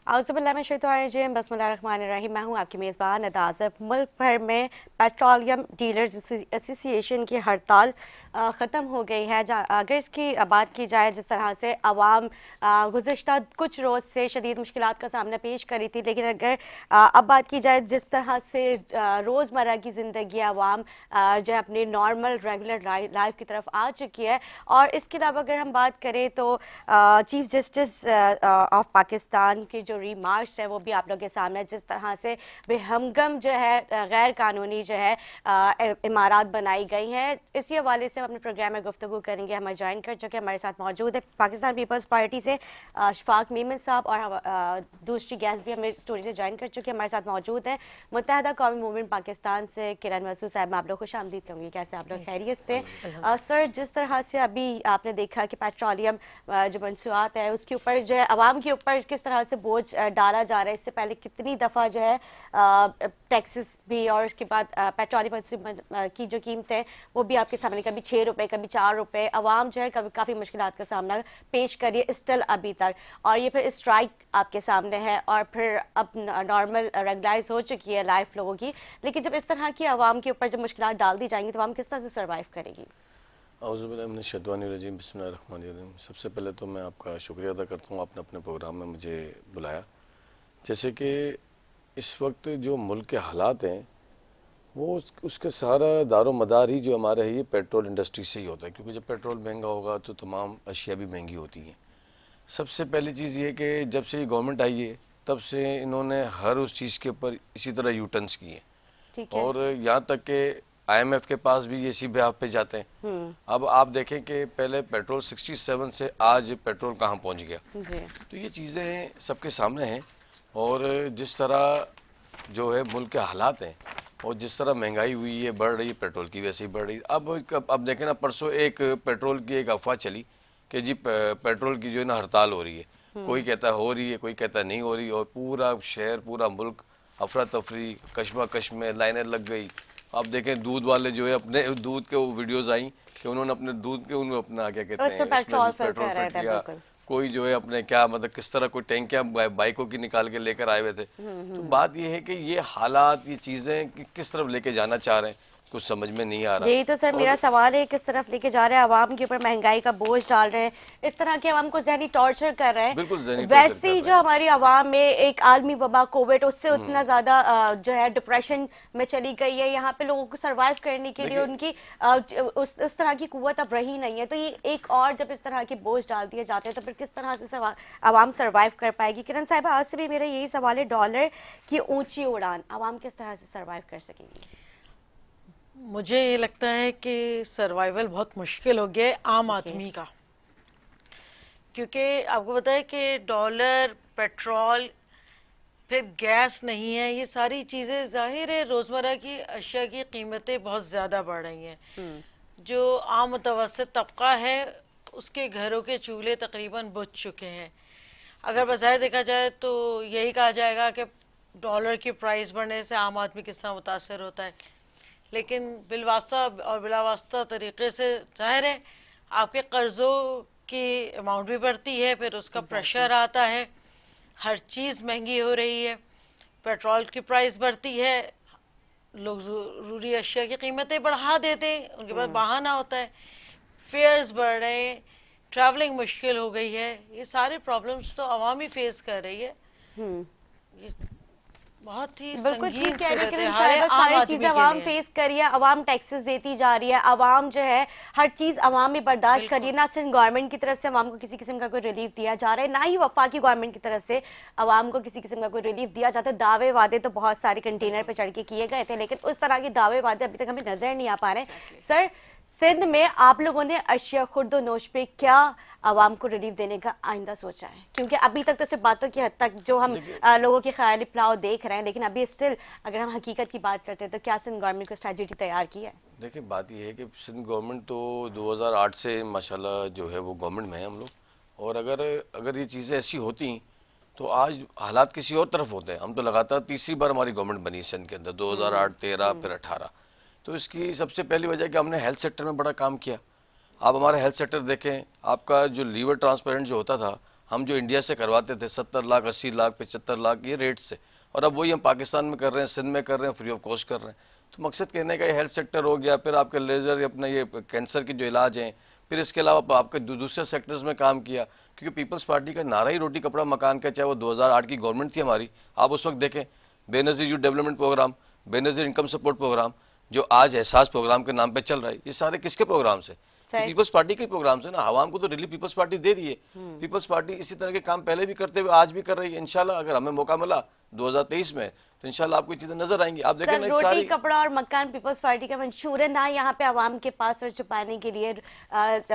आउज़ुबिल्लाहिमिनश्शैतानिर्रजीम बिस्मिल्लाहिर्रहमानिर्रहीम। मैं हूँ आपकी मेज़बान अदाज़ब। मुल्क भर में पेट्रोलियम डीलर्स एसोसिएशन की हड़ताल ख़त्म हो गई है। अगर इसकी बात की जाए जिस तरह से आवाम गुज़िश्ता कुछ रोज़ से शदीद मुश्किलात का सामना पेश करी थी, लेकिन अगर अब बात की जाए जिस तरह से रोज़मर्रा की ज़िंदगी आवाम जो है अपनी नॉर्मल रेगुलर लाइफ की तरफ आ चुकी है। और इसके अलावा अगर हम बात करें तो चीफ जस्टिस ऑफ पाकिस्तान की जो रिमार्क्स है वो भी आप लोगों के सामने, जिस तरह से बेहमगम जो है गैर कानूनी जो है इमारत बनाई गई हैं, इसी हवाले से हम अपने प्रोग्राम में गुफ्तगू करेंगे। हमें ज्वाइन कर चुके हैं, हमारे साथ मौजूद है पाकिस्तान पीपल्स पार्टी से शफाक मीमन साहब, और दूसरी गेस्ट भी हमें स्टोरी से ज्वाइन कर चुके हैं, हमारे साथ मौजूद हैं मुत्तहदा कौमी मूवमेंट पाकिस्तान से किरण मसूद साहब। मैं आप लोग खुश आमदीद कहूँगी। कैसे आप लोग? खैरियत से? सर, जिस तरह से अभी आपने देखा कि पेट्रोलियम जो मनसूआत है उसके ऊपर जो है आवाम के ऊपर किस तरह से बोझ डाला जा रहा है, इससे पहले कितनी दफ़ा जो है टैक्सेस भी और उसके बाद पेट्रोलियम की जो कीमत है वो भी आपके सामने, कभी 6 रुपये कभी 4 रुपये। आवाम जो है कभी काफ़ी मुश्किलात का सामना पेश करी है स्टिल अभी तक, और ये फिर स्ट्राइक आपके सामने है और फिर अब नॉर्मल रेगुलाइज हो चुकी है लाइफ लोगों की। लेकिन जब इस तरह की आवाम के ऊपर जब मुश्किलात डाल दी जाएंगी तो आवाम किस तरह से सर्वाइव करेगी? औज़ुबिल्लाहिमिनश्शैतानिर्रजीम बिस्मिल्लाहिर्रहमानिर्रहीम। सबसे पहले तो मैं आपका शुक्रिया अदा करता हूँ, आपने अपने प्रोग्राम में मुझे बुलाया। जैसे कि इस वक्त जो मुल्क के हालात हैं वो उसका सारा दारो मदार ही जो हमारे है ये पेट्रोल इंडस्ट्री से ही होता है, क्योंकि जब पेट्रोल महंगा होगा तो तमाम अशिया भी महंगी होती हैं। सबसे पहली चीज़ ये कि जब से ये गवर्नमेंट आई है तब से इन्होंने हर उस चीज़ के ऊपर इसी तरह यूटर्न्स किए हैं, और यहाँ तक कि IMF के पास भी ये इसी ब्याह पे जाते हैं। अब आप देखें कि पहले पेट्रोल 67 से आज पेट्रोल कहाँ पहुँच गया। तो ये चीज़ें सबके सामने हैं, और जिस तरह जो है मुल्क के हालात हैं और जिस तरह महंगाई हुई है, बढ़ रही है, पेट्रोल की वैसे ही बढ़ रही है। अब देखें ना, परसों एक पेट्रोल की एक अफवाह चली कि जी पेट्रोल की जो है ना हड़ताल हो रही है। कोई कहता है हो रही है, कोई कहता है नहीं हो रही, और पूरा शहर पूरा मुल्क अफरा तफरी कशमकश में लाइनें लग गई। आप देखें दूध वाले जो है अपने दूध के वो वीडियोस आई कि उन्होंने अपने दूध के उनमें अपना क्या कहते हैं पेट्रोल फिल किया। कोई जो है अपने क्या मतलब किस तरह कोई टैंकियां बाइकों की निकाल के लेकर आए हुए थे। तो बात ये है कि ये हालात, ये चीजें किस तरफ लेके जाना चाह रहे हैं कुछ समझ में नहीं आ रहा। यही तो सर मेरा सवाल है, किस तरफ लेके जा रहे हैं? आवाम के ऊपर महंगाई का बोझ डाल रहे हैं, इस तरह के आवाम को ज़हनी टॉर्चर कर रहे हैं। बिल्कुल वैसे ही जो हमारी आवाम में एक आलमी वबा कोविड, उससे उतना ज्यादा जो है डिप्रेशन में चली गई है। यहाँ पे लोगों को सर्वाइव करने के लिए उनकी उस तरह की कुव्वत अब रही नहीं है। तो ये एक और जब इस तरह के बोझ डाल दिए जाते हैं तो फिर किस तरह से आवाम सर्वाइव कर पाएगी? किरण साहिबा, आज से भी मेरा यही सवाल है, डॉलर की ऊंची उड़ान, आवाम किस तरह से सर्वाइव कर सकेगी? मुझे ये लगता है कि सर्वाइवल बहुत मुश्किल हो गया है आम आदमी का, क्योंकि आपको पता है कि डॉलर, पेट्रोल, फिर गैस नहीं है, ये सारी चीज़ें जाहिर है रोज़मर्रा की अशिया की कीमतें बहुत ज़्यादा बढ़ रही हैं। जो आम मुतवस्सित तबका है उसके घरों के चूल्हे तकरीबन बुझ चुके हैं। अगर बज़ाहिर देखा जाए तो यही कहा जाएगा कि डॉलर की प्राइस बढ़ने से आम आदमी किस तरह मुतासर होता है, लेकिन बिलवास्ता और बिलावास्ता तरीके से जाहिर है आपके कर्ज़ों की अमाउंट भी बढ़ती है, फिर उसका प्रेशर आता है, हर चीज़ महंगी हो रही है, पेट्रोल की प्राइस बढ़ती है, लोग ज़रूरी अशिया की कीमतें बढ़ा देते हैं, उनके पास बहाना होता है, फेयर्स बढ़ रहे हैं, ट्रैवलिंग मुश्किल हो गई है। ये सारे प्रॉब्लम्स तो आवाम ही फेस कर रही है। बहुत ही बिल्कुल ठीक कह रहे हैं, सारी चीजें आवाम फेस कर रही है, आवाम टैक्सेस देती जा रही है, आवाम जो है हर चीज आवाम में बर्दाश्त कर रही है। ना सिर्फ गवर्नमेंट की तरफ से आवाम को किसी किस्म का कोई रिलीफ दिया जा रहा है, ना ही वफाकी गवर्नमेंट की तरफ से आवाम को किसी किस्म का कोई रिलीफ दिया जाता है। दावे वादे तो बहुत सारे कंटेनर पे चढ़ के किए गए थे, लेकिन उस तरह के दावे वादे अभी तक हमें नजर नहीं आ पा रहे। सर, सिंध में आप लोगों ने अशिया खुर्द नोश पे क्या आवाम को रिलीफ देने का आइंदा सोचा है? क्योंकि अभी तक तो सिर्फ बातों की हद तक जो हम लोगों के ख्याली पुलाव देख रहे हैं, लेकिन अभी स्टिल अगर हम हकीकत की बात करते हैं तो क्या सिंध गवर्नमेंट को स्ट्रेटजी तैयार की है? देखिए, बात यह है कि सिंध गवर्नमेंट तो 2008 से माशाल्लाह जो है वो गवर्नमेंट में है हम लोग, और अगर ये चीज़ें ऐसी होती तो आज हालात किसी और तरफ होते हैं। हम तो लगातार तीसरी बार हमारी गवर्नमेंट बनी सिंध के अंदर, 2008, 13 फिर 18। तो इसकी सबसे पहली वजह कि हमने हेल्थ सेक्टर में बड़ा काम किया। आप हमारा हेल्थ सेक्टर देखें, आपका जो लीवर ट्रांसपेरेंट जो होता था, हम जो इंडिया से करवाते थे 70 लाख, 80 लाख, 75 लाख ये रेट से, और अब वही हम पाकिस्तान में कर रहे हैं, सिंध में कर रहे हैं, फ्री ऑफ कॉस्ट कर रहे हैं। तो मकसद कहने का ये हेल्थ सेक्टर हो गया, फिर आपके लेज़र अपना ये कैंसर के जो इलाज हैं, फिर इसके अलावा आपके दूसरे सेक्टर्स में काम किया, क्योंकि पीपल्स पार्टी का नारा ही रोटी कपड़ा मकान का, चाहे वो 2008 की गवर्नमेंट थी हमारी, आप उस वक्त देखें Benazir youth development program, Benazir income support program, जो आज एहसास प्रोग्राम के नाम पे चल रहा है, ये सारे किसके प्रोग्राम से? पीपल्स पार्टी के प्रोग्राम से ना। आवाम को तो रिलीफ पीपल्स पार्टी दे रही है। पीपल्स पार्टी इसी तरह के काम पहले भी करते हुए आज भी कर रही है। इंशाल्लाह अगर हमें मौका मिला 2023 में तो इंशाल्लाह आपको चीजें नजर आएंगी। आप देखें ना, रोटी सारी कपड़ा और मकान पीपल्स पार्टी का मंशूर है ना, यहाँ पे आवाम के पास सर छुपाने के लिए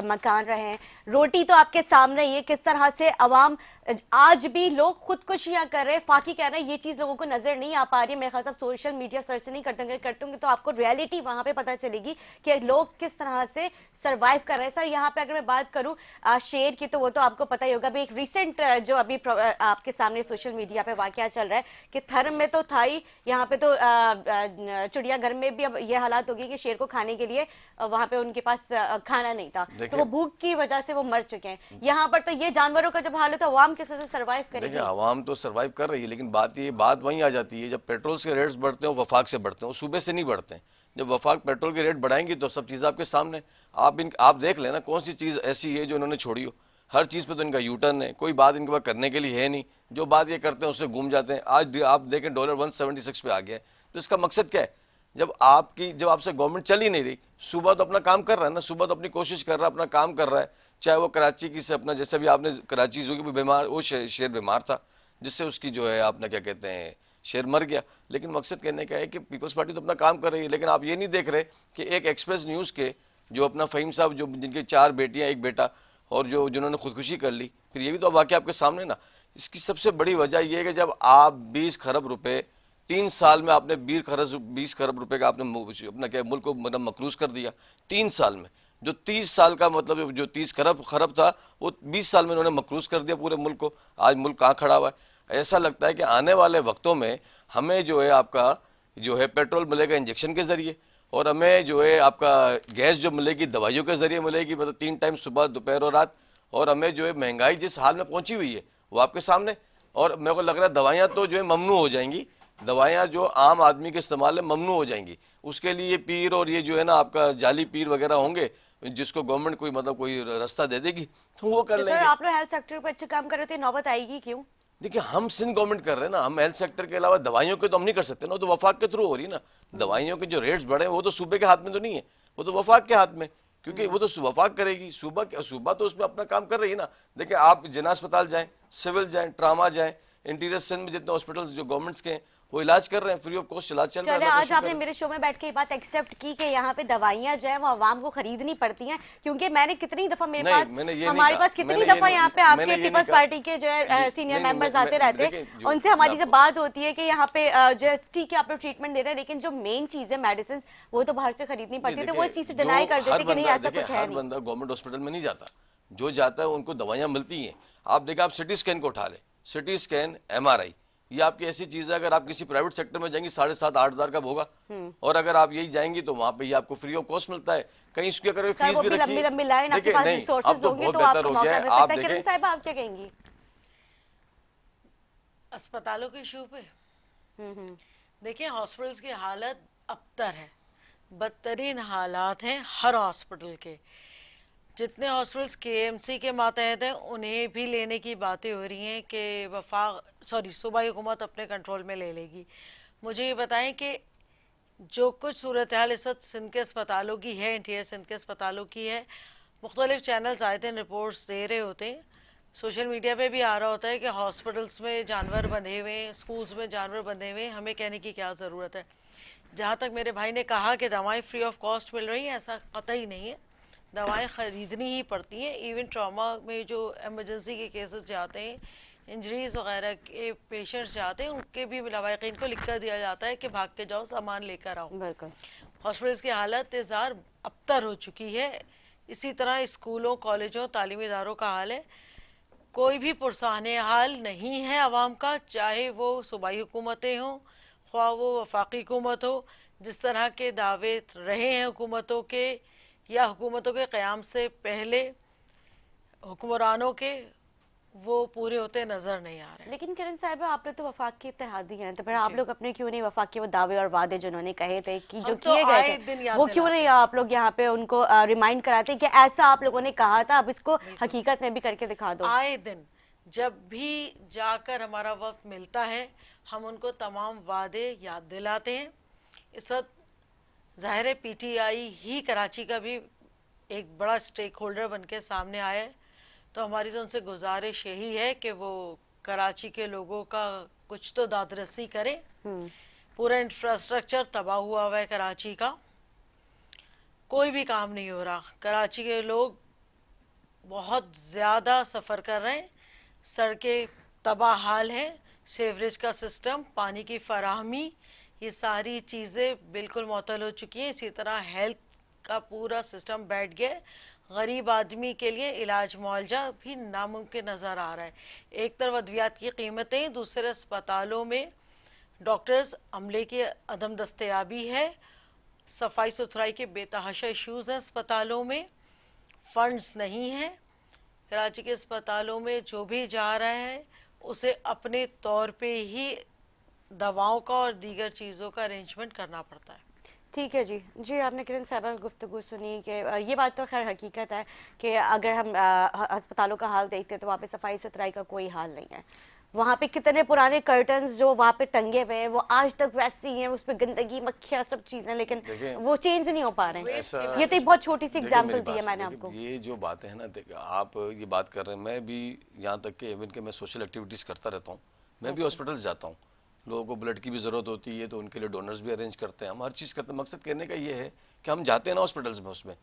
मकान रहे हैं। रोटी तो आपके सामने ही है, किस तरह से आवाम आज भी लोग खुदकुशियां कर रहे हैं, फाकी कर रहे हैं, ये चीज लोगों को नजर नहीं आ पा रही है। मेरे ख्याल से सोशल मीडिया सर्च नहीं करते होंगे तो आपको रियलिटी वहां पे पता चलेगी कि लोग किस तरह से सरवाइव कर रहे हैं। सर यहाँ पे अगर मैं बात करूं शेर की, तो वो तो आपको पता ही होगा। अभी एक रिसेंट जो अभी आपके सामने सोशल मीडिया पे वाकया चल रहा है कि थर्म में तो था ही, यहाँ पे तो चिड़ियाघर में भी अब ये हालात हो गई कि शेर को खाने के लिए वहां पे उनके पास खाना नहीं था, तो वो भूख की वजह से वो मर चुके हैं। यहाँ पर तो ये जानवरों का जब हाल है तो आवाम किस तरह से सर्वाइव करेगी? देखिए आवाम तो सर्वाइव कर रही है, लेकिन बात वहीं आ जाती है, जब पेट्रोल के रेट्स बढ़ते हैं वफाक से बढ़ते हैं, सूबे से नहीं बढ़ते हैं। जब वफाक पेट्रोल के रेट बढ़ाएंगी तो सब चीज़ आपके सामने। आप देख लेना कौन सी चीज़ ऐसी है जो इन्होंने छोड़ी हो। हर चीज़ पे तो इनका यूटर्न है, कोई बात इनके पास करने के लिए है नहीं। जो बात ये करते हैं उससे घूम जाते हैं। आज आप देखें डॉलर 176 पे आ गया है, तो इसका मकसद क्या है? जब आपसे गवर्नमेंट चल ही नहीं रही, सूबा तो अपना काम कर रहा है ना, सूबा तो अपनी कोशिश कर रहा है, अपना काम कर रहा है। चाहे वो कराची की से अपना, जैसे भी आपने कराची जो कि बीमार, वो शेर बीमार था जिससे उसकी जो है आपने क्या कहते हैं शेर मर गया। लेकिन मकसद कहने का है कि पीपल्स पार्टी तो अपना काम कर रही है, लेकिन आप ये नहीं देख रहे कि एक एक्सप्रेस न्यूज़ के जो अपना फ़हीम साहब, जो जिनके 4 बेटियां 1 बेटा, और जिन्होंने खुदकुशी कर ली, फिर ये भी तो वाकया आपके सामने ना। इसकी सबसे बड़ी वजह यह है कि जब आप 20 खरब रुपए 3 साल में आपने 20 खरब रुपए का आपने अपना क्या मुल्क को मतलब मकरूज कर दिया 3 साल में। जो 30 साल का मतलब जो 30 खरब था वो 20 साल में उन्होंने मकरूज कर दिया पूरे मुल्क को। आज मुल्क कहाँ खड़ा हुआ है? ऐसा लगता है कि आने वाले वक्तों में हमें जो है आपका जो है पेट्रोल मिलेगा इंजेक्शन के जरिए, और हमें जो है आपका गैस जो मिलेगी दवाइयों के जरिए मिलेगी, मतलब 3 टाइम सुबह दोपहर और रात। और हमें जो है महंगाई जिस हाल में पहुंची हुई है वो आपके सामने। और मेरे को लग रहा है दवाइयाँ तो जो है ममनू हो जाएंगी, दवाइयाँ जो आम आदमी के इस्तेमाल में ममनू हो जाएंगी। उसके लिए पीर और ये जो है ना आपका जाली पीर वगैरह होंगे, जिसको गवर्नमेंट कोई मतलब कोई रास्ता दे देगी तो वो कर लेंगे। सर आप लोग हेल्थ सेक्टर पे अच्छे काम कर रहे थे, नौबत आएगी क्यों? देखिए हम सिंध गवर्नमेंट कर रहे हैं ना, हम हेल्थ सेक्टर के अलावा दवाइयों के तो हम नहीं कर सकते ना, तो वफाक के थ्रू हो रही है ना। दवाइयों के जो रेट्स बढ़े वो तो सूबे के हाथ में तो नहीं है, वो तो वफाक के हाथ में, क्योंकि वो तो वफाक करेगी। सूबा तो उसमें अपना काम कर रही है ना। देखिए आप जिना अस्पताल जाएं, सिविल जाएं, ट्रामा जाएं, इंटीरियर सिंध में जितने हॉस्पिटल्स जो गवर्नमेंट्स के हैं वो इलाज कर रहे हैं, फ्री ऑफ कॉस्ट इलाज चल रहा है। चले आज आपने मेरे शो में बैठ के ये बात एक्सेप्ट की कि यहाँ पे दवाइयाँ जो है वो आवाम को खरीदनी पड़ती हैं, क्योंकि मैंने कितनी दफा मेरे पास हमारे पास कितनी दफा यहाँ पे आपके पीपल्स पार्टी के जो है सीनियर मेंबर्स आते रहते हैं, उनसे हमारी जब बात होती है कि यहाँ पे जो ठीक है आप लोग ट्रीटमेंट दे रहे हैं, लेकिन जो मेन चीज है मेडिसिन वो तो बाहर से खरीदनी पड़ती है, तो वो इस चीज से डिनाई कर देते कि नहीं ऐसा कुछ है नहीं। बंदा गवर्नमेंट हॉस्पिटल में नहीं जाता, जो जाता है उनको दवाइयाँ मिलती हैं। आप देखिए आप सिटी स्कैन को उठा ले, सिटी स्कैन MRI ये आपकी ऐसी चीज है, अगर आप किसी प्राइवेट सेक्टर में जाएंगी 7,500-8 हज़ार का होगा, और अगर आप यही जाएंगी तो वहां पे ये आपको फ्री ऑफ कॉस्ट मिलता है। कहीं इसकी अगर फीस भी रखी है, लंबी लाइन आपके पास रिसोर्सेज होंगे तो आपको मौका मिल सकता है। किरण साहिबा आप क्या कहेंगी अस्पतालों के इशू पे? देखिए हॉस्पिटल्स की हालत अबतर है, बदतरीन हालात हैं हर हॉस्पिटल के। जितने हॉस्पिटल्स KMC के मातहत हैं उन्हें भी लेने की बातें हो रही हैं कि सूबाई हुकूमत अपने कंट्रोल में ले लेगी। मुझे ये बताएं कि जो कुछ सूरत हाल इस वक्त सिंध के अस्पतालों की है, इंटीरियर सिंध के अस्पतालों की है, मुख्तलिफ चैनल्स आए थे रिपोर्ट्स दे रहे होते हैं, सोशल मीडिया पे भी आ रहा होता है कि हॉस्पिटल्स में जानवर बंधे हुए हैं, स्कूल्स में जानवर बंधे हुए हैं, हमें कहने की क्या ज़रूरत है। जहाँ तक मेरे भाई ने कहा कि दवाएँ फ्री ऑफ कॉस्ट मिल रही हैं, ऐसा कतई नहीं है, दवाएं ख़रीदनी ही पड़ती हैं। इवन ट्रॉमा में जो एमरजेंसी के केसेस जाते हैं, इंजरीज वगैरह के पेशेंट्स जाते हैं, उनके भी लवाकिन को लिख कर दिया जाता है कि भाग के जाओ सामान लेकर आओ। बिल्कुल हॉस्पिटल्स की हालत इज़ार अबतर हो चुकी है। इसी तरह स्कूलों, कॉलेजों, तालीमी इदारों का हाल है। कोई भी पुरसान हाल नहीं है आवाम का, चाहे वो सूबाई हुकूमतें हों, ख्वाह वो वफाकी हुकूमत हो। जिस तरह के दावे रहे हैं हुकूमतों के या हुकूमतों के क़याम से पहले हुक्मरानों के वो पूरे होते नज़र नहीं आ रहे। लेकिन किरण साहिबा, आप लोग तो वफाक के इत्तेहादी हैं, तो फिर आप लोग अपने क्यों नहीं वफाक के वो दावे और वादे जिन्होंने कहे थे कि जो हम तो किए आए गए दिन थे याद वो क्यों दिलाते नहीं हैं। आप लोग यहाँ पे उनको रिमाइंड कराते कि ऐसा आप लोगों ने कहा था, अब इसको हकीकत में भी करके दिखा दो। आए दिन जब भी जाकर हमारा वक्त मिलता है हम उनको तमाम वादे याद दिलाते हैं। इस वक्त ज़ाहिर है पीटीआई ही कराची का भी एक बड़ा स्टेक होल्डर बन के सामने आया है, तो हमारी तो उनसे गुजारिश यही है कि वो कराची के लोगों का कुछ तो दादरसी करें। पूरा इंफ्रास्ट्रक्चर तबाह हुआ है कराची का, कोई भी काम नहीं हो रहा। कराची के लोग बहुत ज़्यादा सफ़र कर रहे हैं, सड़कें तबाह हाल हैं, सीवरेज का सिस्टम, पानी की फराहमी, ये सारी चीज़ें बिल्कुल मुअत्तल हो चुकी हैं। इसी तरह हेल्थ का पूरा सिस्टम बैठ गया है। गरीब आदमी के लिए इलाज मुआवजा भी नामुमकिन नज़र आ रहा है। एक तरफ अद्वियात की कीमतें, दूसरे अस्पतालों में डॉक्टर्स अमले की अदम दस्तयाबी है, सफाई सुथराई के बेतहाशा इश्यूज़ हैं अस्पतालों में, फंड्स नहीं हैं। कराची के अस्पतालों में जो भी जा रहा है उसे अपने तौर पे ही दवाओं का और दीगर चीज़ों का अरेंजमेंट करना पड़ता है। ठीक है जी। जी, आपने किरण साहबा की गुफ्तगू सुनी कि ये बात तो खैर हकीकत है कि अगर हम अस्पतालों का हाल देखते हैं तो वहाँ पे सफाई सुथराई का कोई हाल नहीं है। वहाँ पे कितने पुराने कर्टन्स जो वहाँ पे टंगे हुए हैं वो आज तक वैसे ही हैं, उसपे गंदगी, मक्खियाँ, सब चीज़ें, लेकिन वो चेंज नहीं हो पा रहे हैं। ये तो एक बहुत छोटी सी एग्जाम्पल दी है मैंने आपको। ये जो बातें हैं ना, देखिए आप ये बात कर रहे हैं, मैं भी यहाँ तक कि इवन के मैं सोशल एक्टिविटीज़ करता रहता हूँ, मैं भी हॉस्पिटल्स जाता हूँ। लोगों को ब्लड की भी ज़रूरत होती है तो उनके लिए डोनर्स भी अरेंज करते हैं, हम हर चीज़ करते हैं। मकसद कहने का ये है कि हम जाते हैं ना हॉस्पिटल्स में, उसमें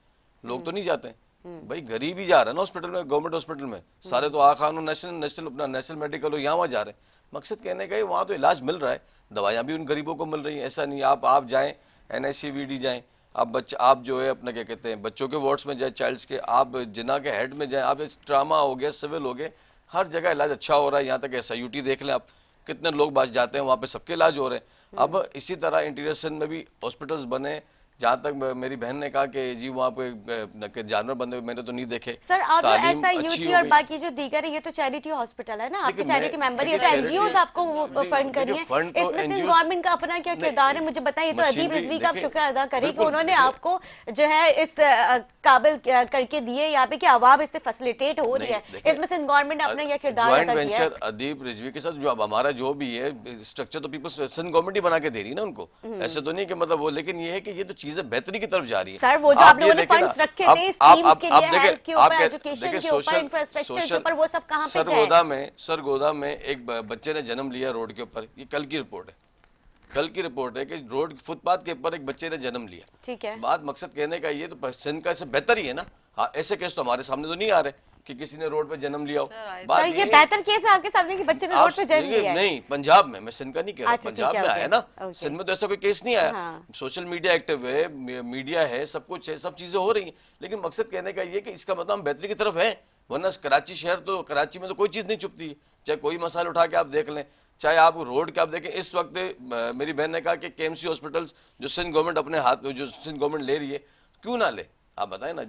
लोग तो नहीं जाते हैं भाई, गरीब ही जा रहा है ना हॉस्पिटल में, गवर्नमेंट हॉस्पिटल में। सारे तो आखान नेशनल अपना नेशनल मेडिकल हो, यहाँ वहाँ जा रहे हैं। मकसद कहने का है वहाँ तो इलाज मिल रहा है, दवाइयाँ भी उन गरीबों को मिल रही हैं। ऐसा नहीं आप जाएँ NICVD जाएँ, आप जो है अपना क्या कहते हैं बच्चों के वार्ड्स में जाए, चाइल्ड्स के, आप जिना के हेड में जाएँ, आप ट्रामा हो गया, सिविल हो गए, हर जगह इलाज अच्छा हो रहा है। यहाँ तक SIUT देख लें आप, कितने लोग बाज जाते हैं वहाँ पे, सबके इलाज हो रहे हैं। अब इसी तरह इंटीरियर सिंध में भी हॉस्पिटल्स बने। जहाँ तक मेरी बहन ने कहा कि जी वहाँ पे जानवर बंदे, मैंने तो नहीं देखे। सर, आप तालीम ऐसा अच्छी यूटी हो और गई। बाकी जो दीगर है, ये तो चैरिटी हॉस्पिटल है ना, आपके लेकिन चैरिटी मेंबर, ये तो देखिए, एनजीओज charity- आपको वो नहीं, फंड कर रही देखिए, फंड हैं। तो इसमें सिंध NGOs गवर्नमेंट का अपना क्या किरदार है, मुझे बताइए। तो अदीब मशीनरी रिजवी का आप देखिए, शुक्र अदा करें कि बिल्कुल, उन्होंने देखिए, आपको जो है इस काबिल करके दिए यहाँ पे कि आवाम इससे फैसिलिटेट हो रही है। देखिए, इसमें सिंध गवर्नमेंट ने अपना यह किरदार ज्वाइंट अदा किया है। वेंचर अदीब रिजवी के साथ जो अब हमारा जो भी है स्ट्रक्चर, तो पीपल्स सिंध गवर्नमेंट ही बना के दे रही है ना उनको। ऐसे तो नहीं कि मतलब वो, लेकिन ये है कि ये तो चीजें बेहतरी की तरफ जा रही है। सर, वो जो आप लोगों ने फंड्स रखे थे स्कीम्स के लिए, हेल्थ के ऊपर, एजुकेशन के ऊपर, इंफ्रास्ट्रक्चर के ऊपर, वो सब कहाँ पे गए? सरगोदा में एक बच्चे ने जन्म लिया रोड के ऊपर, ये कल की रिपोर्ट है, कल की रिपोर्ट है कि रोड फुटपाथ के ऊपर एक बच्चे ने जन्म लिया। ठीक है, बात मकसद कहने का ये तो सिंध का इससे बेहतर ही है ना। हाँ, ऐसे केस तो हमारे सामने तो नहीं आ रहे कि किसी ने रोड पे जन्म लिया हो। बात सर, ये बेहतर केस है आपके सामने कि बच्चे ने रोड पे जन्म लिया है? नहीं, पंजाब में, मैं सिंध का नहीं कह रहा, अच्छा, पंजाब ठीक है, में ओके, आया ना। ओके। सिंध में तो ऐसा कोई केस नहीं आया। हाँ। सोशल मीडिया एक्टिव है, मीडिया है, सब कुछ है, सब चीजें हो रही हैं। लेकिन मकसद कहने का ये कि इसका मतलब हम बेहतरी की तरफ है। वरना कराची शहर तो, कराची में तो कोई चीज नहीं चुपती है। चाहे कोई मसाला उठा के आप देख लें, चाहे आप रोड के आप देखें। इस वक्त मेरी बहन ने कहा कि KMC हॉस्पिटल्स जो सिंध गवर्नमेंट अपने हाथ में, जो सिंध गवर्नमेंट ले रही है, क्यों ना ले? आप बताएं ना।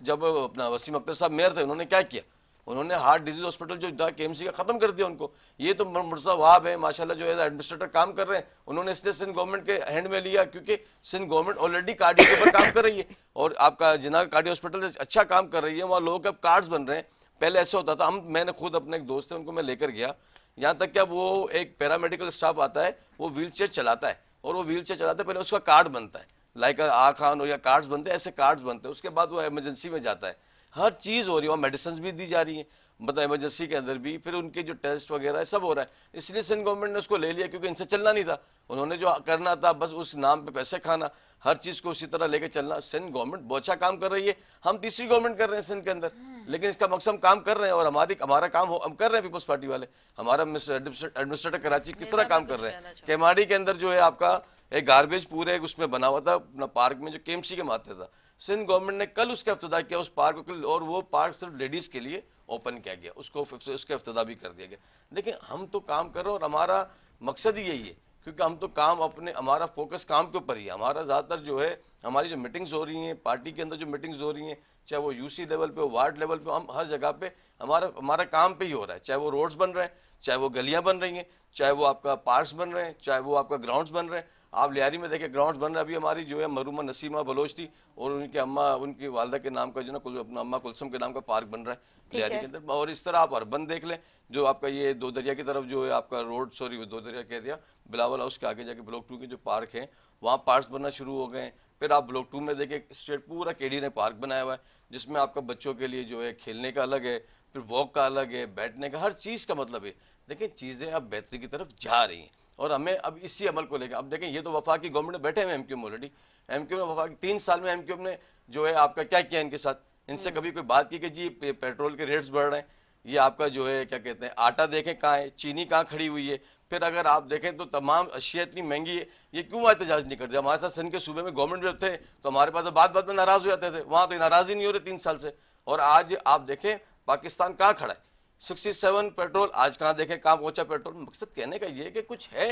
जब अपना वसीम अख्तर साहब मेयर थे, उन्होंने क्या किया? उन्होंने हार्ट डिजीज हॉस्पिटल जो था KMC का खत्म कर दिया उनको। ये तो मुर्सा वहाब है माशाल्लाह, जो है एडमिनिस्ट्रेटर काम कर रहे हैं, उन्होंने इसलिए सिंध गवर्नमेंट के हैंड में लिया क्योंकि सिंध गवर्नमेंट ऑलरेडी कार्डियो के ऊपर काम कर रही है और आपका जिना कार्डियो हॉस्पिटल अच्छा काम कर रही है। वहाँ लोगों के अब कार्ड्स बन रहे हैं। पहले ऐसे होता था, मैंने खुद अपने एक दोस्त है, उनको मैं लेकर गया, यहाँ तक क्या वो एक पैरामेडिकल स्टाफ आता है, वो व्हील चेयर चलाता है, और वो व्हील चेयर चलाता है, पहले उसका कार्ड बनता है, लाइक आ खान हो या कार्ड्स बनते हैं, ऐसे कार्ड्स बनते हैं। उसके बाद वो इमरजेंसी में जाता है, हर चीज़ हो रही है, वहाँ मेडिसिन भी दी जा रही है, मतलब इमरजेंसी के अंदर भी, फिर उनके जो टेस्ट वगैरह है सब हो रहा है। इसलिए सिंध गवर्नमेंट ने उसको ले लिया क्योंकि इनसे चलना नहीं था। उन्होंने जो करना था बस उस नाम पे पैसे खाना, हर चीज़ को उसी तरह लेके चलना। सिंध गवर्नमेंट बहुत अच्छा काम कर रही है, हम तीसरी गवर्नमेंट कर रहे हैं सिंध के अंदर, लेकिन इसका मकसद हम काम कर रहे हैं और हमारा काम हम कर रहे हैं। पीपल्स पार्टी वाले, हमारा एडमिनिस्ट्रेटर कराची किस तरह काम कर रहे हैं। केमाड़ी के अंदर जो है आपका एक गार्बेज पूरे उसमें बना हुआ था अपना पार्क में, जो KMC के माथे था। सिंध गवर्नमेंट ने कल उसका इफ्तिदा किया उस पार्क को, और वो पार्क सिर्फ लेडीज के लिए ओपन किया गया, उसका इफ्तिदा भी कर दिया गया। देखिए हम तो काम कर रहे हैं और हमारा मकसद ही यही है क्योंकि हम तो काम अपने, हमारा फोकस काम के ऊपर ही है। हमारा ज़्यादातर जो है, हमारी जो मीटिंग्स हो रही हैं, पार्टी के अंदर जो मीटिंग्स हो रही हैं, चाहे वो यूसी लेवल पे हो, वार्ड लेवल पे, हम हर जगह पे हमारा हमारा काम पे ही हो रहा है। चाहे वो रोड्स बन रहे हैं, चाहे वो गलियां बन रही हैं, चाहे वो आपका पार्क्स बन रहे हैं, चाहे वो आपका ग्राउंड्स बन रहे हैं। आप लियारी में देखें ग्राउंड्स बन रहे हैं। अभी हमारी जो है मरूमा नसीमा बलोच थी और उनकी अम्मा, उनकी वालदा के नाम का जो ना अपना अम्मा कुलसम के नाम का पार्क बन रहा है लियारी के अंदर। और इस तरह आप अर्बन देख लें, जो आपका ये दो दरिया की तरफ जो है आपका रोड, सॉरी दो दरिया कह दिया, बिलावल हाउस के आगे जाके ब्लॉक 2 के जो पार्क हैं वहाँ पार्क्स बनना शुरू हो गए हैं। फिर आप ब्लॉक 2 में देखें स्ट्रेट पूरा केडी ने पार्क बनाया हुआ है, जिसमें आपका बच्चों के लिए जो है खेलने का अलग है, फिर वॉक का अलग है, बैठने का, हर चीज़ का मतलब है। देखिए चीज़ें अब बेहतरी की तरफ जा रही हैं और हमें अब इसी अमल को लेकर, अब देखें ये तो वफाकी गवर्नमेंट में बैठे हुए एमक्यूएम ऑलरेडी, एमक्यूएम में वफाकी 3 साल में एमक्यूएम ने जो है आपका क्या किया इनके साथ, इनसे कभी कोई बात की कि जी पेट्रोल के रेट्स बढ़ रहे हैं, ये आपका जो है क्या कहते हैं आटा देखें कहाँ है, चीनी कहाँ खड़ी हुई है। फिर अगर आप देखें तो तमाम अशिया इतनी महंगी है, ये क्यों एहतजाज नहीं करते। हमारे साथ सिंध के सूबे में गवर्नमेंट जब थे तो हमारे पास तो बात बात में नाराज हो जाते थे, वहाँ तो नाराज ही नहीं हो रहे 3 साल से। और आज आप देखें पाकिस्तान कहाँ खड़ा है, 67 पेट्रोल, आज कहाँ देखें कहाँ पहुंचा पेट्रोल। मकसद कहने का ये है कि कुछ है,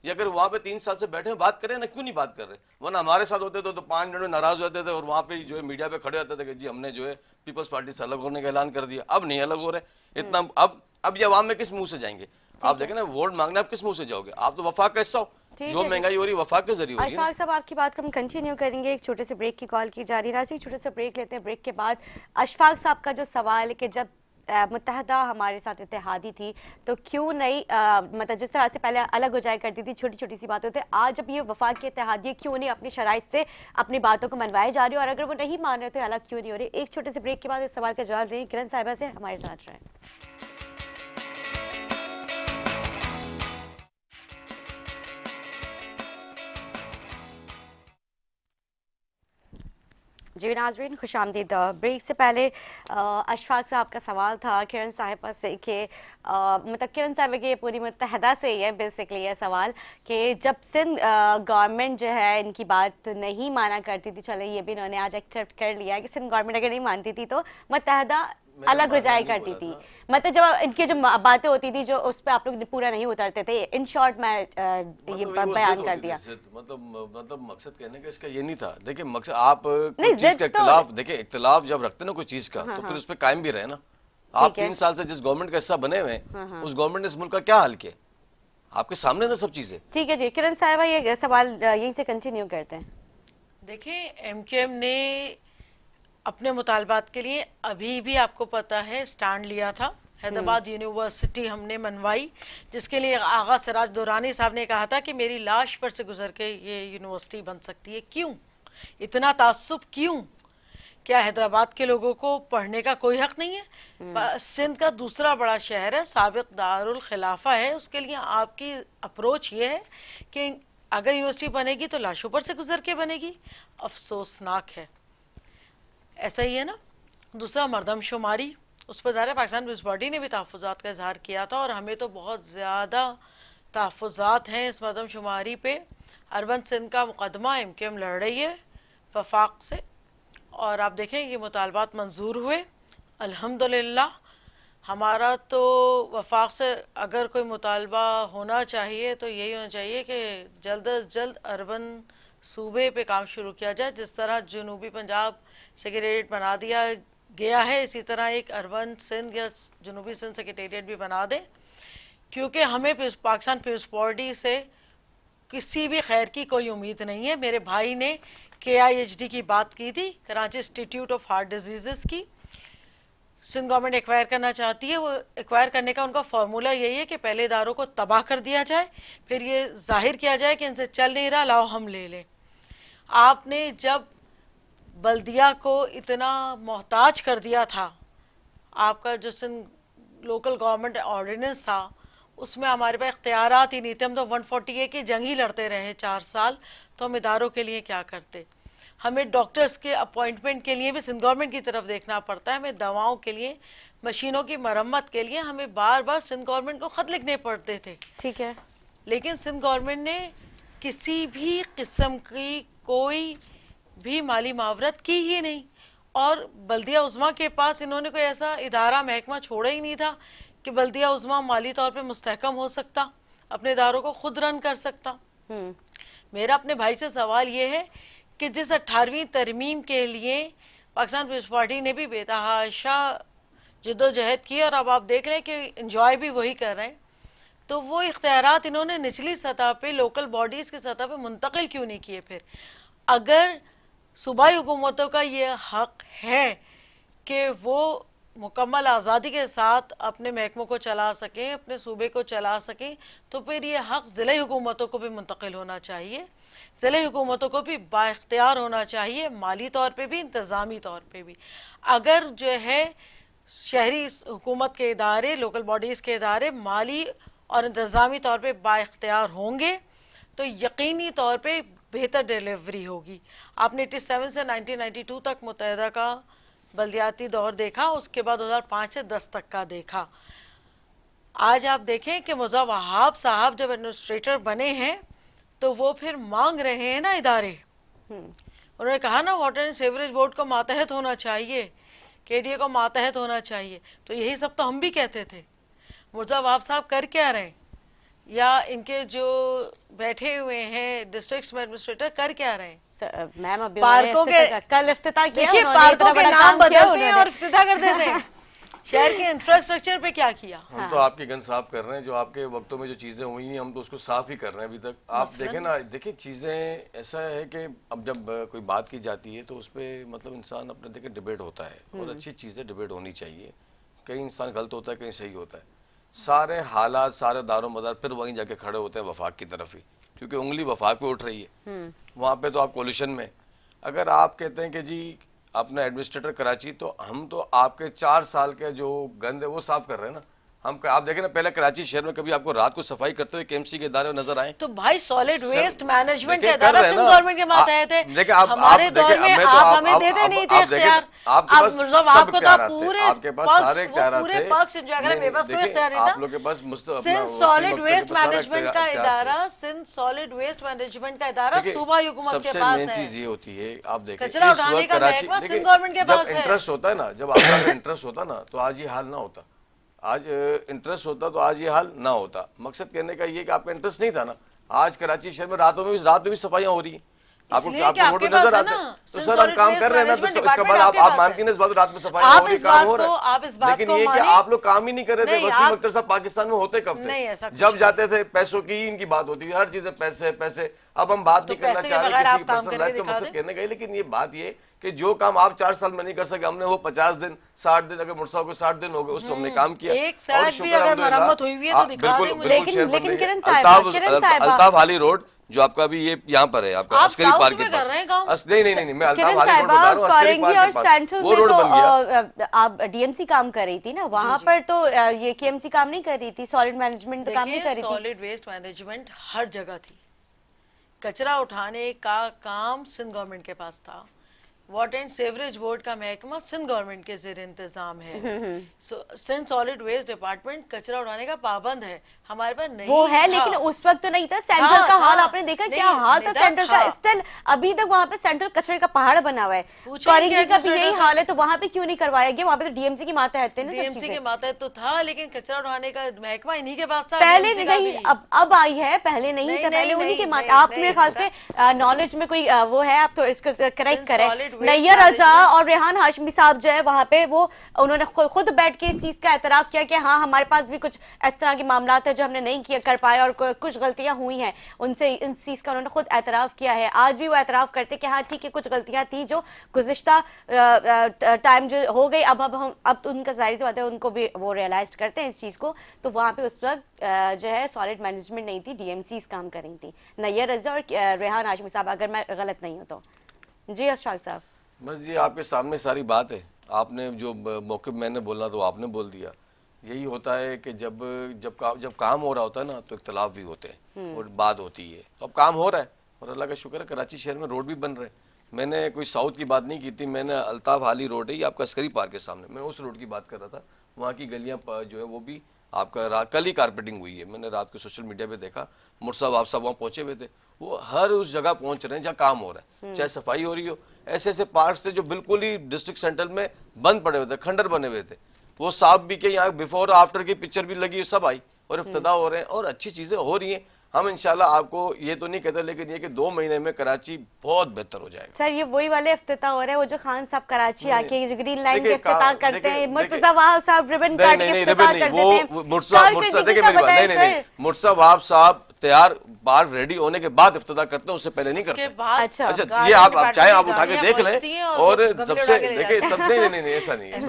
ये अगर वहाँ पे 3 साल से बैठे बात करें ना, क्यों नहीं बात कर रहे। वरना हमारे साथ होते तो 5 मिनट में नाराज हो जाते थे और वहाँ पे जो है मीडिया पे खड़े होते थे कि जी हमने जो है पीपल्स पार्टी से अलग होने का ऐलान कर दिया। अब नहीं अलग हो रहे इतना। अब ये अवाम में किस मुंह से जाएंगे। आप देखें ना, वोट मांगने आप किस मुंह से जाओगे, आप तो वफाक का हिस्सा हो। जो महंगाई हो रही है वफाक के जरिए हो रही है। अशफाक साहब आपकी बात को हम कंटिन्यू करेंगे, एक छोटे से ब्रेक की कॉल की जा रही है। राजी एक छोटे से ब्रेक लेते हैं, ब्रेक के बाद अशफाक साहब का जो सवाल है कि जब मुत्तहदा हमारे साथ इत्तेहादी थी तो क्यों नहीं मतलब जिस तरह से पहले अलग हो जाया करती थी, छोटी छोटी सी बातें होती, आज जब ये वफाक की इत्तेहादी क्यों नहीं अपनी शराइत से अपनी बातों को मनवाए जा रही है, और अगर वो नहीं मान रहे तो अलग क्यों नहीं हो रही। एक छोटे से ब्रेक के बाद इस सवाल का जवाब रही किरण साहिबा से, हमारे साथ रहें। जी नाजरीन खुशामदीद। ब्रेक से पहले अशफाक साहब का सवाल था किरण साहिबा से कि मतलब किरण साहिबा की पूरी मुत्तहदा से ही है बेसिकली ये सवाल कि जब सिंध गवर्नमेंट जो है इनकी बात नहीं माना करती थी, चलो ये भी इन्होंने आज एक्सेप्ट कर लिया कि सिंध गवर्नमेंट अगर नहीं मानती थी तो मुत्तहदा अलग हो जाया करती थी। मतलब जब इनकी जो बातें होती थी जो उस पर आप लोग पूरा नहीं उतरते थे, इन शॉर्ट मैं ये बयान कर दिया। मतलब मकसद कहने का इसका ये नहीं था। देखिए मकसद आप कोई चीज का इख्तिलाफ, देखिए इख्तिलाफ जब रखते ना कोई चीज का तो फिर उस पर कायम भी रहे ना। आप 3 साल से जिस गवर्नमेंट का हिस्सा बने हुए हैं उस गवर्नमेंट ने इस मुल्क का क्या हाल किया आपके सामने ना सब चीजें। ठीक है जी किरण साहिबा, ये सवाल यहीं से कंटिन्यू करते हैं। देखिए एमक्यूएम ने अपने मुतालबात के लिए अभी भी आपको पता है स्टैंड लिया था। हैदराबाद यूनिवर्सिटी हमने मनवाई, जिसके लिए आगा सिराज दुरानी साहब ने कहा था कि मेरी लाश पर से गुजर के ये यूनिवर्सिटी बन सकती है। क्यों इतना तासुब, क्यों? क्या हैदराबाद के लोगों को पढ़ने का कोई हक नहीं है? सिंध का दूसरा बड़ा शहर है, साबिक दारुल खिलाफा है, उसके लिए आपकी अप्रोच ये है कि अगर यूनिवर्सिटी बनेगी तो लाशों पर से गुजर के बनेगी। अफसोसनाक है, ऐसा ही है ना। दूसरा मरदमशुमारी, उस पर ज़ाहिर पाकिस्तान पीपल्स पार्टी ने भी तहफ़्फ़ुज़ात का इजहार किया था और हमें तो बहुत ज़्यादा तहफ़्फ़ुज़ात हैं इस मरदमशुमारी पे। अर्बन सिंध का मुकदमा एमक्यूएम लड़ रही है वफाक से और आप देखें ये मुतालबात मंजूर हुए अल्हम्दुलिल्लाह। हमारा तो वफाक से अगर कोई मुतालबा होना चाहिए तो यही होना चाहिए कि जल्द अज जल्द अर्बन सूबे पे काम शुरू किया जाए। जिस तरह जनूबी पंजाब सेक्रेटेरिएट बना दिया गया है, इसी तरह एक अर्बन सिंध या जनूबी सिंध सेक्रेटेरिएट भी बना दें, क्योंकि हमें पाकिस्तान पीपल्स पार्टी से किसी भी खैर की कोई उम्मीद नहीं है। मेरे भाई ने KIHD की बात की थी, Karachi institute of heart disease की। सिंध गवर्नमेंट एक्वायर करना चाहती है, वो एक्वायर करने का उनका फार्मूला यही है कि पहले इदारों को तबाह कर दिया जाए, फिर ये जाहिर किया जाए कि इनसे चल नहीं रहा, लाओ हम ले लें। आपने जब बल्दिया को इतना मोहताज कर दिया था, आपका जो सिंध लोकल गवर्नमेंट ऑर्डिनेंस था उसमें हमारे पास इख्तियारात ही नहीं थे। हम तो 140A की जंग ही लड़ते रहे 4 साल, तो हम इदारों के लिए क्या करते। हमें डॉक्टर्स के अपॉइंटमेंट के लिए भी सिंध गवर्नमेंट की तरफ देखना पड़ता है, हमें दवाओं के लिए, मशीनों की मरम्मत के लिए हमें बार बार सिंध गवर्नमेंट को ख़त लिखने पड़ते थे। ठीक है, लेकिन सिंध गवर्नमेंट ने किसी भी किस्म की कोई भी माली मावरत की ही नहीं और बल्दिया उज़्मा के पास इन्होंने कोई ऐसा इदारा महकमा छोड़ा ही नहीं था कि बल्दिया उज़्मा माली तौर पे मुस्तहकम हो सकता। अपने इदारों को खुद रन कर सकता। मेरा अपने भाई से सवाल ये है कि जिस 18वीं तरमीम के लिए पाकिस्तान पीपल्स पार्टी ने भी बेतहाशा जद्दोजहद की और अब आप देख लें कि इंजॉय भी वही कर रहे हैं, तो वो इख्तियारात इन्होंने निचली सतह पे लोकल बॉडीज़ की सतह पे मुंतकिल क्यों नहीं किए? फिर अगर सूबाई हुकूमतों का ये हक है कि वो मुकम्मल आज़ादी के साथ अपने महकमों को चला सकें, अपने सूबे को चला सकें, तो फिर ये हक ज़िले हुकूमतों को भी मुंतकिल होना चाहिए। ज़िले हुकूमतों को भी बाइख्तियार होना चाहिए, माली तौर पे भी, इंतज़ामी तौर पे भी। अगर जो है शहरी हुकूमत के इदारे, लोकल बॉडीज़ के इदारे माली और इंतज़ामी तौर पे बाइख्तियार होंगे तो यकीनी तौर पे बेहतर डिलीवरी होगी। आपने 87 से 1992 तक मुत्तहिदा का बल्दियाती दौर देखा, उसके बाद 2005 से 10 तक का देखा। आज आप देखें कि मुर्जा वहाब साहब जब एडमिनिस्ट्रेटर बने हैं तो वो फिर मांग रहे हैं ना इदारे, उन्होंने कहा ना वाटर एंड सीवरेज बोर्ड को मातहत होना चाहिए, केडीए को मातहत होना चाहिए, तो यही सब तो हम भी कहते थे। मुर्जा वहाब साहब कर क्या रहे हैं, या इनके जो बैठे हुए हैं डिस्ट्रिक्ट में एडमिनिस्ट्रेटर कर क्या रहे हैं? मैम अभी पार्कों के कल इफ्तिताह किया, देखिए उन्होंने पार्कों इतना के बड़ा नाम काम किया बदलते हैं और इफ्तिताह कर देते हैं। शहर के इंफ्रास्ट्रक्चर पे क्या किया? हम तो आपकी गन साफ कर रहे हैं, जो आपके वक्तों में जो चीजें हुई हैं हम तो उसको साफ ही कर रहे हैं अभी तक। आप देखें ना, देखिए चीजें ऐसा है कि अब जब कोई बात की जाती है तो उस पर मतलब इंसान अपने देखे डिबेट होता है और अच्छी चीजें डिबेट होनी चाहिए। कहीं इंसान गलत होता है, कहीं सही होता है। सारे हालात, सारे दारो मदार फिर वहीं जाके खड़े होते हैं वफाक की तरफ ही, क्योंकि उंगली वफाक पे उठ रही है। वहाँ पे तो आप कोलिशन में, अगर आप कहते हैं कि जी अपना एडमिनिस्ट्रेटर कराची, तो हम तो आपके 4 साल के जो गंद है वो साफ कर रहे हैं ना। हम आप देखें ना, पहले कराची शहर में कभी आपको रात को सफाई करते हुए केएमसी के इदारे नजर आए? तो भाई सॉलिड वेस्ट मैनेजमेंट देखिए, का इदारा कर रहे हैं सिंध ना। गवर्नमेंट के मातहत है। देखिए, आप हमारे देखिए, दौर में मैं तो आप आप- हमें देते आप- नहीं आप थे देखें, इख्तियार। आपके अब पास मुर्जा सब आपको तो इख्तियार थे, पूरे आपके पास पक्ष- सारे वो इख्तियार पूरे थे। पक्ष एंजॉय करें, मेरे पास कोई देखिए, इख्तियार नहीं आप था। लोग के पास सिंध सॉलिड वेस्ट मैनेजमेंट का इदारा, सिंध सॉलिड वेस्ट मैनेजमेंट का इदारा सूबाई हुकूमत के सबसे पास मेन है। चीज ये होती है, आप देखें कचरा इस उठाने वक्त का कराची, महकमा देखिए, सिंध गवर्नमेंट के जब पास है। इंटरेस्ट होता है ना, जब आपका इंटरेस्ट होता ना तो आज ये हाल ना होता। आज इंटरेस्ट होता तो आज ये हाल ना होता। मकसद कहने का ये कि आपका इंटरेस्ट नहीं था ना। आज कराची शहर में रात में भी सफाइयां हो रही हैं, आपको इसलिए आपको कि रोड पे आपके पास नजर है आते हैं। ना, तो सिंध सर हम सॉलिड काम वेस्ट कर रहे हैं ना, तो मैनेजमेंट इसका बाद डिपार्टमेंट आप आपके पास मानती है। हैं इस बात रात में सफाइयां आप हो रही, इस काम बात हो रहा को- है। आप इस बात लेकिन को ये कि माने? आप लोग काम ही नहीं कर रहे थे। नहीं, वसीम आप- अख्तर साहब पाकिस्तान में होते कब नहीं, थे? ऐसा कुछ जब नहीं। जाते थे पैसों की इनकी बात होती थी, हर चीज पैसे पैसे। अब हम बात तो नहीं करना पैसे के चाह रहे बगैर किसी आप की काम पर्सनल करके लाइफ का, दिखा मकसद दें। कहने का ही। लेकिन ये बात ये कि जो काम आप 4 साल में नहीं कर सके, हमने वो 50 दिन 60 दिन, अगर मुर्सा को 60 दिन हो गए उसको हमने काम किया। एक सड़क और भी शुक्र अगर अल्हम्दुलिल्लाह, मरम्मत हुई हुई है तो दिखा बिल्कुल दें मुझे। बिल्कुल लेकिन- शहर बन लेकिन रही है। किरण साहिबा, अल्ताफ वाली रोड जो आपका भी ये यहाँ पर है, आपका आप अस्करी साउथ पार्क के में कर पास। रहे हैं काम? नहीं, मैं अल्ताफ किरण वाली रोड बता साहिबा, रहा हूँ, अस्करी कोरेंगी पार्क और के पास। सेंट्रल वो में रोड तो बन गया। आप डीएमसी काम कर रही थी ना, वहां पर तो ये केएमसी काम नहीं कर रही थी, सॉलिड मैनेजमेंट तो काम नहीं कर रही थी। सॉलिड वेस्ट मैनेजमेंट हर जगह थी। कचरा उठाने का काम सिंध गवर्नमेंट के पास था। वाटर एंड सीवरेज बोर्ड का महकमा सिंध गवर्नमेंट के ज़ेर इंतजाम है। सिंध सॉलिड वेस्ट डिपार्टमेंट कचरा उठाने का पाबंद है, हमारे पास नहीं वो है, था। लेकिन उस वक्त तो नहीं था। सेंट्रल का हाल आपने देखा नहीं, क्या हाल था निदा सेंट्रल का? था। स्टिल अभी तक वहां पे सेंट्रल कचरे का पहाड़ बना हुआ है। पूछिए कोरेंगी कि का भी यही एडमिनिस्ट्रेटर हाल है, तो वहां पे क्यों नहीं करवाया गया? वहां पे तो डीएमसी की मातहत थे ना सब डीएमसी चीजें। के मातहत तो था, लेकिन कचरा उठाने का महकमा इन्हीं के पास था। पहले DMC का नहीं, भी। अब आई है, पहले नहीं नहीं, था। पहले नहीं, उन्हीं के नहीं, मात नहीं, आप नहीं, मेरे ख्याल से नॉलेज में कोई वो है, आप तो इसको करेक्ट करें। solid waste नैयर रजा management- और रेहान हाशमी साहब जो है वहां पे, वो उन्होंने खुद बैठ के इस चीज का एतराफ किया कि हाँ हमारे पास भी कुछ इस तरह के मामला है जो हमने नहीं किया कर पाए और कुछ गलतियां हुई हैं उनसे। इस चीज का उन्होंने खुद एतराफ किया है। आज भी वो एतराफ करते कि हाँ ठीक है, कुछ गलतियां थी जो गुज़िश्ता टाइम जो हो गई, अब तो उनका जाहिर सी बात है, उनको भी वो रियलाइज करते हैं इस चीज को। तो वहां पे उस वक्त जो है सॉलिड मैनेजमेंट नहीं थी, डीएमसी काम कर रही थी, नैयर रजा और रेहान हाशमी साहब, अगर मैं गलत नहीं हूँ तो। जी अशफाक साहब। बस जी आपके सामने सारी बात है। आपने जो मौके पे मैंने बोलना तो आपने बोल दिया। यही होता है कि जब काम हो रहा होता है ना तो इख्तलाफ भी होते हैं और बात होती है। तो अब काम हो रहा है और अल्लाह का शुक्र है, कराची शहर में रोड भी बन रहे हैं। मैंने कोई साउथ की बात नहीं की थी, मैंने अल्ताफ हाली रोड है, ये आपका अस्करी पार्क के सामने, मैं उस रोड की बात कर रहा था। वहाँ की गलियाँ जो है वो भी आपका कल ही कारपेटिंग हुई है। मैंने रात को सोशल मीडिया पे देखा, मुर्सा आप सब वहाँ पहुंचे हुए थे। वो हर उस जगह पहुंच रहे हैं जहाँ काम हो रहा है, चाहे सफाई हो रही हो। ऐसे ऐसे पार्क से जो बिल्कुल ही डिस्ट्रिक्ट सेंटर में बंद पड़े हुए थे, खंडर बने हुए थे, वो साफ भी के यहाँ बिफोर आफ्टर की पिक्चर भी लगी, सब आई। और इफ्तिदा हो रहे हैं और अच्छी चीजें हो रही हैं। हम इंशाल्लाह आपको ये तो नहीं कहते, लेकिन ये कि 2 महीने में कराची बहुत बेहतर हो जाएगा। सर ये वही वाले इफ्तिताह हो रहे हैं वो जो खान साहब कराची आके जो ग्रीन लाइन के देखिए, इफ्तिताह करते देखिए, हैं, देखिए, मुर्तजा वहाब साहब रिबन नहीं काट नहीं के नहीं इफ्तिताह रिबन कर नहीं, देते हैं। वो मुर्तजा देखिए मेरी बात, नहीं नहीं नहीं, मुर्तजा वहाब साहब तैयार बाहर रेडी होने के बाद इफ्तिताह करते हैं, उससे पहले नहीं करते। अच्छा ये आप चाहे आप उठा के देख लें, और सबसे देखिए सब नहीं नहीं नहीं ऐसा नहीं है,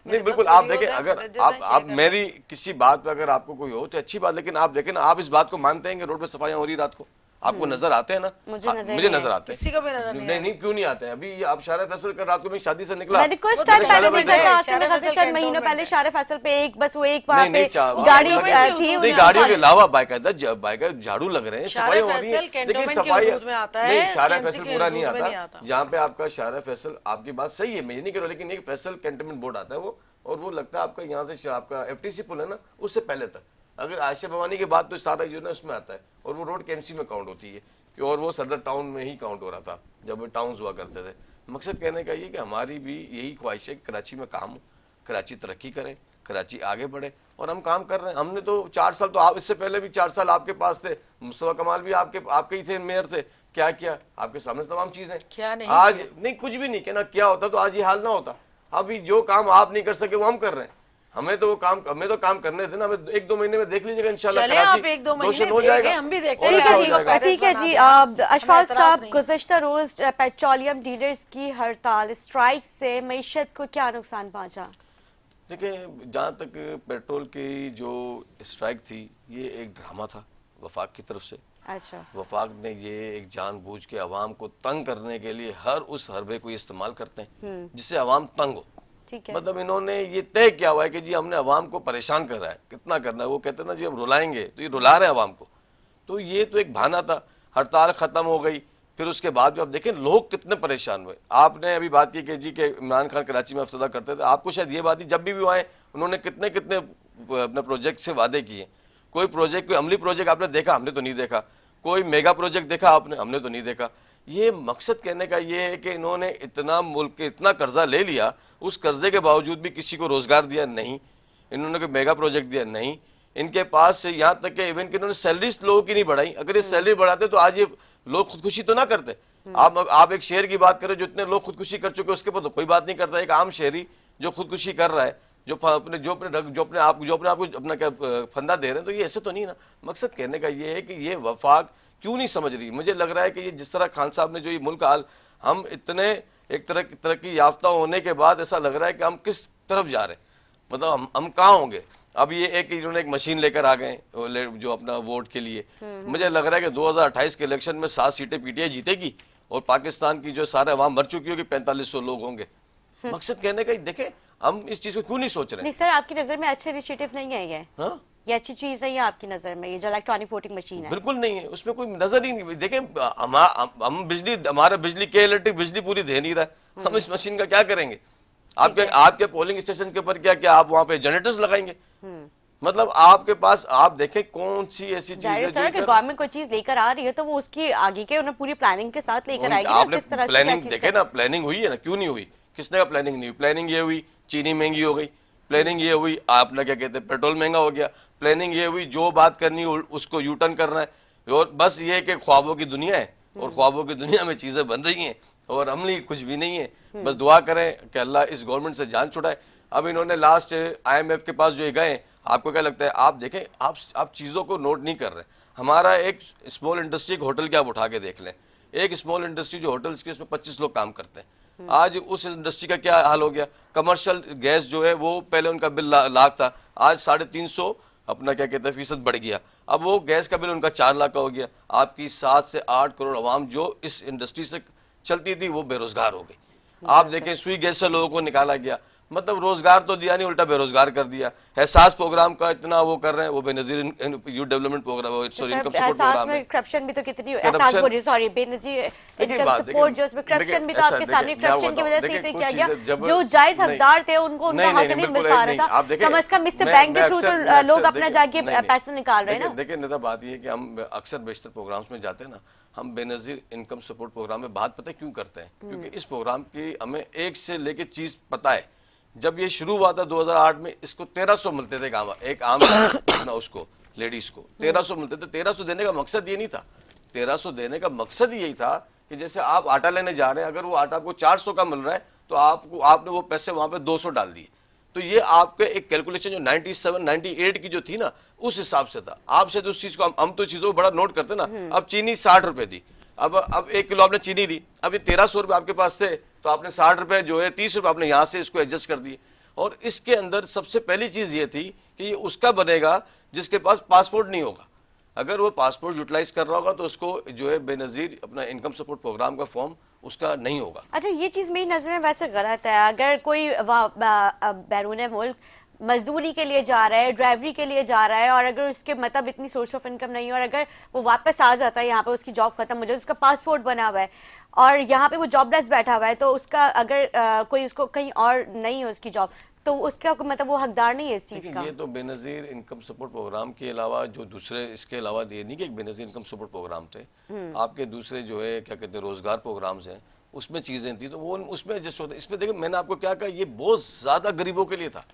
नहीं बिल्कुल। आप देखें, अगर आप मेरी किसी बात पे अगर आपको कोई हो तो अच्छी बात, लेकिन आप देखें ना, आप इस बात को मानते हैं कि रोड पे सफाइयां हो रही रात को? आपको नजर आते हैं ना? मुझे नजर आते हैं, किसी को भी नजर नहीं नहीं क्यों नहीं आते हैं? अभी आप शारा फैसल कर, रात को मैं शादी से निकला, मैंने कुछ टाइम पहले देखा था, आज से मैं काफी चंद महीनों पहले शारा फैसल पे एक बस वो एक वहाँ पे गाड़ी थी, नहीं गाड़ियों के अलावा बाकायदा झाड़ू लग रहे हैं, सफाई हो रही है। लेकिन सफाई नहीं, शारा फैसल पूरा नहीं आता, जहाँ पे आपका शारा फैसल, आपकी बात सही है, मैं ये नहीं कह रहा, लेकिन एक फैसल कैंटोनमेंट बोर्ड आता है वो, और वो लगता है आपका यहाँ से आपका FTC पुल है ना, उससे पहले तक। अगर आयशा भवानी के बाद तो सारा जो है उसमें आता है, और वो रोड KMC में काउंट होती है, और वो सदर टाउन में ही काउंट हो रहा था जब वो टाउन्स हुआ करते थे। मकसद कहने का ये कि हमारी भी यही ख्वाहिश है कि कराची में काम हो, कराची तरक्की करे, कराची आगे बढ़े, और हम काम कर रहे हैं। हमने तो 4 साल, तो आप इससे पहले भी 4 साल आपके पास थे, मुस्तफा कमाल भी आपके ही थे, मेयर थे, क्या किया? आपके सामने तमाम चीजें, क्या नहीं आज नहीं कुछ भी नहीं किया ना, क्या होता तो आज ये हाल ना होता। अभी जो काम आप नहीं कर सके वो हम कर रहे हैं, हमें तो काम करने देना, हमें 1-2 महीने में देख लीजिएगा इंशाल्लाह कराची 1-2 रोशन हो जाएगा, हम भी देखते ठीक है हैं। जी, ठीक है जी। अशफाक साहब, गुज़श्ता रोज पेट्रोलियम डीलर्स की हड़ताल स्ट्राइक से मईशत को क्या नुकसान पहुंचा? देखिए, जहाँ तक पेट्रोल की जो स्ट्राइक थी, ये एक ड्रामा था वफाक की तरफ से। अच्छा, वफाक ने ये एक जानबूझ के अवाम को तंग करने के लिए हर उस हरबे को इस्तेमाल करते हैं जिससे अवाम तंग हो। ठीक है, मतलब इन्होंने ये तय किया हुआ है कि जी हमने अवाम को परेशान कर रहा है, कितना करना है। वो कहते हैं ना जी हम रुलाएंगे, तो ये रुला रहे हैं अवाम को। तो ये तो एक बहाना था। हड़ताल खत्म हो गई, फिर उसके बाद भी आप देखें लोग कितने परेशान हुए। आपने अभी बात की कि जी के इमरान खान कराची में इफ्तिताह करते थे, आपको शायद ये बात ही, जब भी आए उन्होंने कितने कितने अपने प्रोजेक्ट से वादे किए। कोई प्रोजेक्ट, कोई अमली प्रोजेक्ट आपने देखा? हमने तो नहीं देखा। कोई मेगा प्रोजेक्ट देखा आपने? हमने तो नहीं देखा। ये मकसद कहने का ये है कि इन्होंने इतना मुल्क के इतना कर्जा ले लिया, उस कर्जे के बावजूद भी किसी को रोजगार दिया नहीं, इन्होंने कोई मेगा प्रोजेक्ट दिया नहीं। इनके पास से यहाँ तक कि इवन कि इन्होंने सैलरीज लोगों की नहीं बढ़ाई। अगर ये सैलरी बढ़ाते तो आज ये लोग खुदकुशी तो ना करते। आप एक शेर की बात करें, जो इतने लोग खुदकुशी कर चुके उसके ऊपर तो कोई बात नहीं करता। एक आम शहरी जो खुदकुशी कर रहा है, जो अपने आप को अपना क्या फंदा दे रहे हैं, तो ये ऐसे तो नहीं ना। मकसद कहने का ये है कि ये वफाक क्यों नहीं समझ रही। मुझे लग रहा है कि ये जिस तरह खान साहब ने जो ये मुल्क हाल, हम इतने एक तरक्की याफ्ता होने के बाद ऐसा लग रहा है कि हम किस तरफ जा रहे हैं, मतलब हम कहाँ होंगे। अब ये इन्होंने एक मशीन लेकर आ गए जो अपना वोट के लिए। मुझे लग रहा है कि 2028 के इलेक्शन में 7 सीटें PTI जीतेगी और पाकिस्तान की जो सारे अवाम मर चुकी होगी 4500 लोग होंगे। मकसद कहने का देखें हम इस चीज को क्यों नहीं सोच रहे? नहीं सर, आपकी नजर में अच्छे इनिशिएटिव नहीं है ये? हाँ, ये अच्छी चीज है ये आपकी नजर में, ये जो इलेक्ट्रॉनिक वोटिंग मशीन है? बिल्कुल नहीं है, उसमें कोई नजर ही नहीं। देखें हम बिजली, हमारा बिजली के इलेक्ट्रिक बिजली पूरी दे नहीं रहा, हम इस मशीन का क्या करेंगे? आपके पोलिंग स्टेशन के ऊपर क्या आप वहाँ पे जनरेटर्स लगाएंगे? मतलब आपके पास, आप देखें कौन सी ऐसी चीज है सर, गवर्नमेंट कोई चीज लेकर आ रही है तो वो उसकी आगे के उन्हें पूरी प्लानिंग के साथ लेकर आएगी। आपने प्लानिंग देखे ना, प्लानिंग हुई है ना, क्यों नहीं हुई? किसने का प्लानिंग नहीं हुई? प्लानिंग ये हुई चीनी महंगी हो गई, प्लानिंग ये हुई आपना क्या कहते हैं पेट्रोल महंगा हो गया, प्लानिंग ये हुई जो बात करनी उसको यू टर्न करना है। और बस ये कि ख्वाबों की दुनिया है और ख्वाबों की दुनिया में चीजें बन रही हैं और अमली कुछ भी नहीं है। बस दुआ करें कि अल्लाह इस गवर्नमेंट से जान छुड़ाए। अब इन्होंने लास्ट IMF के पास जो गए, आपको क्या लगता है? आप देखें, आप चीजों को नोट नहीं कर रहे। हमारा एक स्मॉल इंडस्ट्री होटल क्या आप उठा के देख लें, एक स्मॉल इंडस्ट्री जो होटल्स की उसमें 25 लोग काम करते हैं। आज उस इंडस्ट्री का क्या हाल हो गया? कमर्शियल गैस जो है वो पहले उनका बिल लाख था, आज 350 अपना क्या कहते हैं फीसद बढ़ गया। अब वो गैस का बिल उनका 4 लाख का हो गया। आपकी 7 से 8 करोड़ आवाम जो इस इंडस्ट्री से चलती थी वो बेरोजगार हो गई। आप देखें स्वी गैस से लोगों को निकाला गया, मतलब रोजगार तो दिया नहीं, उल्टा बेरोजगार कर दिया। एहसास प्रोग्राम का इतना वो कर रहे हैं, वो Benazir youth development program, sorry income support program है। करप्शन भी तो कितनी, एहसास बोलिए, सॉरी बेनजीर इनकम सपोर्ट जो उसमें करप्शन भी तो आपके सामने, करप्शन की वजह से पे किया गया। जो जायज हकदार थे उनको उनका हक नहीं मिल पा रहा था, कम से कम इससे बैंक के थ्रू तो लोग अपना जाके पैसे निकाल रहे हैं ना। देखिए नेता, बात ये है कि हम अक्सर बेशतर प्रोग्राम्स में जाते हैं ना, हम बेनजीर इनकम सपोर्ट प्रोग्राम में बात पता है क्यों करते हैं? क्योंकि इस प्रोग्राम की हमें एक से लेके चीज पता है। जब ये शुरू हुआ था 2008 में, इसको 1300 मिलते थे एक आम ना उसको लेडीज को 1300 मिलते थे। 1300 देने का मकसद ये नहीं था, 1300 देने का मकसद यही था कि जैसे आप आटा लेने जा रहे हैं, अगर वो आटा आपको 400 का मिल रहा है तो आपने वो पैसे वहां पे 200 डाल दिए। तो ये आपके एक कैलकुलेशन जो 97 98 की जो थी ना, उस हिसाब से था। आपसे तो उस चीज को हम तो चीजों को बड़ा नोट करते ना। अब चीनी 60 रुपए थी, अब 1 किलो आपने चीनी ली, अब ये 1300 रुपए आपके पास थे, तो आपने 60 रुपए जो है 30 रुपए आपने यहां से इसको एडजस्ट कर दिए। और इसके अंदर सबसे पहली चीज ये थी कि ये उसका बनेगा जिसके पास पासपोर्ट नहीं होगा। अगर वो पासपोर्ट यूटिलाइज कर रहा होगा तो उसको जो है बेनजीर अपना इनकम सपोर्ट प्रोग्राम का फॉर्म उसका नहीं होगा। अच्छा, ये चीज़ मेरी नज़र में वैसे गलत है। अगर कोई बैरून मुल्क मजदूरी के लिए जा रहा है, ड्राइवरी के लिए जा रहा है, और अगर उसके मतलब इतनी सोर्स ऑफ इनकम नहीं है, और अगर वो वापस आ जाता है यहाँ पे, उसकी जॉब खत्म हो जाए, उसका पासपोर्ट बना हुआ है और यहाँ पे वो जॉबलेस बैठा हुआ है, तो उसका अगर कोई उसको कहीं और नहीं है उसकी जॉब, तो उसका मतलब वो हकदार नहीं है इस चीज़ का। ये तो बेनजीर इनकम सपोर्ट प्रोग्राम के अलावा जो दूसरे, इसके अलावा ये नहीं कि एक बेनजीर इनकम सपोर्ट प्रोग्राम थे, आपके दूसरे जो है क्या कहते हैं रोजगार प्रोग्राम्स हैं, उसमें चीजें थी तो वो उसमें एडजस्ट होते। इसमें देखिए मैंने आपको क्या कहा, ये बहुत ज्यादा गरीबों के लिए था।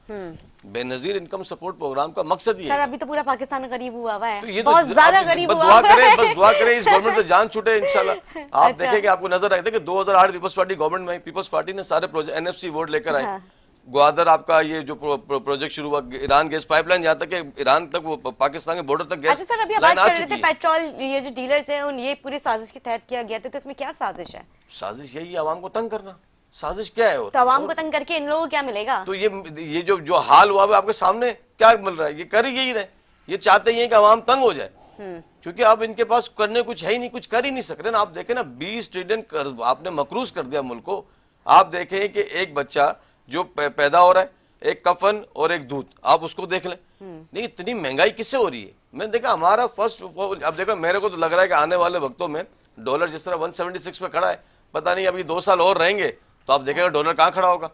बेनजीर इनकम सपोर्ट प्रोग्राम का मकसद ये सर, अभी तो पूरा पाकिस्तान गरीब हुआ है, तो ये बहुत ज्यादा गरीब हुआ दुआ करें, है। बस दुआ करें इस गवर्नमेंट से जान छूटे इंशाल्लाह। आप देखेंगे, आपको नजर आएगा कि 2008 पीपल्स पार्टी गवर्नमेंट में, पीपल्स पार्टी ने सारे प्रोजेक्ट एनएफसी वोट लेकर आए। ग्वादर आपका ये जो प्रोजेक्ट शुरू हुआ, ईरान गैस पाइपलाइन, यहाँ तक कि ईरान तक, वो पाकिस्तान के बॉर्डर तक गैस। अच्छा सर, अभी आप बात कर रहे थे पेट्रोल, ये जो डीलर्स हैं, उन ये पूरी साजिश के तहत किया गया था, तो इसमें क्या साजिश है? साजिश यही है, आवाम को तंग करना। साजिश क्या है? तो आवाम को तंग करके इन लोगों को क्या मिलेगा? तो ये जो हाल हुआ है आपके सामने, क्या मिल रहा है? ये कर यही रहे, ये चाहते ही है कि आवाम तंग हो जाए, क्योंकि अब इनके पास करने कुछ है ही नहीं, कुछ कर ही नहीं सक रहे ना। आप देखें ना, 20 ट्रिलियन कर्ज आपने मकरूज कर दिया मुल्क को। आप देखें कि एक बच्चा जो पैदा हो रहा है, एक कफन और एक दूध, आप उसको देख लें। नहीं, इतनी महंगाई किससे हो रही है? मैंने देखा हमारा फर्स्ट, अब देखो मेरे को तो लग रहा है कि आने वाले वक्तों में डॉलर जिस तरह 176 पे खड़ा है, पता नहीं अभी 2 साल और रहेंगे तो आप देखेगा डॉलर कहाँ खड़ा होगा।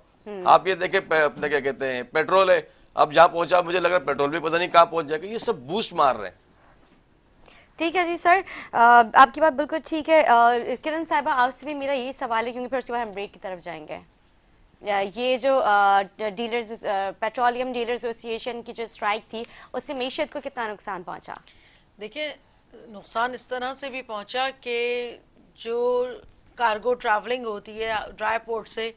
आप ये देखें अपने क्या कहते हैं पेट्रोल है, अब जहाँ पहुंचा मुझे लग रहा है पेट्रोल भी पता नहीं कहाँ पहुंच जाएगा। ये सब बूस्ट मार रहे हैं। ठीक है जी सर, आपकी बात बिल्कुल ठीक है। किरण साहिबा, आपसे भी मेरा यही सवाल है, क्योंकि फिर उसके बाद हम ब्रेक की तरफ जाएंगे। ये जो डीलर्स, पेट्रोलियम डीलर्स एसोसिएशन की जो स्ट्राइक थी, उससे मीशत को कितना नुकसान पहुंचा? देखिए, नुकसान इस तरह से भी पहुंचा कि जो कार्गो ट्रैवलिंग होती है ड्राई पोर्ट से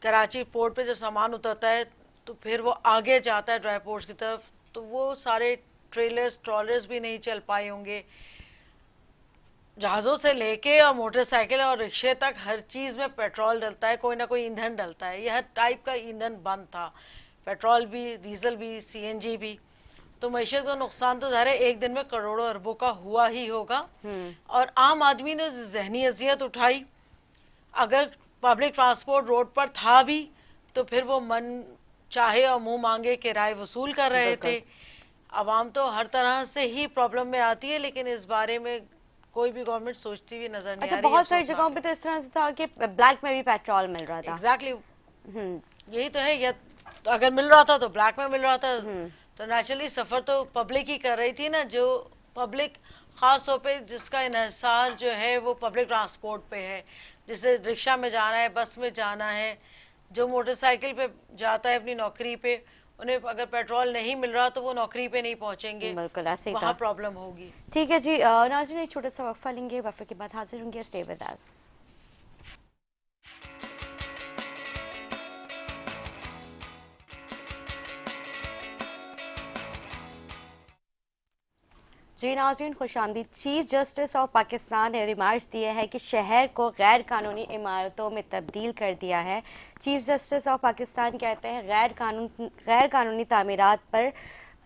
कराची पोर्ट पे, जब सामान उतरता है तो फिर वो आगे जाता है ड्राई पोर्ट्स की तरफ, तो वो सारे ट्रेलर्स ट्रॉलर्स भी नहीं चल पाए होंगे। जहाज़ों से लेके और मोटरसाइकिल और रिक्शे तक हर चीज़ में पेट्रोल डलता है, कोई ना कोई ईंधन डलता है। ये हर टाइप का ईंधन बंद था, पेट्रोल भी, डीजल भी, सीएनजी भी। तो मैशत का नुकसान तो ज़ाहिर है एक दिन में करोड़ों अरबों का हुआ ही होगा। और आम आदमी ने जहनी अजियत उठाई। अगर पब्लिक ट्रांसपोर्ट रोड पर था भी तो फिर वो मन चाहे और मुंह मांगे किराए वसूल कर रहे थे। आवाम तो हर तरह से ही प्रॉब्लम में आती है, लेकिन इस बारे में कोई भी गवर्नमेंट सोचती हुई नजर नहीं आ रही। बहुत सारी जगहों पे तो इस तरह से था कि ब्लैक में भी पेट्रोल मिल रहा था। एग्जैक्टली, यही तो है। या तो अगर मिल रहा था तो ब्लैक में मिल रहा था, तो नेचुरली सफर तो पब्लिक ही कर रही थी ना। जो पब्लिक खास तौर पे जिसका इन्हिसार जो है वो पब्लिक ट्रांसपोर्ट पे है, जिसे रिक्शा में जाना है, बस में जाना है, जो मोटरसाइकिल पे जाता है अपनी नौकरी पे, उन्हें अगर पेट्रोल नहीं मिल रहा तो वो नौकरी पे नहीं पहुंचेंगे, बिल्कुल ऐसे ही वहाँ प्रॉब्लम होगी। ठीक है जी नाज़रीन, एक छोटा सा वक्फा लेंगे, वक्फे के बाद हाजिर होंगे। Stay with us. जी नाज़रीन, खुशामदीद। चीफ जस्टिस ऑफ पाकिस्तान ने रिमार्क्स दिए हैं कि शहर को गैर कानूनी इमारतों में तब्दील कर दिया है। चीफ जस्टिस ऑफ पाकिस्तान कहते हैं गैर कानूनी तामीरात पर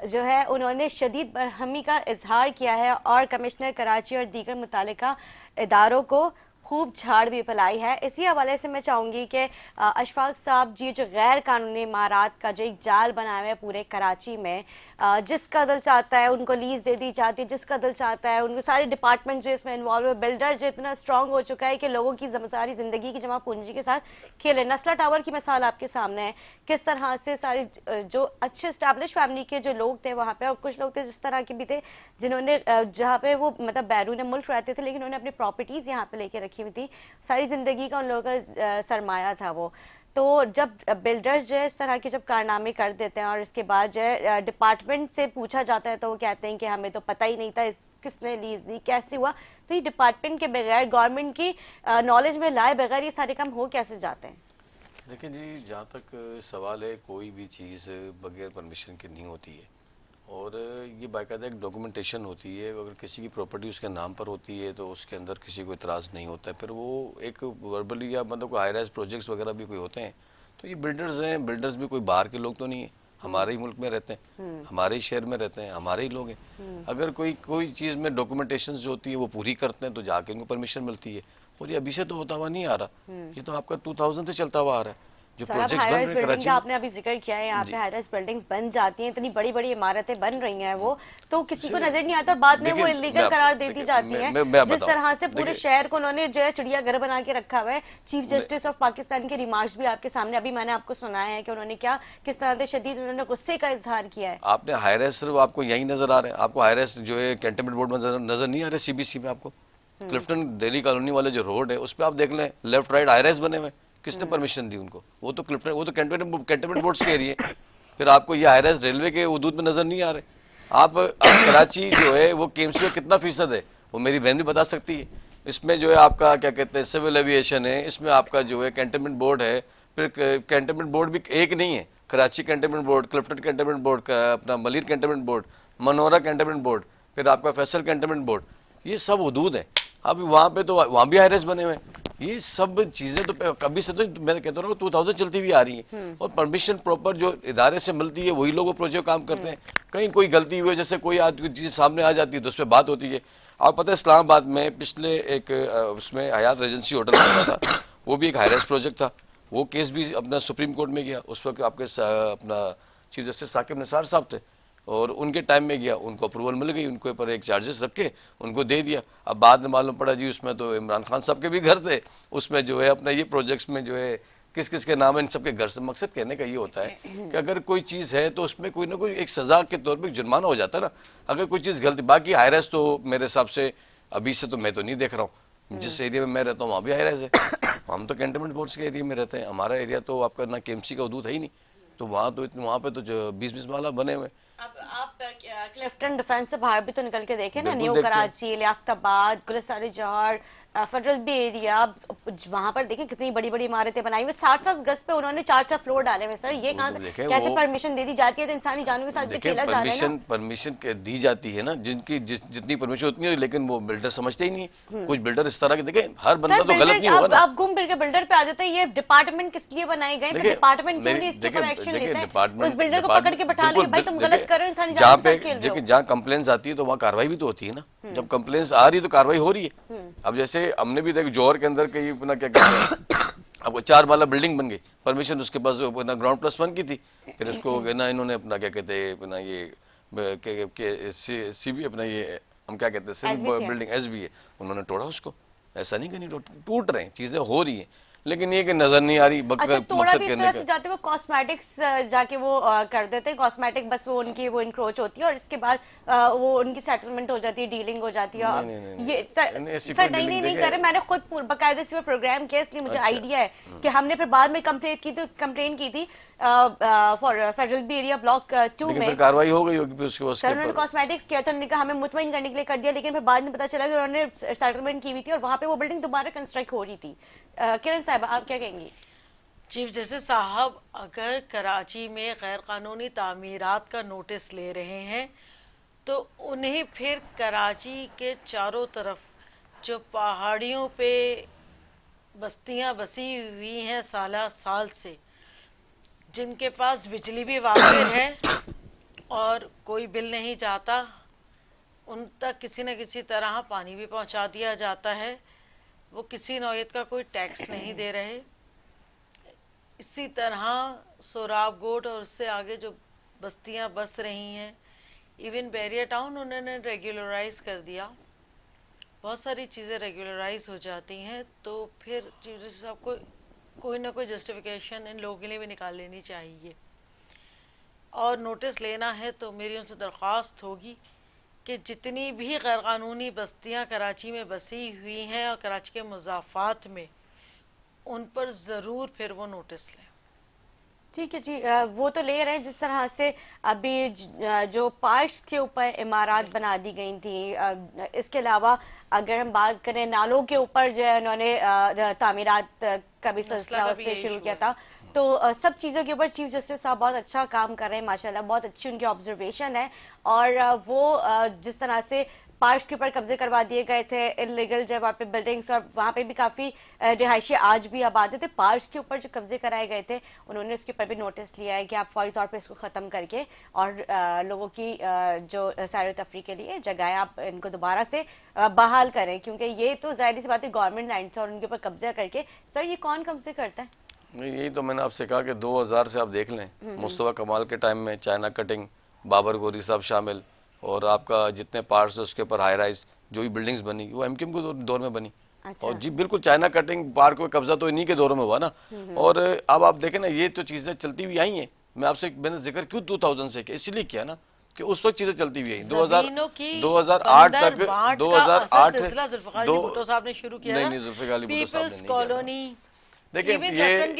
जो है उन्होंने शदीद बरहमी का इजहार किया है और कमिश्नर कराची और दीगर मुतालिका इदारों को खूब झाड़ भी फैलाई है। इसी हवाले से मैं चाहूँगी कि अशफाक साहब जी, जो गैर कानूनी इमारात का जो एक जाल बनाया है पूरे कराची में, जिसका दिल चाहता है उनको लीज दे दी जाती है, जिसका दिल चाहता है उनको, सारे डिपार्टमेंट जो इसमें इन्वॉल्व है, बिल्डर जो इतना स्ट्रांग हो चुका है कि लोगों की सारी ज़िंदगी की जमा पूंजी के साथ खेले। नस्ला टावर की मिसाल आपके सामने है, किस तरह से सारे जो अच्छे स्टैब्लिश फैमिली के जो लोग थे वहाँ पे, और कुछ लोग थे जिस तरह के भी थे जिन्होंने जहाँ पे वो मतलब बैरून मुल्क रहते थे लेकिन उन्होंने अपनी प्रॉपर्टीज़ यहाँ पे लेके रखी हुई थी, सारी ज़िंदगी का उन लोगों का सरमाया था वो। तो जब बिल्डर्स जो है इस तरह के जब कारनामे कर देते हैं और इसके बाद जो है डिपार्टमेंट से पूछा जाता है तो वो कहते हैं कि हमें तो पता ही नहीं था, इस किसने लीज दी, कैसे हुआ। तो ये डिपार्टमेंट के बगैर, गवर्नमेंट की नॉलेज में लाए बगैर ये सारे काम हो कैसे जाते हैं? देखिए जी, जहाँ तक सवाल है, कोई भी चीज़ बगैर परमिशन के नहीं होती है और ये बाकायदा एक डॉक्यूमेंटेशन होती है। अगर किसी की प्रॉपर्टी उसके नाम पर होती है तो उसके अंदर किसी को इतराज़ नहीं होता है। फिर वो एक वर्बली या मतलब कोई हाई राइज प्रोजेक्ट्स वगैरह भी कोई होते हैं तो ये बिल्डर्स हैं, बिल्डर्स भी कोई बाहर के लोग तो नहीं है, हमारे ही मुल्क में रहते हैं, हमारे ही शहर में रहते हैं, हमारे ही लोग हैं। अगर कोई चीज़ में डॉक्यूमेंटेशन जो होती है वो पूरी करते हैं तो जाके उनको परमिशन मिलती है। और ये अभी से तो होता हुआ नहीं आ रहा, ये तो आपका 2000 से चलता हुआ आ रहा है। जो सर, अब प्रोजेक्ट्स हाई बन राइज रहे हैं बिल्डिंग कराची का में, आपने अभी जिक्र किया है, यहाँ पे हाई राइज बिल्डिंग्स बन जाती हैं, इतनी बड़ी बड़ी इमारतें बन रही हैं वो, तो किसी को नजर नहीं आता और बाद में वो देखिए, इलीगल करार दे दी जाती है। जिस तरह से पूरे शहर को उन्होंने जो है चिड़ियाघर बना के रखा हुआ है। चीफ जस्टिस ऑफ पाकिस्तान के रिमार्क्स भी आपके सामने अभी मैंने आपको सुनाया है कि उन्होंने क्या किस तरह से शदीद उन्होंने गुस्से का इजहार किया है। आपने हाई राइज सिर्फ आपको यही नजर आ रहे हैं, आपको हाई राइज जो है कैंटनमेंट बोर्ड में नजर नहीं आ रहे, सीबीसी में आपको क्लिफ्टन दिल्ली कॉलोनी वाले जो रोड है उस पर आप देख लें, लेफ्ट राइट हाई राइज बने हुए, किसने परमिशन दी उनको? वो तो क्लिफ्टन, वो तो कैंटनमेंट बोर्ड्स के एरिए। फिर आपको ये हाई राइज रेलवे के हदूद में नजर नहीं आ रहे। आप कराची जो है वो केएमसी में कितना फीसद है वो मेरी बहन भी बता सकती है। इसमें जो है आपका क्या कहते हैं सिविल एविएशन है, इसमें आपका जो है कैंटनमेंट बोर्ड है, फिर कैंटनमेंट बोर्ड भी एक नहीं है, Karachi cantonment board, Clifton cantonment board का, अपना Malir cantonment board, Monera cantonment board, फिर आपका फैसल कैंटनमेंट बोर्ड, ये सब हदूद है। अब वहाँ पे तो वहाँ भी हाईरेस बने हुए हैं। ये सब चीजें तो कभी से तो मैं कहता हूँ 2000 चलती हुई आ रही है और परमिशन प्रॉपर जो इदारे से मिलती है वही लोग वो प्रोजेक्ट काम करते हैं। कहीं कोई गलती हुई है, जैसे कोई चीज सामने आ जाती है तो उस पर बात होती है। आपको पता है इस्लामाबाद में पिछले एक उसमें हयात रेजेंसी होटल बना था, वो भी एक हाईरेस प्रोजेक्ट था। वो केस भी अपना सुप्रीम कोर्ट में गया, उस वक्त आपके अपना चीफ जस्टिस साकिब निसार साहब थे और उनके टाइम में गया, उनको अप्रूवल मिल गई, उनके ऊपर एक चार्जेस रख के उनको दे दिया। अब बाद में मालूम पड़ा जी उसमें तो इमरान खान साहब के भी घर थे, उसमें जो है अपना ये प्रोजेक्ट्स में जो है किस किस के नाम है, इन सबके घर से। मकसद कहने का ये होता है कि अगर कोई चीज़ है तो उसमें कोई ना कोई एक सजा के तौर पर जुर्माना हो जाता है ना, अगर कोई चीज़ गलती। बाकी हाई राइज तो मेरे हिसाब से अभी से तो मैं तो नहीं देख रहा हूँ, जिस एरिया में मैं रहता हूँ वहाँ भी हाई राइज है। हम तो कैंटनमेंट बोर्ड्स के एरिया में रहते हैं, हमारा एरिया तो आपका ना केएमसी का हदूद है ही नहीं, तो वहाँ पे तो 20-20 माला बने हुए। अब आप क्लिफ्टन डिफेंस से बाहर भी तो निकल के देखें ना, बिल्कुल न्यू देखते हैं। कराची, लियाकताबाद, गुलिस्तान जौहर, फेडरल बी एरिया, वहां पर देखें कितनी बड़ी बड़ी इमारतें बनाई हुई। 60 गज पे उन्होंने 4 फ्लोर डाले हुए। सर ये कहाँ से देखें कैसे वो- परमिशन दे दी जाती है? तो इंसानी जानों के साथ भी देखिए खेला जा रहा है ना। परमिशन दी जाती है ना, जितनी परमिशन होती है, लेकिन वो बिल्डर समझते ही नहीं है। कुछ बिल्डर इस तरह के, देखें हर बंदा सर तो गलत नहीं होगा ना। आप घूम फिर के बिल्डर पे आ जाते हैं, ये डिपार्टमेंट किस लिए बनाए गए? फिर देखिए, डिपार्टमेंट क्यों नहीं इसके ऊपर एक्शन लेता है? उस बिल्डर को पकड़ के बैठा लिया, भाई तुम गलत कर रहे हो, इंसानी जानों के साथ खेल रहे हो। जहाँ कंप्लेंट्स आती है तो वहाँ कार्रवाई भी तो होती है ना। जब कंप्लेंट्स आ रही है तो कार्रवाई हो रही है। अब जैसे हमने भी देखा जौहर के अंदर कहीं अपना क्या कहते हैं अब 4 माला बिल्डिंग बन गई, परमिशन उसके पास अपना ग्राउंड +1 की थी, फिर उसको ना इन्होंने अपना क्या कहते हैं अपना ये सीबी अपना ये हम क्या कहते हैं सिविल बिल्डिंग SBA, उन्होंने तोड़ा उसको। ऐसा नहीं कि नहीं टूट रहे हैं, चीजें हो रही हैं, लेकिन ये कि नजर नहीं आ रही। अच्छा, थोड़ा मकसद भी इस कहने तरह का से जाते वो कॉस्मेटिक्स जाके वो कर देते हैं, कॉस्मेटिक बस वो उनकी वो इंक्रोच होती है और इसके बाद वो उनकी सेटलमेंट हो जाती है, डीलिंग हो जाती है। नहीं, ये ऐसी सर कोई नहीं dealing नहीं देखिए- करे, मैंने खुद बाकायदे से प्रोग्राम किया, इसलिए मुझे आइडिया है कि हमने फिर बाद में कंप्लेन की थी for federal B area block 2 लेकिन में। फिर कार्रवाई हो गई होगी फिर उसके बाद सर उन्होंने कॉस्मेटिक्स किया था, उन्होंने कहा हमें मुतमईन करने के लिए कर दिया, लेकिन फिर बाद में पता चला कि उन्होंने सेटलमेंट की हुई थी और वहां पे वो बिल्डिंग दोबारा कंस्ट्रक्ट हो रही थी। किरण साहब आप क्या कहेंगी? चीफ जस्टिस साहब अगर कराची में गैर कानूनी तामीरात का नोटिस ले रहे हैं तो उन्हें फिर कराची के चारों तरफ जो पहाड़ियों पे बस्तियां बसी हुई हैं साला साल से, जिनके पास बिजली भी वाफिर है और कोई बिल नहीं जाता, उन तक किसी न किसी तरह पानी भी पहुंचा दिया जाता है, वो किसी नौयत का कोई टैक्स नहीं दे रहे। इसी तरह सोराबगोट और उससे आगे जो बस्तियां बस रही हैं, इवन बैरिया टाउन उन्होंने रेगुलराइज कर दिया, बहुत सारी चीज़ें रेगुलराइज हो जाती हैं। तो फिर चीफ जस्टिस साहब को कोई ना कोई जस्टिफिकेशन इन लोगों के लिए भी निकाल लेनी चाहिए और नोटिस लेना है तो मेरी उनसे दरख्वास्त होगी कि जितनी भी गैरकानूनी बस्तियां कराची में बसी हुई हैं और कराची के मुज़ाफ़ात में, उन पर जरूर फिर वो नोटिस लें। ठीक है जी, वो तो ले रहे हैं। जिस तरह से अभी जो पार्ट्स के ऊपर इमारत बना दी गई थी, इसके अलावा अगर हम बात करें नालों के ऊपर जो है उन्होंने तामीरात का भी सिलसिला उस पर शुरू किया था। तो सब चीज़ों के ऊपर चीफ जस्टिस साहब बहुत अच्छा काम कर रहे हैं माशाल्लाह, बहुत अच्छी उनकी ऑब्जर्वेशन है। और वो जिस तरह से पार्क्स के ऊपर कब्जे करवा दिए गए थे इलीगल, जब वहाँ पे बिल्डिंग्स और वहाँ पे भी काफ़ी रिहायशी आज भी आबाद थे, पार्क्स के ऊपर जो कब्जे कराए गए थे उन्होंने उसके ऊपर भी नोटिस लिया है कि आप फौरी तौर पे इसको ख़त्म करके और लोगों की जो सैर तफरी के लिए जगह आप इनको दोबारा से बहाल करें, क्योंकि ये तो जाहिर सी बात है गवर्नमेंट लैंड से और उनके ऊपर कब्जा करके। सर ये कौन कब्जे करता है? नहीं, यही तो मैंने आपसे कहा कि 2000 से आप देख लें, मुस्तफा कमाल के टाइम में चाइना कटिंग, बाबर गोरी साहब शामिल, और आपका जितने पार्ट्स है उसके ऊपर हाई राइज जो भी बिल्डिंग्स बनी वो एमक्यूएम के दौर में बनी। अच्छा। और जी बिल्कुल चाइना कटिंग पार्क में कब्जा तो इन्हीं के दौर में हुआ ना। और अब आप देखें ना, ये तो चीजें चलती हुई आई हैं। मैं आपसे मैंने जिक्र क्यों 2000 से किया, इसलिए किया ना कि उस वक्त चीजें चलती हुई आई। 2008 तक 2008 भुट्टो साहब ने शुरू किया। नहीं, जुल्फिकार अली भुट्टो साहब ने नहीं किया। कॉलोनी, देखिए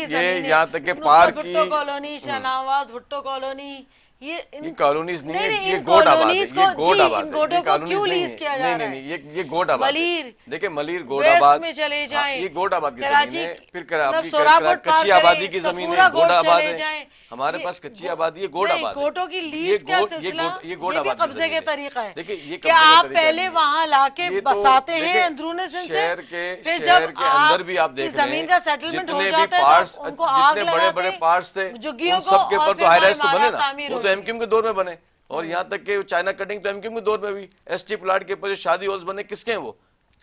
ये यहाँ तक के पार्क की भुट्टो कॉलोनी, शाहनवाज भुट्टो कॉलोनी, ये कॉलोनीज नहीं है, ये इन गोट आबाद है, कॉलोनीज ये को गोट जी, आबाद इन है, गोटों ये को कॉलोनीज क्यों नहीं लीज है। किया जा रहा नहीं है? नहीं, ये गोट आबाद है। मलीर, देखिए मलीर गोट वेस्ट आबाद में चले हाँ, जाएं, ये गोट आबाद की कराची, जमीन है। फिर मतलब आपकी सोराबकोट पार कच्ची करें, आबादी की जमीन है, सफूरा गोट गोट आबाद चले है। जाएं। हमारे ये पास कच्ची आबादी है, गोट नहीं, आबाद है। गोटों की लीज का सिलसिला, ये गोट ये भी आबाद की कब्जे जमीन के है। तरीका है देखिए ये कि कब्जे का आप तरीका पहले नहीं है। वहां लाके ये तो बसाते हैं देखिए, अंदरूनी से, शहर फिर के जब अंदर भी आप आपकी देख लें, जमीन का सेटलमेंट हो जितने भी जाता है पार्ट्स, तो उनको आग जितने बड़े बड़े लगाते पार्ट्स थे झुग्गियों उन को, सब के और ऊपर तो फिर हाई राइज तो वहाँ बने इमारत ना, तामीर वो तो होगी। एमक्यूएम के दौर में बने। और यहाँ तक कि चाइना कटिंग तो एमक्यूएम के दौर में भी। एसटी प्लाट के ऊपर जो शादी हॉल्स बने किसके हैं? वो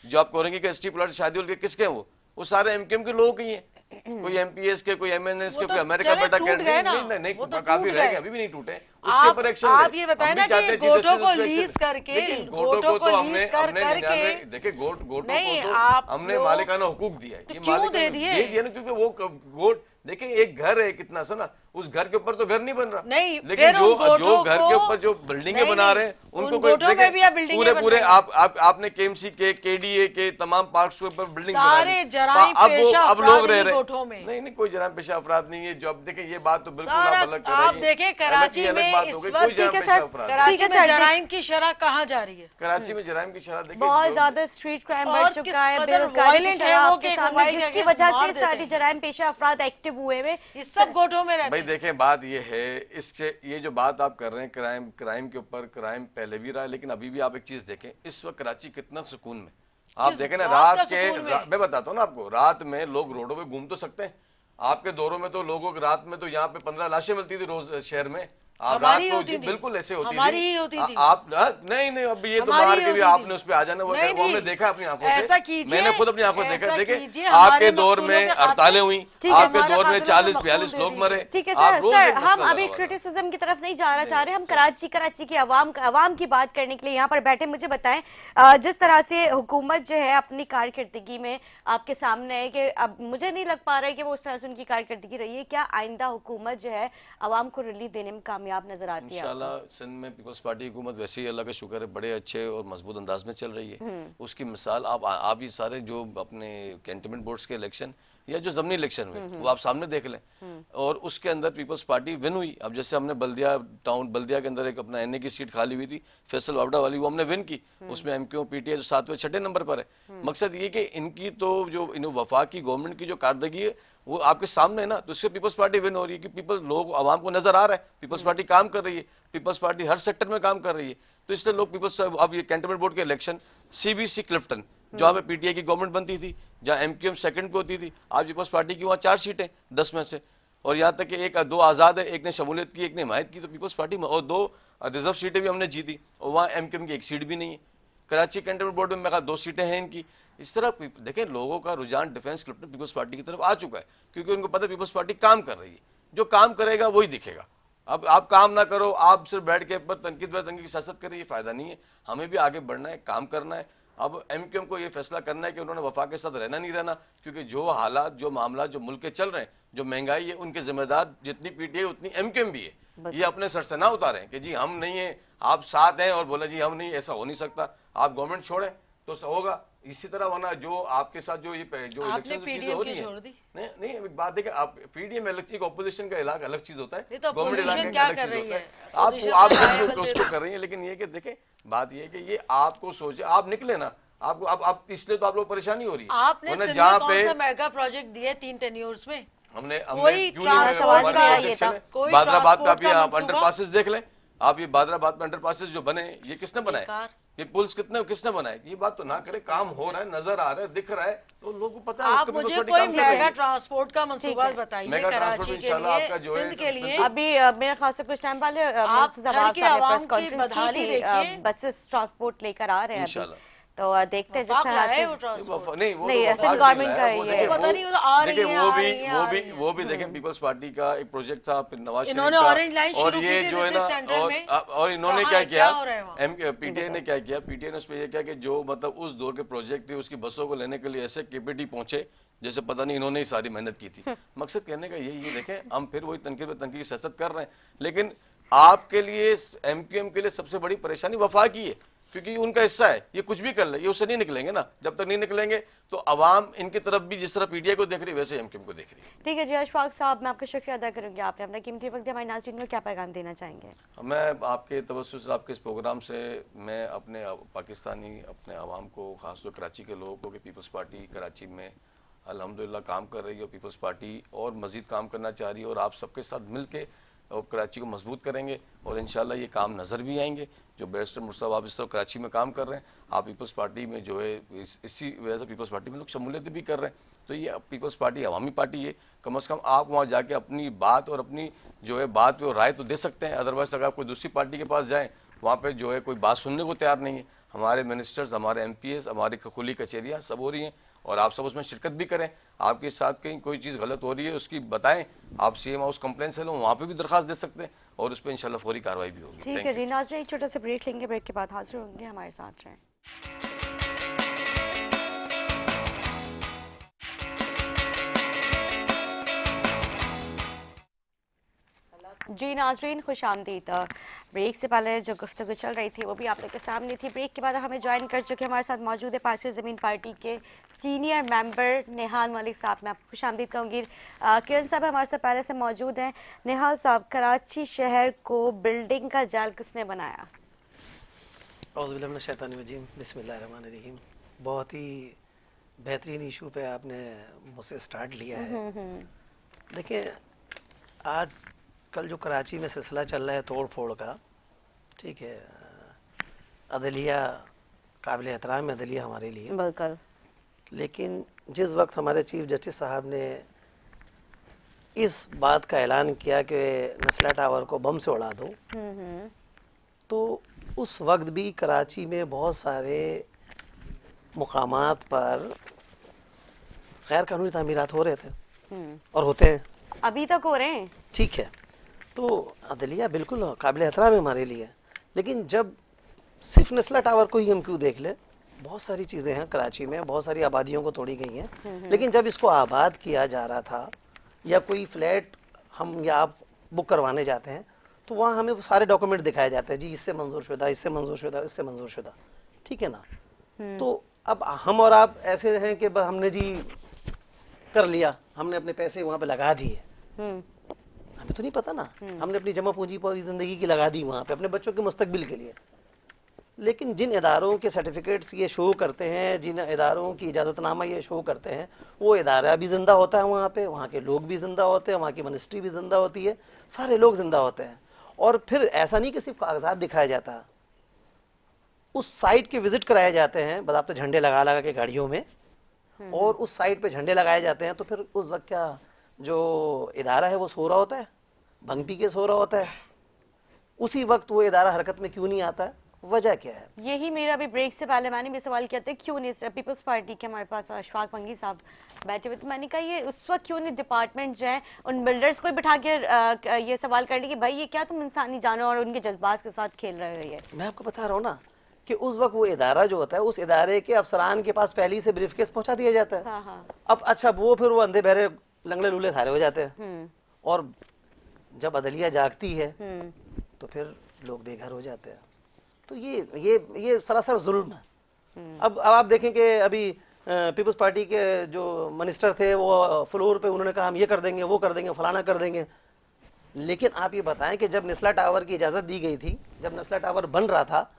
जो आप कहेंगे कि एसटी प्लाट शादी हॉल के किसके हैं? वो सारे एमक्यूएम के लोगों के ही हैं। कोई एमपीएस के, कोई एमएनएस के, कोई अमेरिका बेटा टूट कैंडिडेट गए ना, नहीं वो तो काफी टूट रह गए। गए, अभी भी नहीं टूटे। उसके ऊपर एक्शन आप ये बताएं ना कि गोटों को लीज करके, गोटों को हमने करके देखिए गोटों को नहीं, तो आप हमने लोग मालिकाना हुकूक दिया है। तो ये क्यों मालिकाना दे दिए? दे दिया ना, क्योंकि वो गोट देखिए एक घर है कितना सा ना, उस घर के ऊपर तो घर नहीं बन रहा। नहीं, लेकिन फिर उन जो गोटों घर के ऊपर जो बिल्डिंगें बना रहे हैं उनको कोई गोटों पे भी आप बिल्डिंगें पूरे बन पूरे रहे हैं। आपने केएमसी के, केडीए के तमाम पार्क्स के ऊपर बिल्डिंग सारे जराइम पेशा अब लोग अफराद रह इन्हीं रहे गोठों में। नहीं कोई जराइम पेशा अफराद नहीं है। जो अब देखिए ये बात तो बिल्कुल सारा आप अलग कर आप रही हैं। देखें कराची अलग में बात इस हो गई, वक्त, कोई जराइम ठीक है पेशा सर, अफराद कराची ठीक है में सर, जराइम की शरह कहाँ जा रही है? कराची में जराइम की शरह देखिए बहुत ज्यादा स्ट्रीट क्राइम और बढ़ किस चुका है, कदर बेरोजगारी की violent है शरह वो आपके कि सामने, मोबाइल जिसकी के वजह मार से देते सारी हैं। जराइम पेशा अफराद एक्टिव हुए हुए। ये सब गोठों में रहते भाई हैं। देखें बात ये है, इससे ये जो बात आप कर रहे हैं क्राइम के ऊपर, क्राइम पहले भी रहा है, लेकिन अभी भी आप एक चीज देखें, इस वक्त कराची कितना सुकून में आप किस देखें ना, बात का रात के सुकून में? मैं बताता हूँ ना आपको, रात में लोग रोडों पे घूम तो सकते हैं। आपके दौरों में तो लोगों को रात में तो यहाँ पे 15 लाशें मिलती थी रोज शहर में। आप रात हमारी को होती थी। बिल्कुल ऐसे होती हमारी थी। ही होती थी। आप नहीं अब ये तो हमारी बाहर के भी होती आपने थी। उस पे आ जाना, वो नहीं, हमने नहीं। देखा अपनी आंखों ऐसा से, कीजिए, मैंने खुद अपनी आंखों देखा। ऐसा देखिए कीजिए, आपके हमारे दौर मकतूलों में के खाते- हड़तालें हुई, ठीक है, आपके हमारे दौर में खाते 40-42 मकतूल लोग दे मरे। ठीक है आप सर, रोज सर एक हम मसला अभी लगा रहे हैं। क्रिटिसिज्म की तरफ नहीं जाना चाह रहे, हम कराची की अवाम की बात करने के लिए यहाँ पर बैठे। मुझे बताएं, जिस तरह से हुकूमत जो है अपनी कारकर्दगी में आपके सामने है कि अब मुझे नहीं लग पा रहा है कि वो उस तरह से उनकी कारकर्दगी रही है, क्या आइंदा हुकूमत जो है अवाम को रिलीफ देने में कामयाब नजर आती है? इंशाल्लाह सिंध में पीपल्स पार्टी हुकूमत वैसे ही अल्लाह का शुक्र है बड़े अच्छे और मजबूत अंदाज में चल रही है। उसकी मिसाल आप ये सारे जो अपने कैंटनमेंट बोर्ड्स के इलेक्शन या जो जमनी इलेक्शन हुए वो आप सामने देख लें, और उसके अंदर पीपल्स पार्टी विन हुई। अब जैसे हमने बल्दिया के अंदर एक अपना एनए की सीट खाली हुई थी फैसल वावड़ा वाली, वो हमने विन की। उसमें एमक्यू पीटीआई जो 7वें 6ठे नंबर पर है। मकसद ये कि इनकी तो जो वफाकी गवर्नमेंट की जो कारदगी है वो आपके सामने है ना, तो इससे पीपल्स पार्टी विन हो रही है कि पीपल्स लोग आवाम को नजर आ रहा है पीपल्स पार्टी काम कर रही है, पीपल्स पार्टी हर सेक्टर में काम कर रही है। तो इसलिए लोग पीपल्स, अब ये कैंटनमेंट बोर्ड के इलेक्शन सीबीसी क्लिफ्टन जहाँ पे पीटीआई की गवर्नमेंट बनती थी, जहाँ एमक्यूएम सेकंड पे होती थी, आज पीपल्स पार्टी की वहाँ 4 सीटें 10 में से, और यहाँ तक कि 2 आज़ाद है, एक ने शमूलियत की, एक ने हिमायत की, तो पीपल्स पार्टी में, और 2 रिजर्व सीटें भी हमने जीती, और वहाँ एमक्यूएम की 1 सीट भी नहीं है। कराची कैंटनमेंट बोर्ड में मैं कहा 2 सीटें हैं इनकी। इस तरह देखें लोगों का रुझान डिफेंस क्लिफ्टन पीपल्स पार्टी की तरफ आ चुका है, क्योंकि उनको पता है पीपल्स पार्टी काम कर रही है, जो काम करेगा वही दिखेगा। अब आप काम ना करो, आप सिर्फ बैठ के पर तनकीद की सियासत करें, ये फायदा नहीं है। हमें भी आगे बढ़ना है, काम करना है। अब एमक्यूएम को ये फैसला करना है कि उन्होंने वफा के साथ रहना नहीं रहना, क्योंकि जो हालात, जो मामला जो मुल्क के चल रहे हैं, जो महंगाई है, उनके जिम्मेदार जितनी पीटीआई उतनी एमक्यूएम भी है। ये अपने सर से ना उतारें कि जी हम नहीं है, आप साथ हैं और बोला जी हम नहीं, ऐसा हो नहीं सकता। आप गवर्नमेंट छोड़ें तो होगा, इसी तरह वरना जो आपके साथ जो जो आपने इलेक्शन चीजें पीडीएम हो की रही छोड़ है, दी। नहीं एक बात देखिए, आप पीडीएम अलग चीज, ऑपोजिशन का इलाका अलग चीज होता है, नहीं तो गवर्नमेंट इलाके opposition का क्या अलग कर चीज रही होता है। है? आप Opposition आप अपना उसको राइवल उसको कर रही है, लेकिन ये कि देखें बात ये है कि ये आपको सोचे, आप निकले ना, आपको आप इसलिए तो आप लोग परेशानी हो रही है, आपने वरना सिंध में जहाँ कौन पे सा मेगा प्रोजेक्ट दिए 3 टेन्योर्स में? हमने कोई क्यों नहीं सवाल हमारे मेरा प्रोजेक्ट ये था, चले, कोई बादराबाद का ट्रांसपोर्ट भी का आप मंसूबा? अंडरपासेस देख लें, आप ये बादराबाद में अंडरपासेस जो बने ये किसने बनाए, बेकार। ये पुल्स किसने बनाए, ये बात तो ना करे, काम हो रहा है, नजर आ रहा है, दिख रहा है, तो लोगों को पता है, आप तो मुझे People's Party कोई काम कर रही मेगा है। ट्रांसपोर्ट का मंसूबा है। बताइए मेगा ट्रांसपोर्ट कराची के इंशाल्लाह लिए, आपका जो है सिंध ना, के लिए। अभी मेरे ख्याल से कुछ टाइम पहले आप मुर्तज़ा घर अब्बास की साहब ने आवाम प्रेस की कॉन्फ्रेंस की बदहाली थी, देखिए। बसेस ट्रांसपोर्ट लेकर आ रहे हैं अभी, इंशाल्लाह। तो देखते हैं जिस वफाक तरह लाए से। वो ट्रांसपोर्ट। नहीं वो नहीं, तो सिंध वफाक गवर्नमेंट नहीं का लाया, वो ये देखिए है। पता नहीं, वो तो आ रही देखिए हैं, वो आ भी रही हैं, आ रही हैं। वो भी देखें पीपल्स पार्टी का एक प्रोजेक्ट था नवाज शरीफ इन्होंने का, ऑरेंज लाइन और शुरू की ये थी जो है ना, रिसर्च सेंटर में। और इन्होंने कहाँ क्या है, किया, क्या हो रहा है वहाँ? पीटीआई ने क्या किया, पीटीआई ने उस पर यह किया कि जो मतलब उस दौर के प्रोजेक्ट थे उसकी बसों को लेने के लिए ऐसे केपीटी पहुंचे जैसे पता नहीं इन्होंने ही सारी मेहनत की थी। मकसद कहने का यही है, देखें हम फिर वही तनकीद पे तनकीद की सियासत कर रहे हैं, लेकिन आपके लिए एमक्यूएम के लिए सबसे बड़ी परेशानी वफाक ही है, क्योंकि उनका हिस्सा है, ये कुछ भी कर ले ये उससे नहीं निकलेंगे ना, जब तक नहीं निकलेंगे तो अवाम इनकी तरफ भी जिस तरह पीटीआई को देख रही है वैसे एमक्यूएम को देख रही है। ठीक है जी अशफाक साहब, मैं आपका शुक्रिया अदा करूंगी, आपने अपना कीमती वक्त दिया, हमारे नाज़रीन को क्या पैगाम देना चाहेंगे? मैं आपके तवज्जुह से आपके इस प्रोग्राम से मैं अपने पाकिस्तानी अपने आवाम को, खासतौर कराची के लोगों को, कि पीपल्स पार्टी कराची में अल्हम्दुलिल्लाह काम कर रही है, पीपल्स पार्टी और मज़ीद काम करना चाह रही है, और आप सबके साथ मिल के और कराची को मजबूत करेंगे, और इंशाल्लाह ये काम नज़र भी आएंगे। जो बैरिस्टर मुर्तज़ा आप इस तरह कराची में काम कर रहे हैं, आप पीपल्स पार्टी में जो है इसी वजह से पीपल्स पार्टी में लोग शमूलियत भी कर रहे हैं, तो ये पीपल्स पार्टी अवामी पार्टी है, कम से कम आप वहाँ जाके अपनी बात और अपनी जो है बात पे राय तो दे सकते हैं। अदरवाइज अगर आप कोई दूसरी पार्टी के पास जाएँ, वहाँ पे जो है कोई बात सुनने को तैयार नहीं है। हमारे मिनिस्टर्स, हमारे एमपीएस, हमारी खुली कचहरियाँ सब हो रही हैं, और आप सब उसमें शिरकत भी करें। आपके साथ कहीं कोई चीज़ गलत हो रही है उसकी बताएं, आप सीएम हाउस कंप्लेन से लो, वहाँ पे भी दरखास्त दे सकते हैं, और उस पर इंशाल्लाह फौरी कार्रवाई भी होगी। ठीक है जी नाज़रीन, एक छोटा सा ब्रेक लेंगे, ब्रेक के बाद हाजिर होंगे, हमारे साथ रहें। जी नाज़रीन, खुश आमदीद। ब्रेक से पहले जो गुफ्तगू चल रही थी वो भी आप लोग के सामने थी। ब्रेक के बाद हमें ज्वाइन कर चुके हमारे साथ मौजूद है पारसी ज़मीन पार्टी के सीनियर मेंबर निहाल मलिक साहब। मैं आपको खुश आमदीद कहूँगी। किरण साहब हमारे साथ पहले से मौजूद हैं। निहाल साहब, कराची शहर को बिल्डिंग का जाल किसने बनाया? औज़ुबिल्लाहिमिनश्शैतानिर्रजीम, बिस्मिल्लाहिर्रहमानिर्रहीम। बहुत ही बेहतरीन इशू पे आपने मुझसे स्टार्ट लिया है। देखिए, आज कल जो कराची में सिलसिला चल रहा है तोड़ फोड़ का, ठीक है, अदलिया काबिल एहतराम है, अदलिया हमारे लिए, बिल्कुल, लेकिन जिस वक्त हमारे चीफ जस्टिस साहब ने इस बात का ऐलान किया कि नस्ला टावर को बम से उड़ा दो, तो उस वक्त भी कराची में बहुत सारे मुकामात पर गैर कानूनी तामीरात हो रहे थे और होते हैं, अभी तक हो रहे हैं। ठीक है, तो अदलिया बिल्कुल काबिल एहतराम है हमारे लिए, लेकिन जब सिर्फ नस्ला टावर को ही हम क्यों देख ले, बहुत सारी चीज़ें हैं कराची में, बहुत सारी आबादियों को तोड़ी गई हैं, लेकिन जब इसको आबाद किया जा रहा था या कोई फ्लैट हम या आप बुक करवाने जाते हैं तो वहाँ हमें सारे डॉक्यूमेंट दिखाए जाते हैं, जी इससे मंजूर शुदा, इससे मंजूर शुदा, इससे मंजूर शुदा, ठीक है ना। तो अब हम और आप ऐसे हैं कि बस हमने जी कर लिया, हमने अपने पैसे वहाँ पे लगा दिए, हमें तो नहीं पता ना, हमने अपनी जमा पूंजी पूरी ज़िंदगी की लगा दी वहाँ पे अपने बच्चों के मुस्तकबिल के लिए। लेकिन जिन इदारों के सर्टिफिकेट्स ये शो करते हैं, जिन इदारों की इजाज़तनामा ये शो करते हैं, वो इदारा भी ज़िंदा होता है वहाँ पे, वहाँ के लोग भी ज़िंदा होते हैं, वहाँ की मिनिस्ट्री भी ज़िंदा होती है, सारे लोग ज़िंदा होते हैं। और फिर ऐसा नहीं कि सिर्फ कागजात दिखाया जाता, उस साइट के विजिट कराए जाते हैं बाकायदा झंडे लगा लगा के गाड़ियों में, और उस साइट पे झंडे लगाए जाते हैं। तो फिर उस वक्त क्या जो इदारा है वो सो रहा होता है, भंग पी के सो रहा होता है, उसी वक्त वो इदारा हरकत में क्यों नहीं आता है, वजह क्या है? यही मेरा भी ब्रेक से पहले मैंने भी सवाल किया था, क्यों नहीं पीपल्स पार्टी के हमारे पास अशफाक वंगी साहब बैठे हुए थे, मैंने कहा ये उस वक्त क्यों नहीं डिपार्टमेंट जो है उन बिल्डर्स को बिठा के ये सवाल करने कि भाई ये क्या तुम इंसानी जानवर और उनके जज्बात के साथ खेल रहे हो। ये मैं आपको बता रहा हूँ ना कि उस वक्त वो इदारा जो होता है, उस इदारे के अफसरान के पास पहले से ब्रीफकेस पहुंचा दिया जाता है। हाँ। अब अच्छा वो फिर वो अंधे बहरे लंगड़े लूले थारे हो जाते हैं, और जब अदलिया जागती है तो फिर लोग बेघर हो जाते हैं। तो ये सरासर जुल्म है, अब आप देखें कि अभी पीपल्स पार्टी के जो मिनिस्टर थे वो फ्लोर पे उन्होंने कहा हम ये कर देंगे, वो कर देंगे, फलाना कर देंगे। लेकिन आप ये बताएं कि जब निस्ला टावर की इजाज़त दी गई थी, जब निस्ला टावर बन रहा था,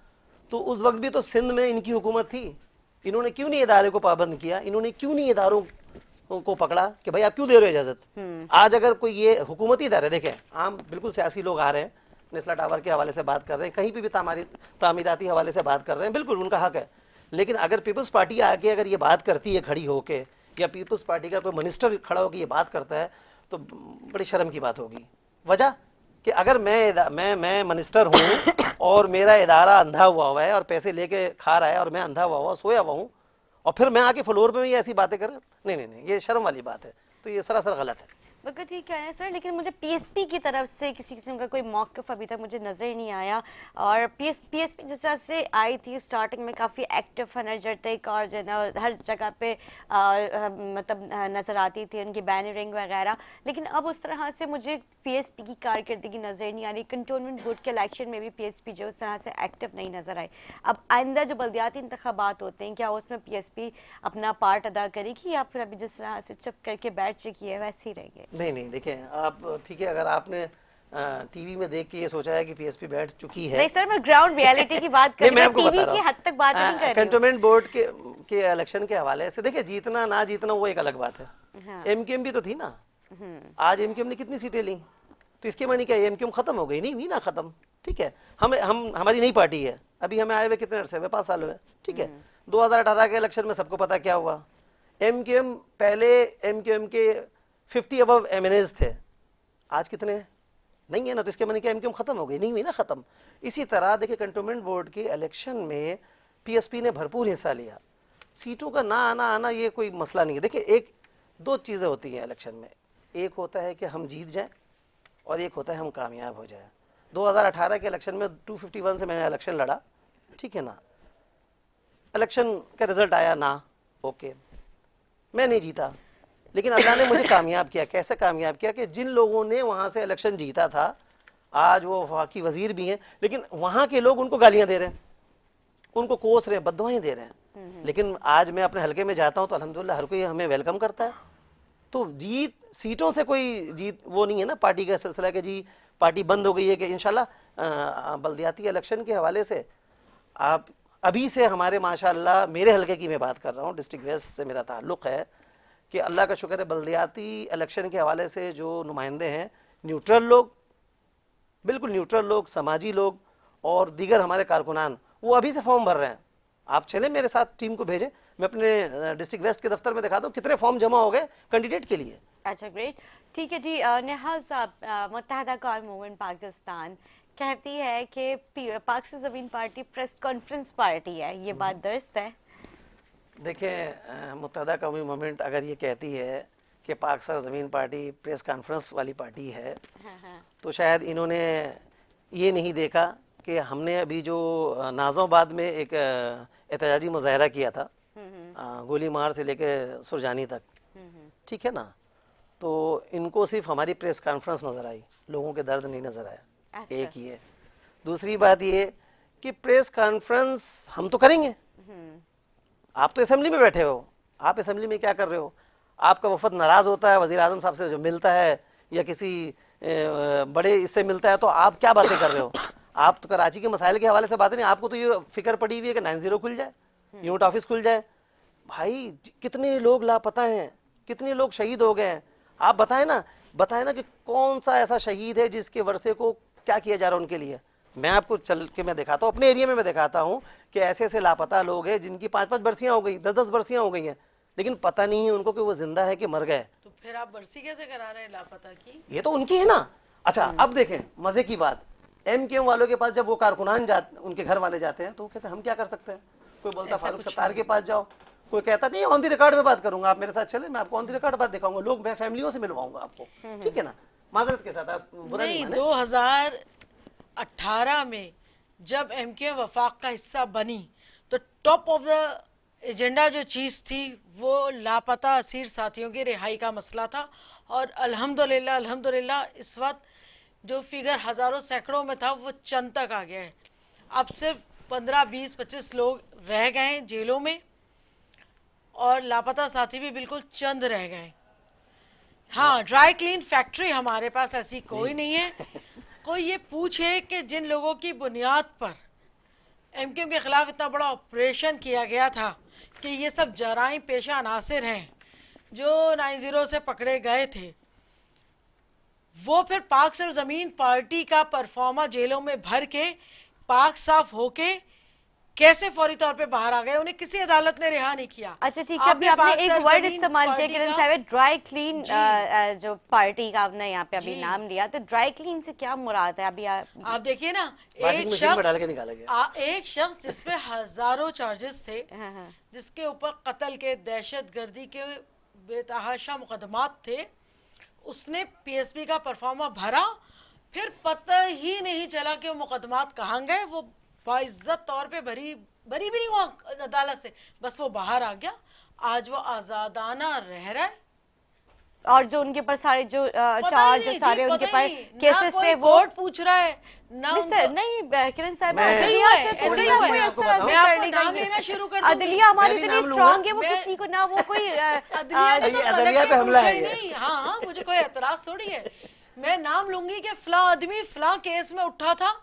तो उस वक्त भी तो सिंध में इनकी हुकूमत थी। इन्होंने क्यों नहीं इदारे को पाबंद किया? इन्होंने क्यों नहीं इदारों को पकड़ा कि भाई आप क्यों दे रहे हो इजाज़त? आज अगर कोई ये हुकूमती इदारे, देखें आम बिल्कुल सियासी लोग आ रहे हैं, निस्ला टावर के हवाले से बात कर रहे हैं, कहीं भी तामीराती हवाले से बात कर रहे हैं, बिल्कुल उनका हक है। लेकिन अगर पीपल्स पार्टी आके अगर ये बात करती है खड़ी होके, या पीपल्स पार्टी का कोई मिनिस्टर खड़ा होकर ये बात करता है, तो बड़ी शर्म की बात होगी। वजह कि अगर मैं मिनिस्टर हूँ और मेरा इदारा अंधा हुआ है और पैसे लेके खा रहा है और मैं अंधा हुआ सोया हुआ हूँ, और फिर मैं आके फ्लोर पे भी ऐसी बातें करें, नहीं, ये शर्म वाली बात है। तो ये सरासर गलत है। बिल्कुल ठीक कह रहे हैं सर, लेकिन मुझे पीएसपी की तरफ से किसी किस्म का कोई मौक़िफ़ अभी तक मुझे नज़र ही नहीं आया। और पीएसपी जिस तरह से आई थी स्टार्टिंग में काफ़ी एक्टिव, एनर्जेटिक और जो है ना हर जगह पे मतलब नज़र आती थी उनकी बैनरिंग वगैरह, लेकिन अब उस तरह से मुझे पीएसपी की कारकर्दगी नज़र नहीं आ रही। कंटोनमेंट बोर्ड के इलेक्शन में भी पीएसपी जो उस तरह से एक्टिव नहीं नज़र आई। अब आइंदा जो बल्दियाती इंतखाबात होते हैं, क्या उसमें पीएसपी अपना पार्ट अदा करेगी या फिर अभी जिस तरह से चुप करके बैठ चुकी है वैसे ही रहेंगे? नहीं, देखें आप, ठीक है, अगर आपने टीवी में देख के ये सोचा है कि पीएसपी बैठ चुकी है। नहीं सर, मैं ग्राउंड रियलिटी की बात कर रही हूं, टीवी की हद तक बात नहीं कर रही हूं। कंटोनमेंट बोर्ड के इलेक्शन के हवाले से देखिए, जीतना ना जीतना वो एक अलग बात है। हाँ। एमक्यूएम भी तो थी ना। आज एमक्यूएम ने कितनी सीटें ली? तो इसके मानी क्या एमक्यूएम खत्म हो गई? नहीं हुई ना खत्म। ठीक है, हम हमारी नई पार्टी है, अभी हमें आए हुए कितने अरसे हुए? 5 साल हुए। ठीक है, 2018 के इलेक्शन में सबको पता क्या हुआ। एमक्यूएम, पहले एमक्यूएम के 50 अबव एमएनएज थे, आज कितने हैं? नहीं है ना। तो इसके माने क्या एमक्यूएम खत्म हो गई? नहीं हुई ना खत्म। इसी तरह देखिए, कंटोनमेंट बोर्ड के इलेक्शन में पीएसपी ने भरपूर हिस्सा लिया। सीटों का ना आना ये कोई मसला नहीं है। देखिए, एक दो चीज़ें होती हैं इलेक्शन में, एक होता है कि हम जीत जाएं और एक होता है हम कामयाब हो जाएं। 2018 के इलेक्शन में 251 से मैंने इलेक्शन लड़ा, ठीक है ना। इलेक्शन का रिजल्ट आया ना, ओके, मैं नहीं जीता, लेकिन अल्लाह ने मुझे कामयाब किया। कैसे कामयाब किया? कि जिन लोगों ने वहां से इलेक्शन जीता था, आज वो वफाकी वजीर भी हैं, लेकिन वहां के लोग उनको गालियां दे रहे हैं, उनको कोस रहे हैं, बददुआएं दे रहे हैं। लेकिन आज मैं अपने हलके में जाता हूं तो अल्हम्दुलिल्लाह हर कोई हमें वेलकम करता है। तो जीत सीटों से कोई जीत वो नहीं है ना पार्टी का सिलसिला कि जी पार्टी बंद हो गई है। कि इंशाल्लाह बल्दियाती इलेक्शन के हवाले से आप अभी से हमारे माशाअल्लाह, मेरे हलके की मैं बात कर रहा हूँ, डिस्ट्रिक्ट वेस्ट से मेरा ताल्लुक़ है, कि अल्लाह का शुक्र है बल्दियाती इलेक्शन के हवाले से जो नुमाइंदे हैं, न्यूट्रल लोग, बिल्कुल न्यूट्रल लोग, समाजी लोग और दीगर हमारे कारकुनान, वो अभी से फॉर्म भर रहे हैं। आप चलें मेरे साथ, टीम को भेजें, मैं अपने डिस्ट्रिक्ट वेस्ट के दफ्तर में दिखा दूँ कितने फॉर्म जमा हो गए कैंडिडेट के लिए। अच्छा, ग्रेट, ठीक है जी। निहाल साहब, मुत्तहदा कौम मूवमेंट पाकिस्तान कहती है कि पाक से ज़मीन पार्टी प्रेस कॉन्फ्रेंस पार्टी है, ये बात दुरुस्त है? देखें, मुत्तहदा कौमी मूवमेंट अगर ये कहती है कि पाक सर ज़मीन पार्टी प्रेस कॉन्फ्रेंस वाली पार्टी है, तो शायद इन्होंने ये नहीं देखा कि हमने अभी जो नाज़ोबाद में एक एहतजाजी मुजाहरा किया था, गोली मार से लेके सुरजानी तक, ठीक है ना। तो इनको सिर्फ हमारी प्रेस कॉन्फ्रेंस नज़र आई, लोगों के दर्द नहीं नज़र आया। अच्छा। एक ये। दूसरी बात ये कि प्रेस कॉन्फ्रेंस हम तो करेंगे, आप तो असेंबली में बैठे हो, आप असेंबली में क्या कर रहे हो? आपका वफद नाराज़ होता है, वज़ीर आज़म साहब से जब मिलता है या किसी बड़े इससे मिलता है, तो आप क्या बातें कर रहे हो? आप तो कराची के मसाइल के हवाले से बातें नहीं, आपको तो ये फिक्र पड़ी हुई है कि 90 खुल जाए, यूनिट ऑफिस खुल जाए। भाई कितने लोग लापता हैं, कितने लोग शहीद हो गए हैं, आप बताएं ना कि कौन सा ऐसा शहीद है जिसके वर्षे को क्या किया जा रहा है उनके लिए। मैं आपको चल के मैं दिखाता हूँ, अपने एरिया में मैं दिखाता हूँ कि ऐसे ऐसे लापता लोग हैं जिनकी 5-5 बरसियाँ हो गई, 10-10 बरसियाँ हो गई हैं, लेकिन पता नहीं है उनको कि वो जिंदा है कि मर गए। तो फिर आप बरसी कैसे करा रहे हैं लापता की? ये तो उनकी है ना। अच्छा, अब देखें मजे की बात, एमक्यूएम वालों के पास जब वो कारकुनान उनके घर वाले जाते हैं तो वो कहते हैं हम क्या कर सकते हैं। कोई बोलता फारूक सत्तार के पास जाओ, कोई कहता नहीं ऑन द रिकॉर्ड में बात करूंगा, आप मेरे साथ चले, मैं आपको ऑन द रिकॉर्ड बात दिखाऊंगा, लोग मैं फैमिलियों से मिलवाऊंगा आपको, ठीक है ना। माजरत के साथ, आप बुरा नहीं माने। 2018 में जब एमक्यूएम वफाक का हिस्सा बनी तो टॉप ऑफ द एजेंडा जो चीज़ थी वो लापता असीर साथियों की रिहाई का मसला था। और अल्हम्दुलिल्लाह इस वक्त जो फिगर हज़ारों सैकड़ों में था वो चंद तक आ गया है। अब सिर्फ 15, 20, 25 लोग रह गए जेलों में, और लापता साथी भी बिल्कुल चंद रह गए। हाँ, ड्राई क्लीन फैक्ट्री हमारे पास ऐसी कोई नहीं है। कोई ये पूछे कि जिन लोगों की बुनियाद पर एमक्यूएम के खिलाफ इतना बड़ा ऑपरेशन किया गया था कि ये सब जराइम पेशा अनासिर हैं जो 90 से पकड़े गए थे, वो फिर पाक सर जमीन पार्टी का परफॉर्मा जेलों में भर के पाक साफ होके कैसे फौरी तौर पे बाहर आ गए, उन्हें किसी अदालत ने रिहा नहीं किया। अच्छा ठीक है, अभी आपने एक वर्ड इस्तेमाल किया किरण साहब, ड्राई क्लीन, जो पार्टी का आपने यहाँ पे अभी नाम लिया, तो ड्राई क्लीन से क्या मुराद है? अभी आप देखिए ना, एक शख्स जिसपे हजारों चार्जेस थे, जिसके ऊपर कत्ल के, दहशतगर्दी के बेतहाशा मुकदमात थे, उसने पीएसपी का परफॉर्मा भरा, फिर पता ही नहीं चला कि वो मुकदमात कहाँ गए। वो बाइज्जत तौर पे भरी भी नहीं हुआ अदालत से, बस वो बाहर आ गया। आज वो आजादाना रह रहा है, और जो उनके पर सारे जो चार्ज सारे उनके पर केसेस से वो कोर्ट पूछ रहा है ना। नहीं किरण साहब, लेना शुरू कर अदलिया हमारी इतनी स्ट्रांग है, वो किसी को ना, वो कोई अदलिया पे हमला है नहीं। हाँ, मुझे कोई एतराज थोड़ी है, मैं नाम लूंगी कि फला आदमी फला केस में उठा था,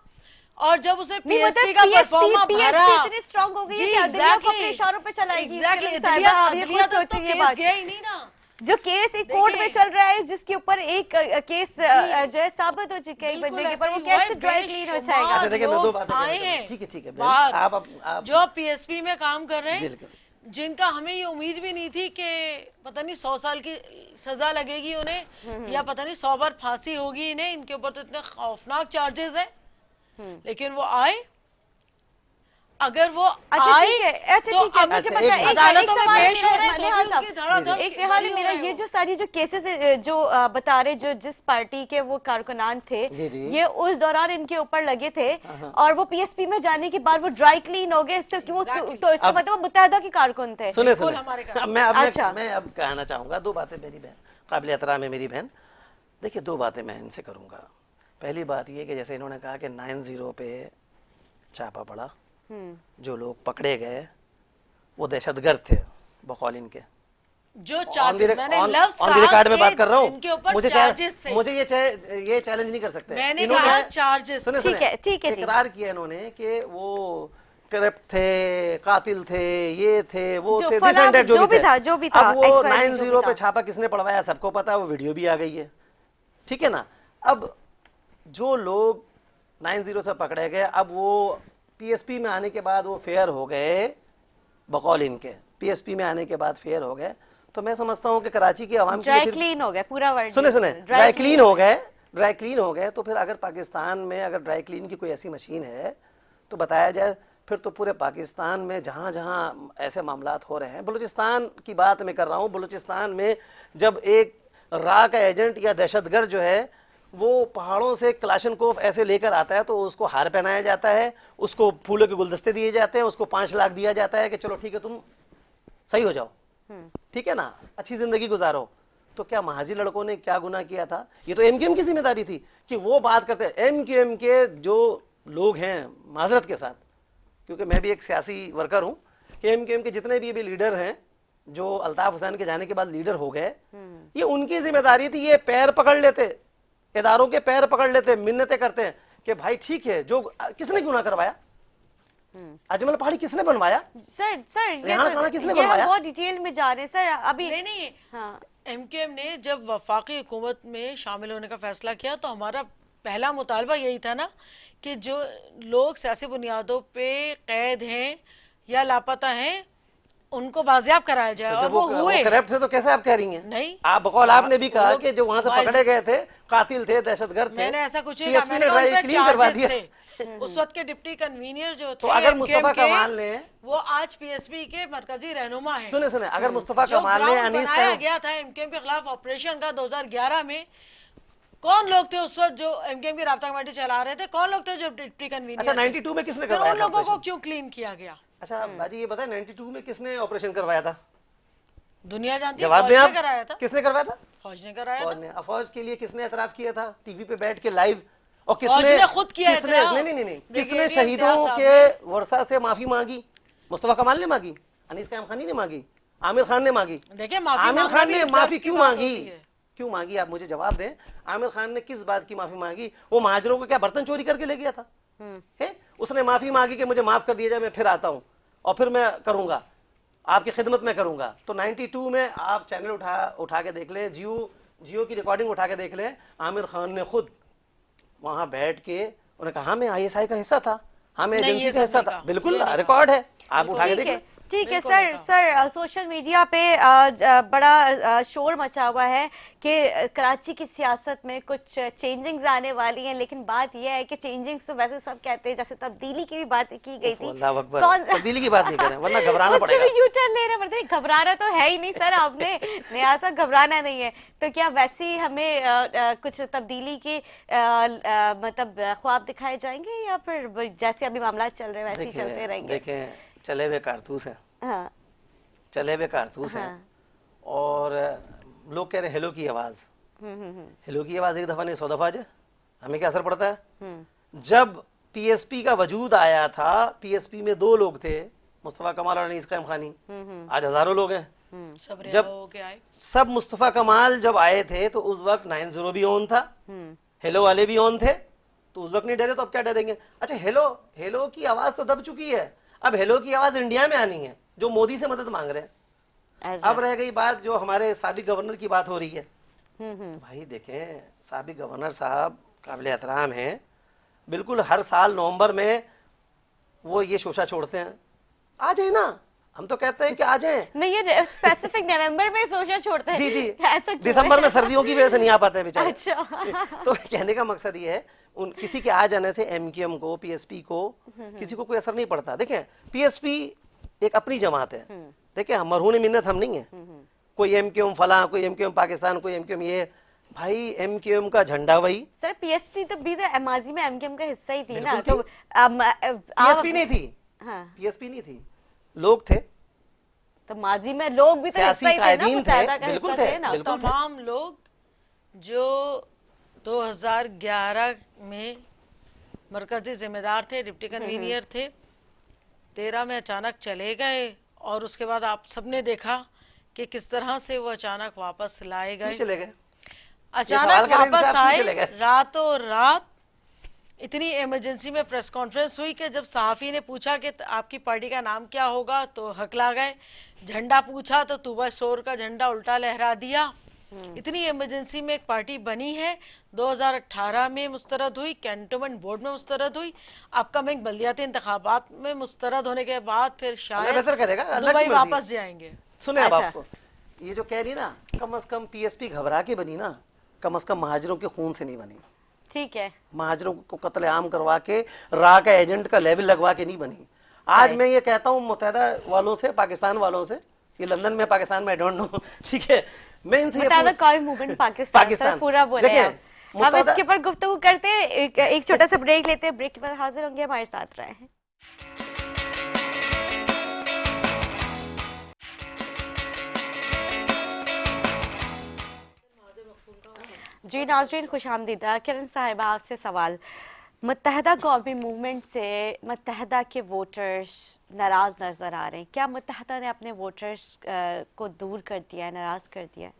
और जब उसने पीएसपी का परफॉर्मा भरा, इतनी स्ट्रांग हो गई है कि अदलिया को अपने इशारों पे चलाएगी। अदलिया तो केस गया ही नहीं ना। जो केस एक कोर्ट में चल रहा है, जिसके ऊपर एक केस जो है साबित हो चुका है एक बंदे के ऊपर, वो कैसे ड्राई क्लीन हो जाएगा? अच्छा देखिए, मैं दो बातें आए हैं, ठीक है, आप जो पीएसपी में काम कर रहे हैं, जिनका हमें ये उम्मीद भी नहीं थी कि पता नहीं 100 साल की सजा लगेगी उन्हें, या पता नहीं 100 बार फांसी होगी इन्हें, इनके ऊपर तो इतने खौफनाक चार्जेस है, लेकिन वो आए। अगर वो अच्छा ठीक है, मुझे पता है, एक सवाल है मेरा, ये जो सारी जो केसेस जो बता रहे, जो जिस पार्टी के वो कारकुनान थे, ये उस दौरान इनके ऊपर लगे थे, और वो पीएसपी में जाने के बाद वो ड्राई क्लीन हो गए, इससे क्यों? तो इसका मतलब वो मुत्तहिदा के कारकुन थे। सुने मैं अब कहना चाहूंगा दो बातें। मेरी बहन काबिल एहतराम है, मेरी बहन। देखिए, दो बातें मैं इनसे करूंगा। पहली बात ये कि जैसे इन्होंने कहा कि 90 पे छापा पड़ा, जो लोग पकड़े गए वो दहशतगर्द थे बकौल इनके। जो चार्जेस मैंने ऑन द रिकॉर्ड में बात कर रहा हूँ, मुझे ये चैलेंज नहीं कर सकते। मैंने कहा चार्जेस, ठीक है, इकरार किया इन्होंने कि वो करप्ट थे, कातिल थे, ये थे, वो थे, जो भी था। अब वो 90 पे छापा किसने पड़वाया सबको पता है, वो वीडियो भी आ गई है, ठीक है ना। अब जो लोग 90 से पकड़े गए, अब वो पीएसपी में आने के बाद वो फेयर हो गए, बकौल इनके पीएसपी में आने के बाद फेयर हो गए, तो मैं समझता हूँ कि कराची की आवाम ड्राई क्लीन हो गए, पूरा वर्ड सुने ड्राई क्लीन हो गए। तो फिर अगर पाकिस्तान में अगर ड्राई क्लीन की कोई ऐसी मशीन है तो बताया जाए, फिर तो पूरे पाकिस्तान में जहाँ जहाँ ऐसे मामलात हो रहे हैं, बलूचिस्तान की बात मैं कर रहा हूँ, बलूचिस्तान में जब एक रा का एजेंट या दहशतगर्द जो है वो पहाड़ों से क्लाशनकोफ ऐसे लेकर आता है, तो उसको हार पहनाया जाता है, उसको फूलों के गुलदस्ते दिए जाते हैं, उसको 5 लाख दिया जाता है कि चलो ठीक है, तुम सही हो जाओ, ठीक है ना, अच्छी जिंदगी गुजारो। तो क्या महाजी लड़कों ने क्या गुनाह किया था? ये तो एमक्यूएम की जिम्मेदारी थी कि वो बात करते हैं। एमक्यूएम के जो लोग हैं, माजरत के साथ, क्योंकि मैं भी एक सियासी वर्कर हूं, कि एमक्यूएम के जितने भी लीडर हैं जो अल्ताफ हुसैन के जाने के बाद लीडर हो गए, ये उनकी जिम्मेदारी थी। ये पैर पकड़ लेते, इदारों के पैर पकड़ लेते, मिन्नतें करते हैं कि भाई ठीक है, जो किसने गुनाह करवाया, अजमल पहाड़ी किसने बनवाया, सर ये किसने बनवाया, बहुत डिटेल में जा रहे हैं सर अभी। नहीं हाँ, एमक्यूएम ने जब वफाकी हुकूमत में शामिल होने का फैसला किया, तो हमारा पहला मुतालबा यही था ना कि जो लोग सियासी बुनियादों पे कैद हैं या लापता हैं, उनको बाजियाब कराया जाए। और वो हुए करप्ट थे, तो कैसे आप कह रही हैं? नहीं, आप बकौल आपने भी कहा कि जो वहां से पकड़े गए थे कातिल थे, दहशतगर्द थे। मैंने ऐसा कुछ नहीं कहा, मैंने ड्राई क्लीन करवा दिया। उस वक्त के डिप्टी कन्वीनियर जो थे, तो अगर मुस्तफा कमाल ने, वो आज पीएसपी के मरकजी रहनुमा है। सुने अगर मुस्तफा कमाल ने बनाया गया था एमक्यूएम के खिलाफ ऑपरेशन का 2011 में, कौन लोग थे उस वक्त जो एमक्यूएम की राब्ता कमेटी चला रहे थे? कौन लोग थे जो डिप्टी कन्वीनियर? अच्छा, 92 में किसने करवाया? उन लोगों को क्यों क्लीन किया गया? अच्छा बाजी, ये बताए 92 में किसने ऑपरेशन करवाया था? दुनिया जानती है। जवाब दें आप, कराया था, किसने करवाया था? फौज ने कराया था। फौज के लिए किसने एतराफ किया था टीवी पे बैठ के लाइव? और फौज किसने ने खुद किया किसने एतराम। नहीं, किसने ब्रिगेडियर शहीदों फयाज साहब के वर्षा से माफी मांगी? मुस्तफा कमाल ने मांगी, अनीस क़याम खानी ने मांगी, आमिर खान ने मांगी। देखिए, माफी आमिर मांगना खान भी ने इंसाफ माफी की क्यों बात मांगी? होती है। क्यों मांगी, आप मुझे जवाब दें। आमिर खान ने किस बात की माफी मांगी? वो महाजरों को क्या बर्तन चोरी करके ले गया था? है, उसने माफी मांगी कि मुझे माफ कर दिया जाए, मैं फिर आता हूं और फिर मैं करूंगा, आपकी खिदमत में करूंगा। तो 92 में आप चैनल उठा के देख लें, जियो की रिकॉर्डिंग उठा के देख लें, आमिर खान ने खुद वहां बैठ के उन्होंने कहा, हाँ मैं ISI का हिस्सा था, हाँ मैं नहीं, एजेंसी ये का सब हिस्सा नहीं था। कहा, बिल्कुल ये नहीं रिकॉर्ड है, आप उठा के ठीक देख है, लें। ठीक है बिल्कुल सर। नहीं कहा। सर, सोशल मीडिया पे बड़ा शोर मचा हुआ है कि कराची की सियासत में कुछ चेंजिंग्स आने वाली हैं, लेकिन बात यह है कि चेंजिंग्स तो वैसे सब कहते हैं, जैसे तब्दीली की भी बात की गई थी। अल्लाह अकबर, कौन तब्दीली की बात नहीं करें वरना घबराना उसमें पड़ेगा। भी यू टर्न लेना पड़ता है। घबराना तो है ही नहीं सर, आपने नया सा घबराना नहीं है। तो क्या वैसे ही हमें कुछ तब्दीली के मतलब ख्वाब दिखाए जाएंगे, या फिर जैसे अभी मामला चल रहे हैं वैसे ही चलते रहेंगे? देखें, चले हुए कारतूस हैं, हाँ, चले हुए कारतूस हैं। हाँ। और लोग कह रहे हैं हेलो की आवाज, हेलो की आवाज एक दफा नहीं 100 दफा आ जाए, हमें क्या असर पड़ता है? जब PSP का वजूद आया था, PSP में 2 लोग थे, मुस्तफा कमाल और अनीस क़याम खानी। आज हजारों लोग हैं। सब जब हो के आए। सब मुस्तफा कमाल जब आए थे तो उस वक्त 90 भी ऑन था, हेलो वाले भी ऑन थे, तो उस वक्त नहीं डरे, तो अब क्या डरेंगे? अच्छा, हेलो की आवाज तो दब चुकी है, अब हेलो की आवाज इंडिया में आनी है, जो मोदी से मदद मांग रहे हैं। अच्छा। अब रह गई बात जो हमारे साबिक गवर्नर की बात हो रही है। तो भाई देखें, साबिक गवर्नर साहब काबिल एहतराम हैं, बिल्कुल हर साल नवंबर में वो ये शोशा छोड़ते हैं, आ जाए ना, हम तो कहते हैं कि आ जाए। नहीं, ये स्पेसिफिक नवंबर में सोचा छोड़ते हैं। जी जी, ऐसा क्यों दिसंबर है? में सर्दियों की वजह से नहीं आ पाते हैं बेचारे। अच्छा। तो कहने का मकसद ये है, उन किसी के आ जाने से MQM को, PSP को, किसी को कोई असर नहीं पड़ता। देखें, PSP एक अपनी जमात है, देखें मरहून मिन्नत हम नहीं है। कोई MQM फला, कोई MQM पाकिस्तान, कोई MQM ये, भाई MQM का झंडा वही। सर, PSP तो भी तो माजी में MQM का हिस्सा ही थी ना, बिल्कुल तो PSP नहीं थी, हाँ, PSP नहीं थी, लोग थे, तो माजी में लोग भी तो सियासी हिस्सा ही थे ना, कायदीन थे, मुत्तहदा का बिल्कुल हिस्सा थे, थे ना। बिल्कुल थे। तमाम लोग जो 2011 में मरकजी जिम्मेदार थे, डिप्टी कन्वीनियर थे, 13 में अचानक चले गए, और उसके बाद आप सबने देखा कि किस तरह से वो अचानक वापस लाए क्यों गए। चले गए? सवाल अचानक करें इनसे, वापस आप क्यों आए, चले गए? रातों रात इतनी इमरजेंसी में प्रेस कॉन्फ्रेंस हुई कि जब सहाफ़ी ने पूछा कि आपकी पार्टी का नाम क्या होगा तो हकला गए। झंडा पूछा तो तुबा शोर का झंडा उल्टा लहरा दिया। इतनी इमरजेंसी में एक पार्टी बनी है, 2018 में मुस्तरद हुई, कैंटोनमेंट बोर्ड में मुस्तरद हुई, अपकमिंग बल्दियाती इंतखाबात में मुस्तरद होने के बाद फिर शायद बेहतर करेगा, अल्लाह की दुबई मर्जी है। वापस जाएंगे। सुने अब अच्छा। आपको ये जो कह रही ना, कम से कम PSP घबरा के बनी ना, कम से कम महाजरों के खून से नहीं बनी। ठीक है। महाजरों को कत्लेआम करवा के, रा का एजेंट का लेवल लगवा के नहीं बनी। आज मैं ये कहता हूँ मुत्तहदा वालों से, पाकिस्तान वालों से, ये लंदन में, पाकिस्तान में, आई डोंट नो, ठीक है, मैं इनसे ये मुत्तहदा पूछ- कौमी मूवमेंट पाकिस्तान, सर पूरा बोले देखिए, आप। हम मुत्तहदा- इसके ऊपर गुफ्तगू करते हैं, एक छोटा सा ब्रेक लेते हैं, ब्रेक के बाद हाजिर होंगे, हमारे साथ रहे हैं। जी नाज़रीन, खुश आमदीदा। किरण साहिबा, आपसे सवाल, मुत्तहदा कौमी मूवमेंट से मुत्तहदा के वोटर्स नाराज़ नज़र आ रहे हैं, क्या मुत्तहदा ने अपने वोटर्स को दूर कर दिया है, नाराज़ कर दिया है?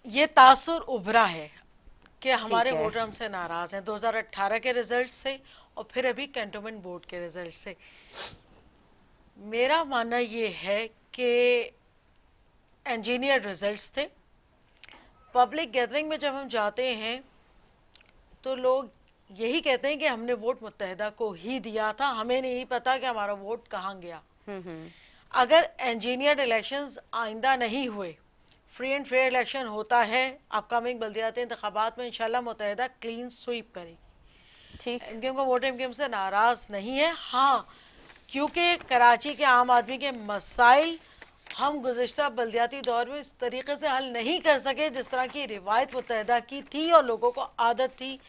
ये तासुर उभरा है कि हमारे है। वोटर हमसे नाराज हैं 2018 के रिजल्ट से और फिर अभी कैंटोनमेंट बोर्ड के रिजल्ट से। मेरा मानना ये है कि इंजीनियर रिजल्ट्स थे। पब्लिक गैदरिंग में जब हम जाते हैं तो लोग यही कहते हैं कि हमने वोट मुत्तहदा को ही दिया था, हमें नहीं पता कि हमारा वोट कहाँ गया। अगर इंजीनियर इलेक्शंस आइंदा नहीं हुए, फ्री एंड फेयर इलेक्शन होता है, अपकमिंग बल्दियाती इंतखाबात में इंशाल्लाह मुत्तहदा क्लीन स्वीप करेगी। ठीक। MQM का वोट MQM से नाराज नहीं है। हाँ, क्योंकि कराची के आम आदमी के मसाइल हम गुज़िश्ता बल्दियाती दौर में इस तरीके से हल नहीं कर सके जिस तरह की रिवायत मुत्तहदा की थी, और लोगों को आदत थी,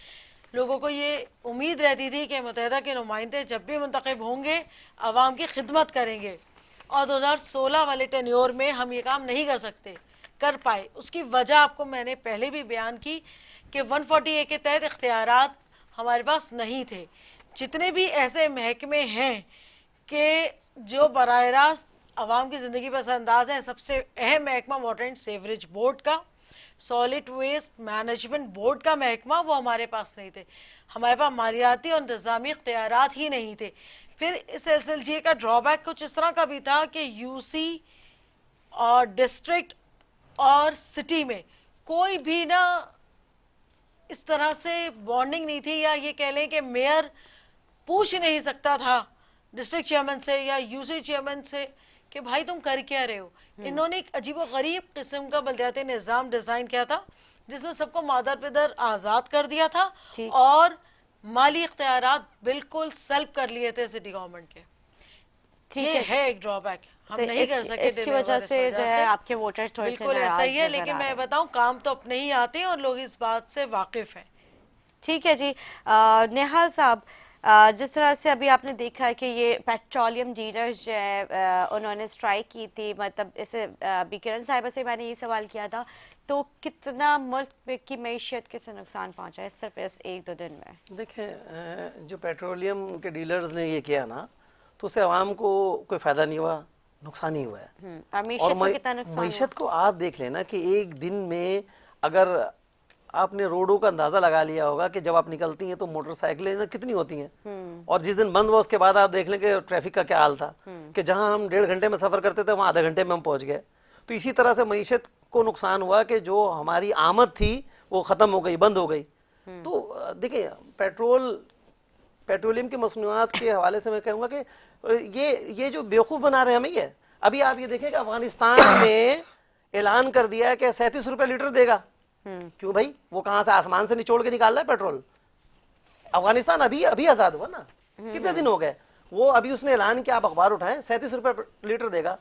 लोगों को ये उम्मीद रहती थी कि मुत्तहदा के नुमाइंदे जब भी मुंतखब होंगे आवाम की खिदमत करेंगे। और 2016 वाले टेन्योर में हम ये काम नहीं कर सकते कर पाए, उसकी वजह आपको मैंने पहले भी बयान की कि 140A के तहत इख्तियारात हमारे पास नहीं थे। जितने भी ऐसे महकमे हैं कि जो बराह रास्त आवाम की ज़िंदगी पर असरअंदाज हैं, सबसे अहम महकमा वाटर एंड सीवरेज बोर्ड का, सॉलिड वेस्ट मैनेजमेंट बोर्ड का महकमा, वो हमारे पास नहीं थे। हमारे पास मालियाती और इंतजामी इख्तियारात ही नहीं थे। फिर इस SLGA का ड्रॉबैक कुछ इस तरह का भी था कि यूसी और डिस्ट्रिक्ट और सिटी में कोई भी ना इस तरह से बॉन्डिंग नहीं थी, या ये कह लें कि मेयर पूछ नहीं सकता था डिस्ट्रिक्ट चेयरमैन से या यूसी चेयरमैन से कि भाई तुम कर क्या रहे हो। इन्होंने एक अजीबोगरीब किस्म का बलदियाती निज़ाम डिज़ाइन किया था जिसमें सबको मादर पिदर आज़ाद कर दिया था ठीक। और माली इख्तियारात बिल्कुल सेल्फ कर लिए थे सिटी गवर्नमेंट के। ठीक ये है। है एक ड्रॉबैक, हम तो नहीं कर सके इसकी वजह से जो है आपके वोटर्स थोड़े से बिल्कुल ऐसा ही है। नाराज लेकिन नजर आ मैं रहे हैं। बताऊं, काम तो अपने ही आते हैं और लोग इस बात से वाकिफ हैं। ठीक है जी। निहाल साहब, जिस तरह से अभी आपने देखा है कि ये पेट्रोलियम डीलर्स जो है उन्होंने स्ट्राइक की थी, मतलब इसे अभी किरण साहिबा से मैंने ये सवाल किया था, तो कितना मुल्क की मईशत के से नुकसान पहुंचा है सिर्फ इस 1-2 दिन में? देखें, जो पेट्रोलियम के डीलर्स ने ये किया ना, तो उससे आवाम को कोई फ़ायदा नहीं हुआ, नुकसान ही हुआ है। और मईशत को कितना नुकसान हुआ? मईशत को आप देख लेना कि एक दिन में अगर आपने रोडों का अंदाजा लगा लिया होगा कि जब आप निकलती हैं तो मोटरसाइकिलें ना कितनी होती हैं, और जिस दिन बंद हुआ उसके बाद आप देख लें कि ट्रैफिक का क्या हाल था, कि जहां हम 1.5 घंटे में सफर करते थे वहां आधे घंटे में हम पहुंच गए। तो इसी तरह से मईशत को नुकसान हुआ कि जो हमारी आमद थी वो खत्म हो गई, बंद हो गई। तो देखिए, पेट्रोलियम की मसनूआत के हवाले से मैं कहूँगा कि ये जो बेवकूफ़ बना रहे हैं हमें, ये अभी आप ये देखें कि अफगानिस्तान ने ऐलान कर दिया है कि 37 रुपये लीटर देगा। क्यों भाई, वो कहाँ से आसमान से निचोड़ के निकाल रहा है पेट्रोल? अफगानिस्तान अभी अभी आज़ाद हुआ ना, कितने दिन हो गए, वो अभी उसने ऐलान किया, आप अखबार उठाएं, 37 रुपये लीटर देगा।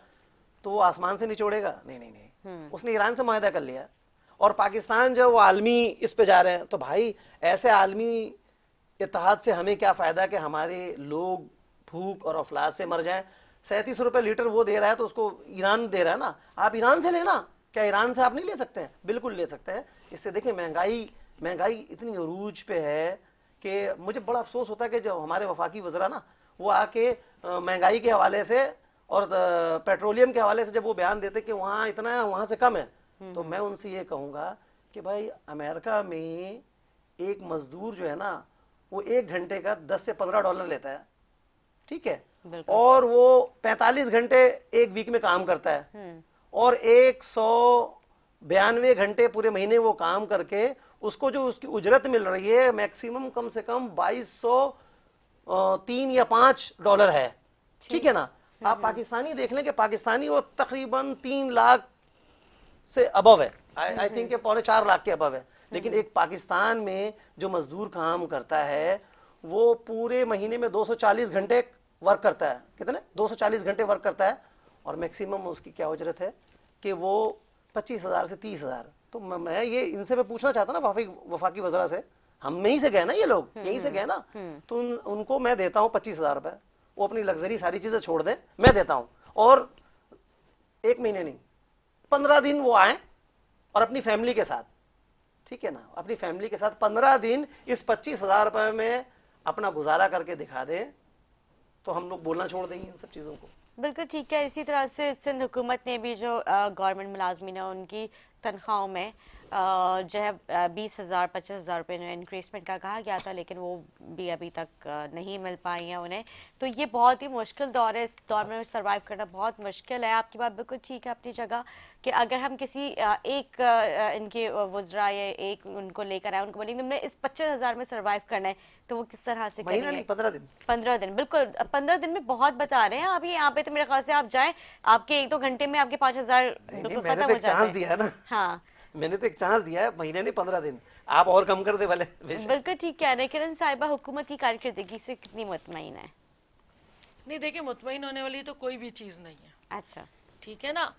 तो वो आसमान से निचोड़ेगा? नहीं नहीं नहीं, उसने ईरान से मुआहदा कर लिया। और पाकिस्तान जो वो आलमी इस पे जा रहे हैं, तो भाई ऐसे आलमी इत्तेहाद से हमें क्या फ़ायदा कि हमारे लोग भूख और अफलास से मर जाएं। 37 रुपये लीटर वो दे रहा है तो उसको ईरान दे रहा है ना, आप ईरान से लेना। क्या ईरान से आप नहीं ले सकते हैं? बिल्कुल ले सकते हैं। इससे देखिए, महंगाई इतनी अरूज पे है कि मुझे बड़ा अफसोस होता है कि जो हमारे वफाकी वज़रा ना, वो आके महंगाई के हवाले से और पेट्रोलियम के हवाले से जब वो बयान देते कि वहाँ इतना है वहाँ से कम है, तो मैं उनसे ये कहूँगा कि भाई अमेरिका में एक मजदूर जो है ना, वो 1 घंटे का 10 से 15 डॉलर लेता है, ठीक है, और वो 45 घंटे एक वीक में काम करता है, और 192 घंटे पूरे महीने वो काम करके उसको जो उसकी उजरत मिल रही है मैक्सिमम कम से कम 2203 या 5 डॉलर है, ठीक है ना। आप पाकिस्तानी देख लें कि पाकिस्तानी वो तकरीबन 3 लाख से अबव है, आई थिंक 3.25 लाख के अबव है। लेकिन एक पाकिस्तान में जो मजदूर काम करता है वो पूरे महीने में 240 घंटे वर्क करता है। कितने? 240 घंटे वर्क करता है, और मैक्सिमम उसकी क्या उजरत है कि वो 25,000 से 30,000। तो मैं ये इनसे मैं पूछना चाहता ना, वफाकी वज़रा से, हम यहीं से गए ना, ये लोग यहीं से गए ना, तो उनको मैं देता हूँ 25,000 रुपये, वो अपनी लग्जरी सारी चीज़ें छोड़ दें, मैं देता हूँ, और 1 महीने नहीं 15 दिन वो आए और अपनी फैमिली के साथ, ठीक है ना, अपनी फैमिली के साथ 15 दिन इस 25,000 रुपये में अपना गुजारा करके दिखा दें, तो हम लोग बोलना छोड़ देंगे इन सब चीज़ों को। बिल्कुल ठीक है। इसी तरह से सिंध हुकूमत ने भी जो गवर्नमेंट मुलाजमीन है उनकी तनख्वाहों में जो है 20,000 25,000 रुपये इंक्रीजमेंट का कहा गया था, लेकिन वो भी अभी तक नहीं मिल पाई हैं उन्हें। तो ये बहुत ही मुश्किल दौर है, इस दौर में सर्वाइव करना बहुत मुश्किल है। आपकी बात बिल्कुल ठीक है अपनी जगह कि अगर हम किसी एक इनके वज़रा या एक उनको लेकर आए, उनको बोलेंगे तुमने इस 25,000 में सर्वाइव करना है, तो वो किस तरह से करेंगे? 15 दिन बिल्कुल, 15 दिन में बहुत बता रहे हैं। अभी यहाँ पे तो मेरे ख्याल से आप जाएं, आपके 1-2 घंटे में आपके 5,000 बिल्कुल खत्म हो जाते हैं। हाँ, मैंने तो एक चांस दिया है, महीने नहीं 15 दिन, आप और कम कर दे भले। बिल्कुल ठीक कह रहे हैं। किरण साहिबा, हुकूमत की कारकर्दगी से कितनी मुतमईन है? नहीं, देखिए, मुतमईन होने वाली तो कोई भी चीज़ नहीं है। अच्छा, ठीक है ना।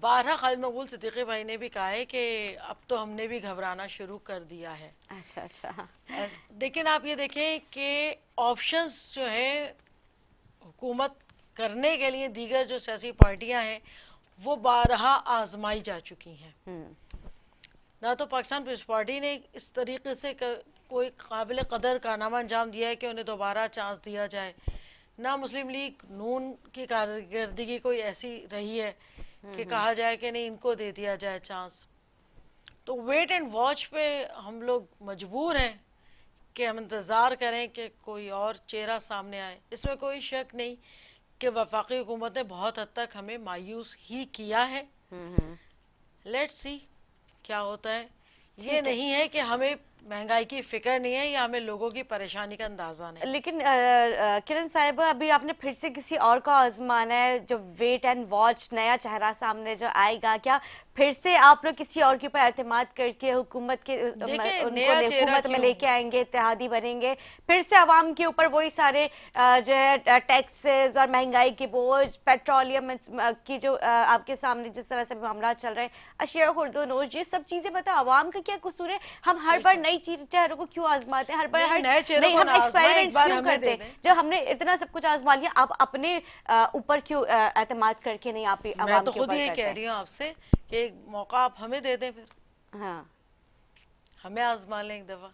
12 खालिद मकबूल सिद्दीकी भाई ने भी कहा है कि अब तो हमने भी घबराना शुरू कर दिया है। अच्छा अच्छा। लेकिन आप ये देखें कि ऑप्शंस जो है हुकूमत करने के लिए दीगर जो सियासी पार्टियां हैं वो 12 आजमाई जा चुकी हैं। ना तो पाकिस्तान पीपल्स पार्टी ने इस तरीके से कोई काबिल कदर कारनामा अंजाम दिया है कि उन्हें दोबारा चांस दिया जाए, ना मुस्लिम लीग नून की कारकर्दगी कोई ऐसी रही है कि कहा जाए कि नहीं इनको दे दिया जाए चांस। तो वेट एंड वॉच पे हम लोग मजबूर हैं कि हम इंतज़ार करें कि कोई और चेहरा सामने आए। इसमें कोई शक नहीं कि वफाकी हुकूमत ने बहुत हद तक हमें मायूस ही किया है। लेट्स सी क्या होता है। ये नहीं है कि हमें महंगाई की फिक्र नहीं है या हमें लोगों की परेशानी का अंदाजा नहीं। लेकिन किरण साहिबा, अभी आपने फिर से किसी और को आजमाना है, जो वेट एंड वॉच नया चेहरा सामने जो आएगा, क्या फिर से आप लोग किसी और के ऊपर एतमाद करके हुकूमत के उनको हुकूमत में लेके आएंगे, इत्तेहादी बनेंगे, फिर से आवाम के ऊपर वही सारे जो है टैक्सेस और महंगाई के बोझ, पेट्रोलियम की जो आपके सामने जिस तरह से मामला चल रहे हैं, अशिया खुर्दोनोश, ये सब चीजें बता, आवाम का क्या कसूर है? हम हर बार नई चेहरों को क्यों आजमाते हैं? हर बार हम एक्सपेरिमेंट्स क्यों करते हैं? जब हमने इतना सब कुछ आजमा लिया, आप अपने ऊपर क्यों एतमाद करके नहीं आप मैं तो खुद ये कह रही हूँ आपसे कि एक मौका आप हमें दे दें, फिर हाँ, हमें आजमा लें एक दफा।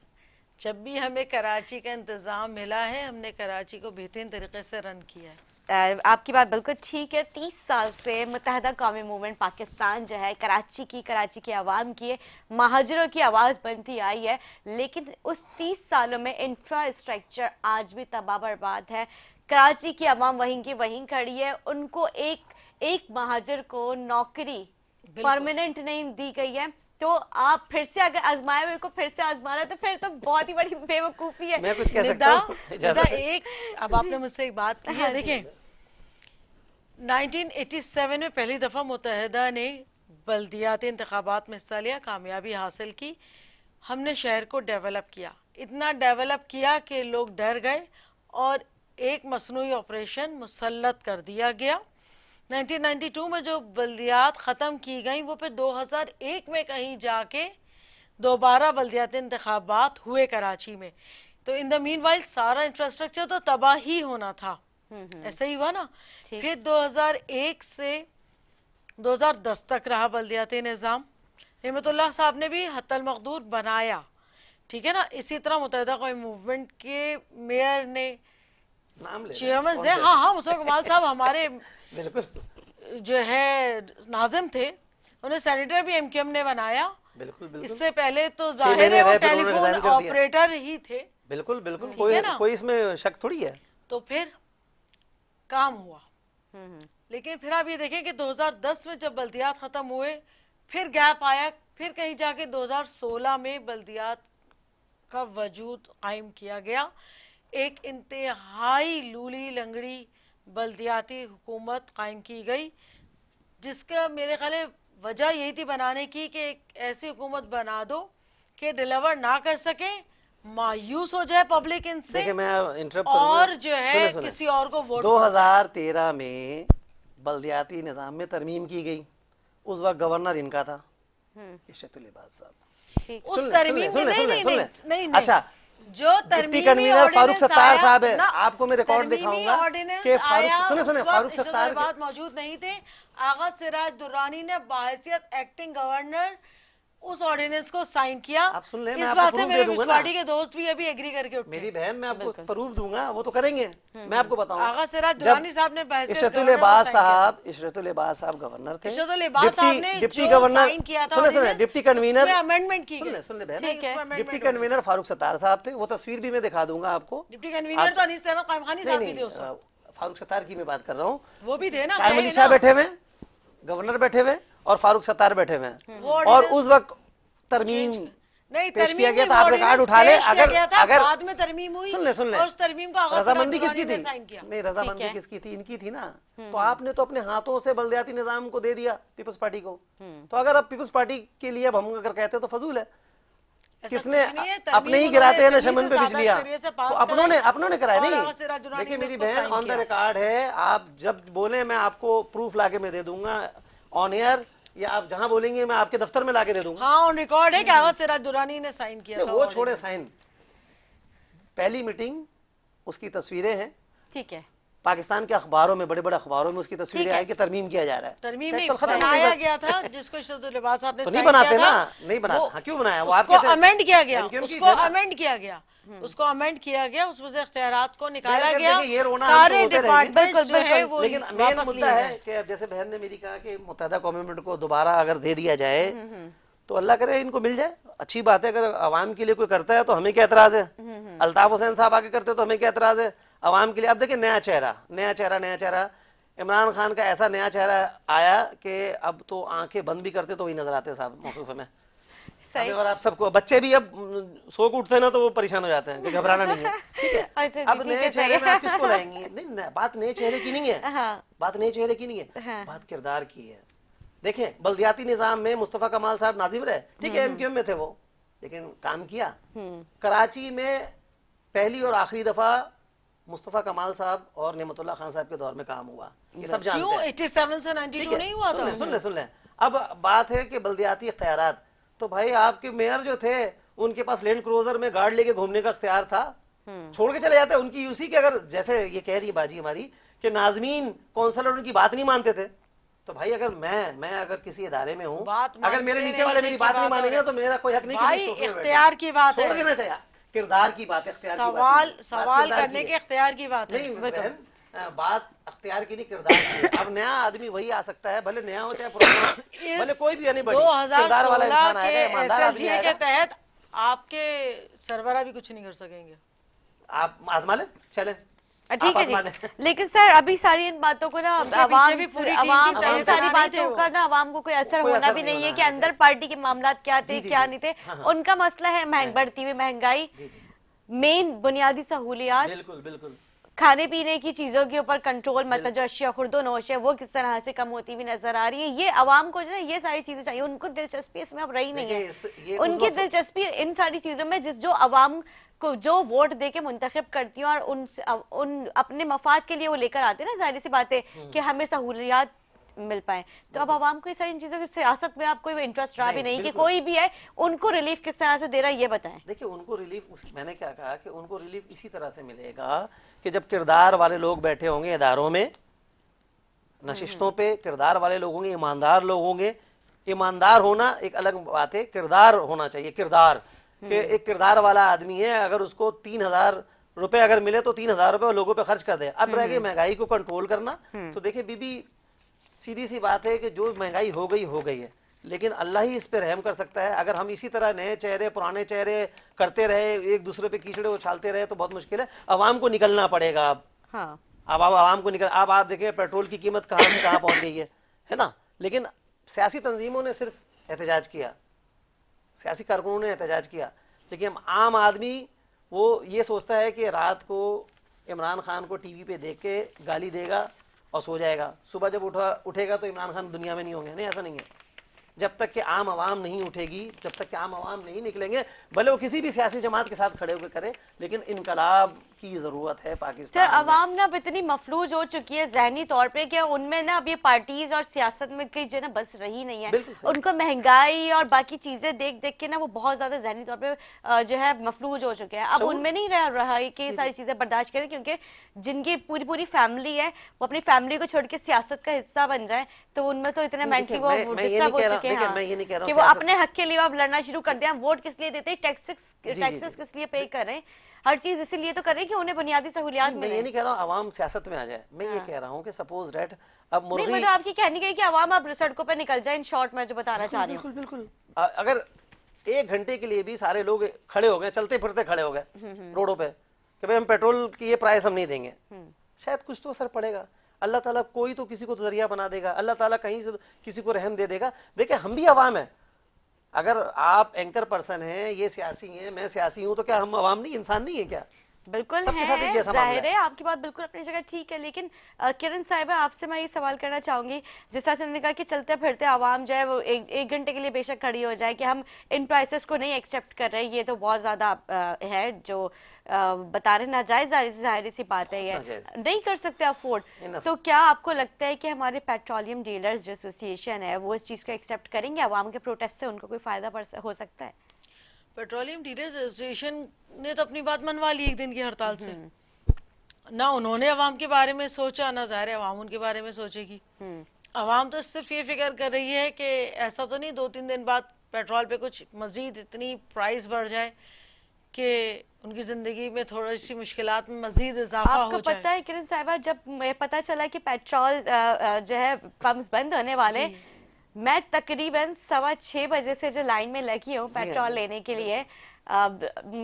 जब भी हमें कराची का इंतजाम मिला है, हमने कराची को बेहतरीन तरीके से रन किया है। आपकी बात बिल्कुल ठीक है। 30 साल से मुत्तहदा कौमी मूवमेंट पाकिस्तान जो है कराची की आवाम की महाजरों की आवाज़ बनती आई है, लेकिन उस 30 सालों में इंफ्रास्ट्रक्चर आज भी तबाह बर्बाद है। कराची की आवाम वहीं की वहीं खड़ी है। उनको एक महाजर को नौकरी परमानेंट नहीं दी गई है। तो आप फिर से अगर आजमाए हुए को फिर से आजमाना, तो फिर तो बहुत ही बड़ी बेवकूफ़ी है। मैं कुछ कह सकता हूं? अब आपने मुझसे एक बात की है, देखिए 1987 में पहली दफा मुत्तहदा ने बल्दियाती इंतखाबात में हिस्सा लिया, कामयाबी हासिल की। हमने शहर को डेवलप किया, इतना डेवलप किया कि लोग डर गए और एक मसनूई ऑपरेशन मुसल्लत कर दिया गया। 1992 में जो बल्दियात ख़त्म की गई, वो फिर 2001 में कहीं जाके दोबारा बल्दियाती इंतखाबात हुए कराची में। तो इन द मीन वाइल सारा इंफ्रास्ट्रक्चर तो तबाह ही होना था, ऐसा ही हुआ ना। फिर 2001 से 2010 तक रहा बल्दियाती निज़ाम, हिम्मतुल्लाह साहब ने भी हत्तल मकदूर बनाया, ठीक है ना। इसी तरह मुत्तहदा कौमी मूवमेंट के मेयर ने, चेयरमैन से, हाँ मुस्तफा कमाल साहब हमारे बिल्कुल जो है नाजिम थे, उन्हें सेनेटर भी एमक्यूएम ने बनाया। बिल्कुल इससे पहले तो जाहिर है वो टेलीफोन ऑपरेटर ही थे। बिल्कुल कोई इसमें शक थोड़ी है। तो फिर काम हुआ। लेकिन फिर आप ये देखें कि 2010 में जब बल्दियात खत्म हुए, फिर गैप आया, फिर कहीं जाके 2016 में बल्दियात का वजूद कायम किया गया। एक इंतहाई लूली लंगड़ी बल्दियाती हुकूमत कायम की गई, जिसका मेरे ख्याल है वजह यही थी बनाने की कि एक ऐसी हुकूमत बना दो कि डिलीवर ना कर सके, मायूस हो जाए पब्लिक इनसे, और जो है किसी और को वोट। 2013 में बल्दियाती निजाम में तरमीम की गई, उस वक्त गवर्नर इनका था इशरतुल इबाद साहब। उस तरमीम नहीं, अच्छा, जो डिप्टी कन्वीनर फारूक सत्तार साहब है, आपको मैं रिकॉर्ड दिखाऊंगा कि फारूक सत्तार बात मौजूद नहीं थे। आगा सिराज दुर्रानी ने बाहैसियत एक्टिंग गवर्नर उस ऑर्डिनेंस को साइन किया। आप सुन ले, इस बात से मेरे पार्टी के दोस्त भी अभी एग्री करके उठे। मेरी बहन, मैं आपको प्रूफ दूंगा, वो तो करेंगे। मैं आपको बताऊंगा, आगा सिराज दुर्रानी साहब ने इशरतुल इबाद साहब गवर्नर थे, डिप्टी गवर्नर, सुने डिप्टी कन्वीनर अमेंडमेंट की, सुन ले बहन, डिप्टी कन्वीनर फारूक सत्तार साहब थे। वो तस्वीर भी मैं दिखा दूंगा आपको। डिप्टी कन्वीनर तो अनीस अहमद कायम साहब भी थे। फारूक सत्तार की मैं बात कर रहा हूँ, वो भी थे ना, कायम अली शाह बैठे हुए, गवर्नर बैठे हुए और फारूक सत्तार बैठे हुए हैं। और उस वक्त तरमीम पेश किया गया था, आप रिकॉर्ड उठा ले। अगर बाद में तरमीम हुई, सुन ले, और उस तरमीम को रजामंदी किसकी थी? नहीं, रजामंदी किसकी थी? इनकी थी ना। तो आपने तो अपने हाथों से बल्दियाती निजाम को दे दिया पीपल्स पार्टी को। तो अगर अब पीपल्स पार्टी के लिए अब हम अगर कहते तो फजूल है। किसने? अपने ही गिराते हैं ना शमन पे बिजलियां, तो अपनों ने कराया। नहीं, देखिए मेरी बहन, ऑन द रिकॉर्ड है, आप जब बोले मैं आपको प्रूफ लाके मैं दे दूंगा ऑन एयर, या आप जहां बोलेंगे मैं आपके दफ्तर में लाके दे दूंगा। हाँ, ऑन रिकॉर्ड है कि आगा सिराज दुरानी ने साइन किया था। वो छोड़े साइन, पहली मीटिंग उसकी तस्वीरें हैं, ठीक है, पाकिस्तान के अखबारों में, बड़े बड़े अखबारों में उसकी तस्वीरें आई कि तरमीम किया जा रहा है। तरमीम तो नहीं, चल, खत्म हो गई बनाया बात। गया था जिसको इशरतुल लिबास साहब ने तो नहीं साइन बनाते किया ना, था, नहीं बनाते। वो हाँ, क्यों बनाया? वो उसको आपके थे, अमेंड किया गया, MQM की उसको थे ना। अमेंड किया गया, उसको अमेंड किया गया, उसमें से इख्तियारात को निकाला देखिए, गया, ये रोना हम सारे तो होते रहेंगे। डिपार्टमेंट्स जो है वो लेकिन मेन वापस मुद्दा लिए है गए। कि अब जैसे बहन ने मेरी कहा कि मुत्तहदा कौमी मूवमेंट को दोबारा अगर दे दिया जाए तो अल्लाह करे इनको मिल जाए, अच्छी बात है। अगर अवाम के लिए कोई करता है तो हमें क्या एतराज है? अल्ताफ हुसैन साहब आगे करते तो हमें क्या एतराज है? अवाम के लिए अब देखिए नया चेहरा, नया चेहरा, नया चेहरा। इमरान खान का ऐसा नया चेहरा आया कि अब तो आंखें बंद भी करते तो वही नजर आते साहब मौसूफ में। सही। और आप सबको, बच्चे भी अब सो के उठते हैं ना तो वो परेशान हो जाते हैं कि घबराना नहीं है, ठीक है। अच्छा जी, अब ठीक नए है, चेहरे सही में है। आप किसको लाएंगी? नहीं, बात नए चेहरे की नहीं है, हाँ। बात नए चेहरे की नहीं है, हाँ। बात किरदार की है। देखें, बल्दियाती निजाम में मुस्तफा कमाल साहब नाजिम रहे, ठीक है, MQM में थे वो, लेकिन काम किया। कराची में पहली और आखिरी दफा मुस्तफा कमाल साहब और नेमतुल्लाह खान साहब के दौर में काम हुआ, ये सब जानते क्यों हैं। 87 से ठीक 92 है, नहीं हुआ था? सुन ले। अब बात है कि बल्दियाती इख्तियारात, तो भाई आपके मेयर जो थे उनके पास लैंड क्रूजर में गार्ड लेके घूमने का इख्तियार था, छोड़ के चले जाते। उनकी यूसी के, अगर जैसे ये कह रही है बाजी हमारी कि नाजमीन कौंसलर उनकी बात नहीं मानते थे, तो भाई अगर मैं अगर किसी इदारे में हूँ, अगर मेरे नीचे वाले मेरी बात नहीं मानेंगे तो मेरा कोई हक नहीं कि मैं भाई सोफे में बैठूं। इख्तियार की बात है, छोड़ देना चाहिए, किरदार की बात है, इख्तियार की बात नहीं है। सवाल बात किरदार करने की के है। इख्तियार की बात है। नहीं बहन, बात अख्तियार की नहीं, किरदार की है। अब नया आदमी वही आ सकता है, भले नया हो चाहे पुराना हो, भले कोई भी नहीं बड़ी, किरदार वाला 2016 इंसान आएगा, के ईमानदार आदमी SLGA के आएगा। तहत आपके सरबरा भी कुछ नहीं कर सकेंगे। आप आजमा लें, चले ठीक है जी। लेकिन सर अभी सारी इन बातों को ना उनके अवाम पीछे भी पूरी टीम अवाम की इन सारी तैनाती बातों थे का वो। ना अवाम को कोई असर कोई होना असर भी नहीं नहीं है होना कि है, अंदर पार्टी के मामलात क्या थे जी, क्या जी, नहीं थे। हाँ, हाँ। उनका मसला है बढ़ती हुई महंगाई, जी जी, मेन बुनियादी सहूलियात, बिल्कुल बिल्कुल। खाने पीने की चीजों के ऊपर कंट्रोल, मतलब जो अशिया खुर्दो नोश है वो किस तरह से कम होती हुई नजर आ रही है। ये अवाम को जो है ये सारी चीजें चाहिए, उनको दिलचस्पी इसमें अब रही नहीं देखिए, है। उनकी दिलचस्पी इन सारी चीजों में जो अवाम को जो वोट दे के मुंतखब करती हैं और उन अपने मफाद के लिए वो लेकर आते हैं ना, जाहिर सी बात है कि हमें सहूलियात मिल पाए। तो अब आवाम को इस सारी चीजों की सियासत में आप कोई इंटरेस्ट रहा भी नहीं कि कोई भी है उनको रिलीफ किस तरह से दे रहा है, ये बताएं। देखिए, उनको रिलीफ, मैंने क्या कहा कि उनको रिलीफ इसी तरह से मिलेगा कि जब किरदार वाले लोग बैठे होंगे इदारों में, नशिस्तों पे, किरदार वाले लोग होंगे, ईमानदार लोग होंगे। ईमानदार होना एक अलग बात है, किरदार होना चाहिए। किरदार कि एक किरदार वाला आदमी है, अगर उसको 3,000 रुपए अगर मिले तो 3,000 रुपए लोगों पे खर्च कर दे। अब रह गई महंगाई को कंट्रोल करना, तो देखिए बीबी, सीधी सी बात है कि जो महंगाई हो गई है, लेकिन अल्लाह ही इस पे रहम कर सकता है। अगर हम इसी तरह नए चेहरे पुराने चेहरे करते रहे, एक दूसरे पे कीचड़े उछालते रहे तो बहुत मुश्किल है। अवाम को निकलना पड़ेगा अब। हाँ। अब आवाम को निकल, अब आप देखिए पेट्रोल की कीमत कहाँ से कहाँ पहुंच गई है ना। लेकिन सियासी तंजीमों ने सिर्फ एहतजाज किया, सियासी कारकुनों ने एहतजाज किया, लेकिन आम आदमी वो ये सोचता है कि रात को इमरान खान को टीवी पे देख के गाली देगा और सो जाएगा, सुबह जब उठेगा तो इमरान खान दुनिया में नहीं होंगे। नहीं, ऐसा नहीं है। जब तक कि आम आवाम नहीं उठेगी, जब तक कि आम आवाम नहीं निकलेंगे, भले वो किसी भी सियासी जमात के साथ खड़े होकर करे, लेकिन इनकलाब की जरूरत है पाकिस्तान में। अवाम ना अब इतनी मफलूज हो चुकी है जहनी तौर पे कि उनमें ना अब ये पार्टीज और सियासत में कहीं जो ना बस रही नहीं है। उनको महंगाई और बाकी चीजें देख देख के ना वो बहुत ज्यादा जहनी तौर पे जो है मफलूज हो चुके हैं। अब उनमें नहीं रह रहा है कि ये सारी चीजें बर्दाश्त करें, क्योंकि जिनकी पूरी पूरी फैमिली है वो अपनी फैमिली को छोड़ के सियासत का हिस्सा बन जाए, तो उनमें तो इतने मेंटली वो डिस्टर्ब हो चुके हैं कि वो अपने हक के लिए अब लड़ना शुरू कर दिया। वोट किस लिए देते हैं, टैक्सेस किस लिए पे कर रहे हैं, हर चीज इसीलिए तो कर रहे हैं कि उन्हें बुनियादी सहूलियात मिले। मैं ये नहीं कह रहा हूँ आवाम सियासत में आ जाए, मैं ये कह रहा हूँ कि सपोज दैट अब नहीं, मतलब आपकी कहनी गई कि आवाम अब सड़कों पे निकल जाए। इन शॉर्ट में जो बताना चाह रही हूँ, बिल्कुल अगर 1 घंटे के लिए भी सारे लोग खड़े हो गए, चलते फिरते खड़े हो गए रोडों पे कि भाई हम पेट्रोल की ये प्राइस हम नहीं देंगे, शायद कुछ तो असर पड़ेगा। अल्लाह ताला कोई तो किसी को तो जरिया बना देगा, अल्लाह ताला कहीं से किसी को रहम दे देगा। देखिए, हम भी अवाम है। अगर आप एंकर पर्सन हैं, ये सियासी हैं, मैं सियासी हूं, तो क्या हम अवाम नहीं, इंसान नहीं है क्या? बिल्कुल है, जाहिर है आपकी बात बिल्कुल अपनी जगह ठीक है। लेकिन किरण साहिबा, आपसे मैं ये सवाल करना चाहूंगी, जिस तरह से उन्होंने कहा कि चलते फिरते आवाम जो है वो एक घंटे के लिए बेशक खड़ी हो जाए कि हम इन प्राइसेस को नहीं एक्सेप्ट कर रहे, ये तो बहुत ज्यादा है जो बता रहे नाजायज, जाहिर सी बात है, ये नहीं कर सकते अफोर्ड। तो क्या आपको लगता है कि हमारे पेट्रोलियम डीलर्स जो एसोसिएशन है वो इस चीज को एक्सेप्ट करेंगे? आवाम के प्रोटेस्ट से उनको कोई फायदा हो सकता है? पेट्रोलियम डीलर्स एसोसिएशन ने तो अपनी बात मनवा ली एक दिन की हड़ताल से। ना उन्होंने अवाम के बारे में सोचा, ना ज़ाहिर है अवाम उनके बारे में सोचेगी। अवाम तो सिर्फ ये फिक्र कर रही है कि ऐसा तो नहीं 2-3 दिन बाद पेट्रोल पे कुछ मजीद इतनी प्राइस बढ़ जाए कि उनकी ज़िंदगी में थोड़ी सी मुश्किलात में मजीद इजाफा आपको हो जाए। पता है किरण साहिबा, जब मुझे पता चला कि पेट्रोल जो है पंप्स बंद होने वाले, मैं तकरीबन 6:15 बजे से जो लाइन में लगी हूँ पेट्रोल लेने के लिए,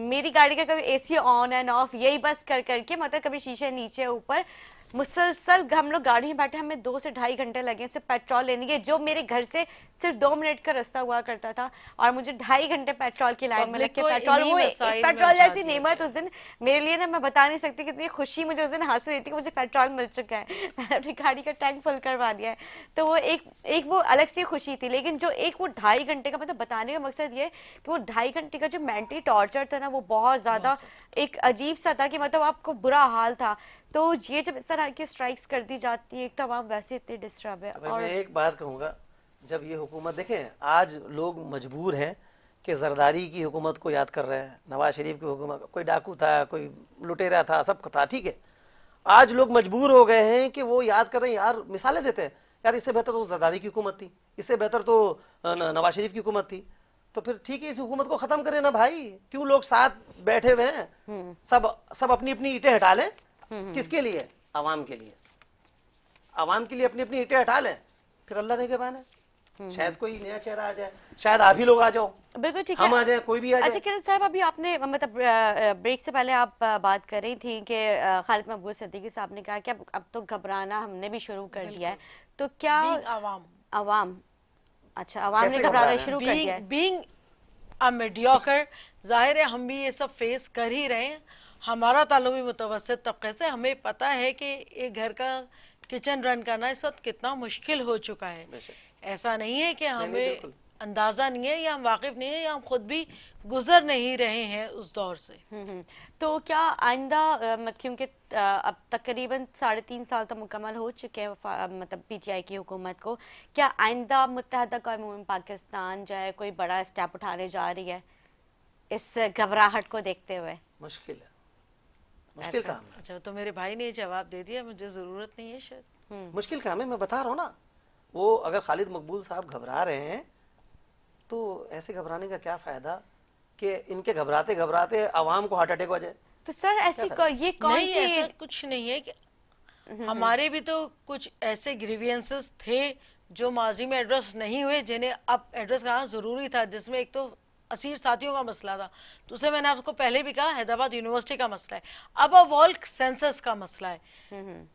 मेरी गाड़ी का कभी एसी ऑन एंड ऑफ यही बस कर करके, मतलब कभी शीशे नीचे ऊपर, मुसलसल हम लोग गाड़ी में बैठे, हमें 2 से ढाई घंटे लगे सिर्फ पेट्रोल लेने के, जो मेरे घर से सिर्फ 2 मिनट का रास्ता हुआ करता था, और मुझे 2.5 घंटे पेट्रोल की लाइन में लग के पब्लिक को पेट्रोल, इन्हीं वो मसाइल में पेट्रोल उलझा जैसी दिया नेमत उस दिन मेरे लिए ना, मैं बता नहीं सकती कितनी खुशी मुझे उस दिन हासिल हुई थी कि मुझे पेट्रोल मिल चुका है, मैंने अपनी गाड़ी का टैंक फुल करवा दिया है। तो वो एक वो अलग सी खुशी थी। लेकिन जो एक वो 2.5 घंटे का, मतलब बताने का मकसद ये कि वो 2.5 घंटे का जो मेंटली टॉर्चर था ना, वो बहुत ज्यादा एक अजीब सा था कि मतलब आपको बुरा हाल था। तो ये जब इस तरह की स्ट्राइक्स कर दी जाती है, एक तो आप वैसे इतने डिस्टर्ब है। और मैं एक बात कहूँगा, जब ये हुकूमत देखें, आज लोग मजबूर हैं कि जरदारी की हुकूमत को याद कर रहे हैं, नवाज शरीफ की हुकूमत, कोई डाकू था, कोई लुटेरा था, सब था, ठीक है। आज लोग मजबूर हो गए हैं कि वो याद कर रहे हैं, यार मिसालें देते हैं, यार इससे बेहतर तो जरदारी की हुकूमत थी, इससे बेहतर तो नवाज शरीफ की हुकूमत थी। तो फिर ठीक है, इस हुकूमत को खत्म करें ना भाई, क्यों लोग साथ बैठे हुए हैं, सब अपनी अपनी ईंटें हटा लें। किसके लिए? आवाम के लिए। आवाम के लिए अपनी अपनी ईंटें हटा लें, फिर अल्लाह ने के बाने शायद कोई नया चेहरा आ जाए, शायद आप ही लोग आ जाओ, बिल्कुल ठीक हम है। आ जाए, कोई भी आ अच्छा जाए। किरण साहब, अभी आपने मतलब ब्रेक से पहले आप बात कर रही थी कि खालिद मकबूल सिद्दीकी साहब ने कहा कि अब तो घबराना हमने भी शुरू कर दिया है। तो क्या आवाम आवाम, अच्छा आवाम ने कैसे घबराना घबराना है? शुरू कर दिया है? बीइंग अ मीडियोकर, जाहिर है हम भी ये सब फेस कर ही रहे हैं। हमारा ताल्लुक भी मुतवस्सित तबके से, हमें पता है कि एक घर का किचन रन करना इस वक्त कितना मुश्किल हो चुका है। ऐसा नहीं है कि हमें बिल्कुल। अंदाजा नहीं है या हम वाकिफ नहीं है या हम खुद भी गुजर नहीं रहे हैं उस दौर से। तो क्या आइंदा क्योंकि अब तकरीबन 3.5 साल तो मुकम्मल हो चुके हैं मतलब पीटीआई की हुकूमत को, क्या आइंदा मुत्तहदा कौम पाकिस्तान जो है कोई बड़ा स्टेप उठाने जा रही है इस घबराहट को देखते हुए? मुश्किल है, मुश्किल काम है, अच्छा, तो मेरे भाई ने ये जवाब दे दिया, मुझे जरूरत नहीं है शायद। मुश्किल काम है। मैं बता रहा हूँ ना, वो अगर खालिद मकबूल साहब घबरा रहे हैं तो ऐसे घबराने का क्या फायदा कि इनके घबराते घबराते आवाम को हार्ट अटैक हो जाए। तो सर ऐसी ये कौन नहीं, सी ऐसा कुछ नहीं है कि हमारे भी तो कुछ ऐसे ग्रीवियंसेस थे जो माजी में एड्रेस नहीं हुए, जिन्हें अब एड्रेस करना जरूरी था, जिसमें एक तो असीर साथियों का मसला था, दूसरे मैंने आपको पहले भी कहा हैदराबाद यूनिवर्सिटी का मसला है, अब वर्ल्ड सेंसस का मसला है।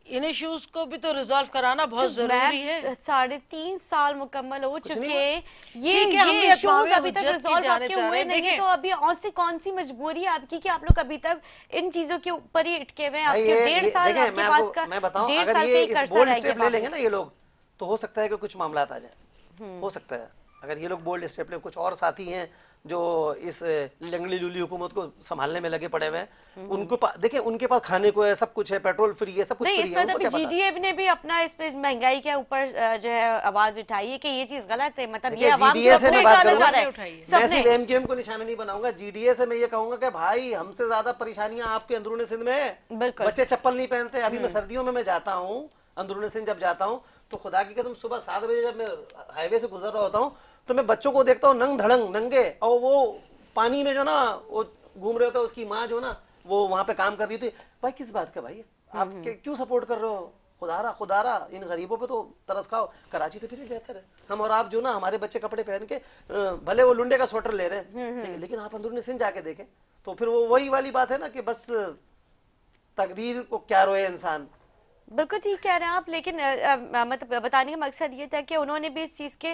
इन इश्यूज को भी तो रिजॉल्व कराना बहुत जरूरी है। 3.5 साल मुकम्मल हो चुके हैं, ये ठीक है, हम भी ये इश्यूज अक़वाम अभी तक हुज्जत की रिजॉल्व जानिब आपके जा रहे हुए हैं। नहीं, देखिए, तो अभी कौन सी मजबूरी है आपकी कि आप लोग अभी तक इन चीजों के ऊपर ही अटके हुए हैं? भाई आपके 1.5 साल देखें, आपके पास का मैं बताऊं, 1.5 अगर साल ये का ही इस बोल्ड कर्सर स्टेप है ले लेंगे ना ये लोग, तो हो सकता है कि कुछ मामला आ जाए, हो सकता है। अगर ये लोग बोल्ड स्टेप ले, कुछ और साथी हैं जो इस लंगड़ी लूली हुकूमत को संभालने में लगे पड़े हुए हैं, उनको देखिए, उनके पास खाने को है, सब कुछ है, पेट्रोल फ्री है, सब कुछ नहीं, फ्री इस है, पर उनको क्या पता? जीडीए ने भी अपना इस पे महंगाई के ऊपर जो है आवाज उठाई है कि ये चीज गलत है, मतलब ये देखिए, आवाम जीडीए से सबने मैं बात निकाला करूंगा, जा रहा उठाई है है। मैं सबने। सिर्फ एमक्यूएम को निशाना नहीं बनाऊंगा, जीडीए से मैं ये कहूंगा कि भाई हमसे ज्यादा परेशानियां आपके अंदरूनी सिंध में है। बिल्कुल। बच्चे चप्पल नहीं पहनते। अभी मैं सर्दियों में मैं जाता हूँ अंदरूनी सिंध, जब जाता हूँ तो खुदा की कसम सुबह 7 बजे जब मैं हाईवे से गुजर रहा होता हूँ तो मैं बच्चों को देखता हूँ नंग धड़ंग नंगे, और वो पानी में जो ना वो घूम रहे होता है, उसकी माँ जो ना वो वहां पे काम कर रही थी। भाई किस बात का भाई, आप क्यों सपोर्ट कर रहे हो? खुदारा इन गरीबों पे तो तरस खाओ। कराची तो फिर भी बेहतर है, हम और आप जो ना हमारे बच्चे कपड़े पहन के भले वो लुंडे का स्वेटर ले रहे हैं, लेकिन आप अंदरूनी सिंध जाके देखें तो फिर वो वही वाली बात है ना कि बस तकदीर को क्या रोए इंसान। बिल्कुल ठीक कह रहे हैं आप, लेकिन मतलब बताने का मकसद ये था कि उन्होंने भी इस चीज के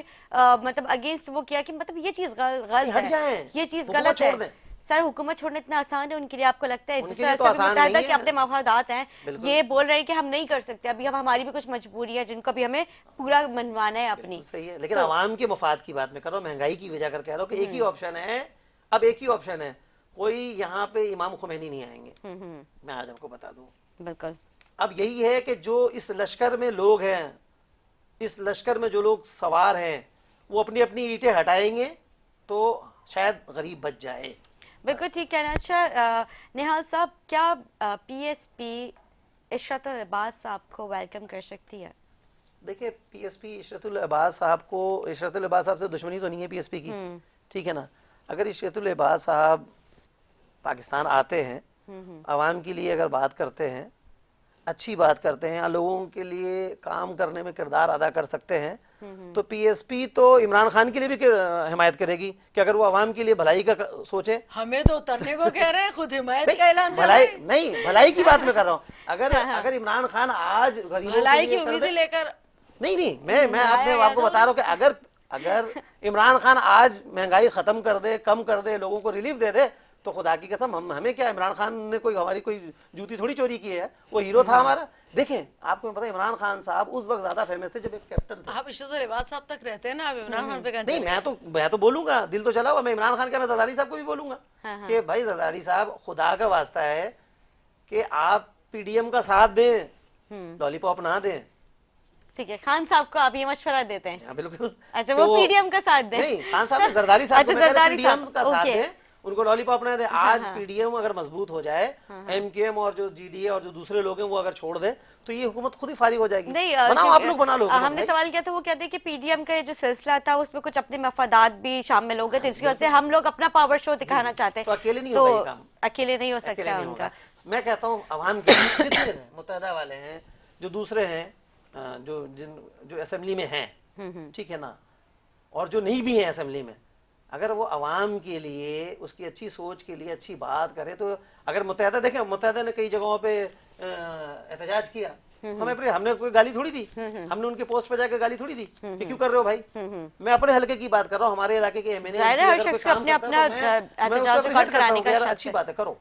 मतलब अगेंस्ट वो किया कि मतलब ये चीज गलत हट है, जाएं, ये चीज हुकूमत गलत छोड़ है। दें। सर हुकूमत छोड़ना इतना आसान है उनके लिए, आपको लगता है? जिस उनके तरह लिए तो से अभी आसान मुत्तहदा नहीं के है। अपने मफादात हैं, बिल्कुल। ये बोल रहे हैं कि हम नहीं कर सकते, अभी हम हमारी भी कुछ मजबूरी है जिनको भी हमें पूरा मनवाना है अपनी। सही है, लेकिन आवाम के मफाद की बात मैं कर रहा हूँ, महंगाई की वजह कर कह रहा हूँ कि एक ही ऑप्शन है, अब एक ही ऑप्शन है, कोई यहाँ पे इमाम खुमैनी नहीं आएंगे, मैं आज आपको बता दूं। बिल्कुल। अब यही है कि जो इस लश्कर में लोग हैं, इस लश्कर में जो लोग सवार हैं, वो अपनी अपनी ईंटें हटाएंगे तो शायद गरीब बच जाए। बिल्कुल ठीक कहना। अच्छा निहाल साहब, क्या पीएसपी इशरतुल अब्बास साहब को वेलकम कर सकती है? देखिए, पीएसपी इशरतुल अब्बास साहब को, इशरतुल अब्बास साहब से दुश्मनी तो नहीं है पीएसपी की, ठीक है ना। अगर इशरतुल अब्बास साहब पाकिस्तान आते हैं, आवाम के लिए अगर बात करते हैं, अच्छी बात करते हैं, लोगों के लिए काम करने में किरदार अदा कर सकते हैं, तो पीएसपी तो इमरान खान के लिए भी हिमायत करेगी कि अगर वो आवाम के लिए भलाई का सोचे। हमें तो उतरने को कह रहे हैं, खुद हिमायत का ऐलान कर रहे भलाई हैं। नहीं, भलाई की बात मैं कर रहा हूँ। अगर इमरान खान आज गरीबों के भलाई की लिए कर उम्मीद दे- लेकर नहीं, मैं आपको बता रहा हूँ कि अगर इमरान खान आज महंगाई खत्म कर दे, कम कर दे, लोगों को रिलीफ दे दे, तो खुदा की कसम हमें क्या, इमरान खान ने हमारी कोई जूती थोड़ी चोरी की है, वो हीरो था हमारा। देखें, आपको पता है इमरान खान साहब उस वक्त ज्यादा फेमस थे जब एक कैप्टन थे। आप इशरतुल अब्बास साहब तक रहते हैं ना, आप इमरान खान पे कहते नहीं, हैं। मैं तो बोलूंगा, दिल तो चला हुआ, मैं इमरान खान क्या, मैं जरदारी साहब को भी बोलूंगा कि भाई जरदारी साहब, खुदा का वास्ता है कि आप पीडीएम का साथ दें, लॉलीपॉप ना दें। ठीक है, खान साहब को आप ये मशवरा देते हैं? हाँ, बिल्कुल। अच्छा, तो वो पीडीएम का साथ दें? नहीं, खान साहब जरदारी साहब अच्छा, को मैं कह रहा जरदारी पीडीएम साहब, का साथ ओके। दें, उनको लॉलीपॉप ना दे। आज पीडीएम अगर मजबूत हो जाए, एमकेएम और जो जीडीए और जो दूसरे लोग हैं वो अगर छोड़ दे, तो ये हुकूमत खुद ही फारिग हो जाएगी। नहीं, बनाओ, आप लोग बना लो। हमने सवाल किया था, वो कहते हैं कि पीडीएम का ये जो सिलसिला था उसमें कुछ अपने मफादात भी शामिल हो गए थे, इसकी वजह से हम लोग अपना पावर शो दिखाना चाहते हैं। तो अकेले नहीं तो होगा ये काम। अकेले नहीं हो अकेले सकता नहीं उनका। होगा। मैं कहता हूँ आवाम के जितने हैं, मुत्तहदा वाले हैं, जो दूसरे हैं, जो असेंबली में हैं, ठीक है ना, और जो नहीं भी हैं असेंबली में, अगर वो आवाम के लिए, उसकी अच्छी सोच के लिए अच्छी बात करे, तो अगर मुत्तहदा, देखें मुत्तहदा ने कई जगहों पे एहतजाज किया, हमने कोई गाली थोड़ी दी, हमने उनके पोस्ट पर जाकर गाली थोड़ी दी कि क्यों कर रहे हो भाई। मैं अपने हल्के की बात कर रहा हूँ, हमारे इलाके के एमएनए, जाहिर है हर शख्स को अपने अपना एहतजाज रिकॉर्ड कराने का हक अच्छी बात है, करो।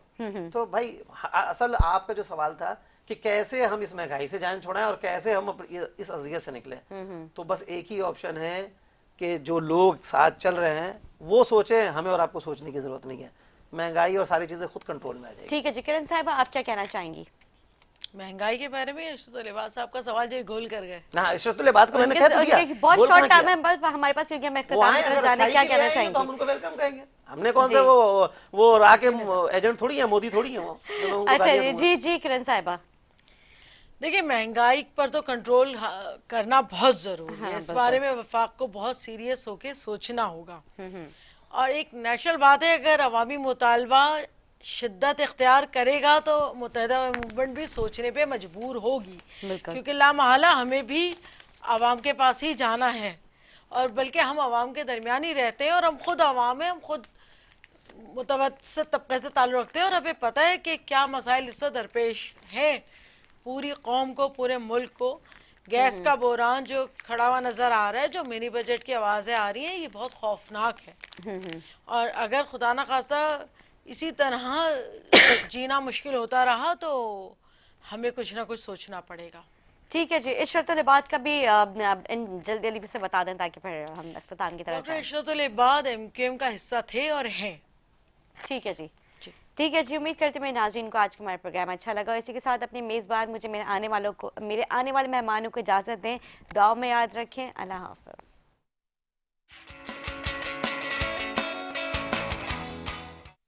तो भाई असल आपका जो सवाल था कि कैसे हम इस महंगाई से जान छुड़ाएं और कैसे हम इस अजियत से निकले, तो बस एक ही ऑप्शन है कि जो लोग साथ चल रहे हैं वो सोचे, हमें और आपको सोचने की जरूरत नहीं है। महंगाई और सारी चीजें खुद कंट्रोल में आ जाएगी। ठीक है जी, किरण साहब आप क्या कहना चाहेंगी? महंगाई के बारे में इशरतुल अब्बास साहब का सवाल जो गोल कर गए। ना, इशरतुल बात को मैंने कह तो दिया, बहुत बोल शॉर्ट कहाँ टाइम है किया? बस हमारे पास, क्योंकि हम वो इख्तिताम आए, की तरफ अगर जाने, अच्छाई क्या के लिए कहना आएंगे तो चाहेंगी? हम उनको वेलकम कहेंगे। हमने कौन से वो राके एजेंट थोड़ी है, मोदी थोड़ी है वो, जो लोगों को अच्छा गालियां दूंगा। जी किरण साहिबा। देखिए, महंगाई पर तो कंट्रोल करना बहुत जरूरी है। इस बारे में वफाक को बहुत सीरियस होके सोचना होगा। और एक नेशनल बात है, अगर अवामी मुतालबा शिद्दत इख्तियार करेगा तो मुत्तहदा मूवमेंट भी सोचने पे मजबूर होगी, क्योंकि लामहला हमें भी आवाम के पास ही जाना है, और बल्कि हम आवाम के दरमियान ही रहते हैं, और हम खुद आवाम हैं, हम खुद मुतवस्सित तबके से ताल्लुक़ रखते हैं, और हमें पता है कि क्या मसाइल इससे दरपेश हैं पूरी कौम को, पूरे मुल्क को। गैस का बहरान जो खड़ा हुआ नज़र आ रहा है, जो मिनी बजट की आवाज़ें आ रही हैं, ये बहुत खौफनाक है। और अगर खुदा न खासा इसी तरह जीना मुश्किल होता रहा तो हमें कुछ ना कुछ सोचना पड़ेगा। ठीक है जी, इशरतुल अब्बास का भी जल्दी जल्दी से बता दें ताकि फिर हम इख्तिताम की तरफ डॉक्टर जाएं। इशरतुल अब्बास एमकेएम का हिस्सा थे और हैं। ठीक है जी, ठीक है जी। उम्मीद करती हूँ मेरे नाज़रीन को आज का हमारा प्रोग्राम अच्छा लगा। इसी के साथ अपनी मेज़बान, मेरे आने वाले मेहमानों को इजाज़त दें। दुआ में याद रखें। अल्लाह हाफ़िज़।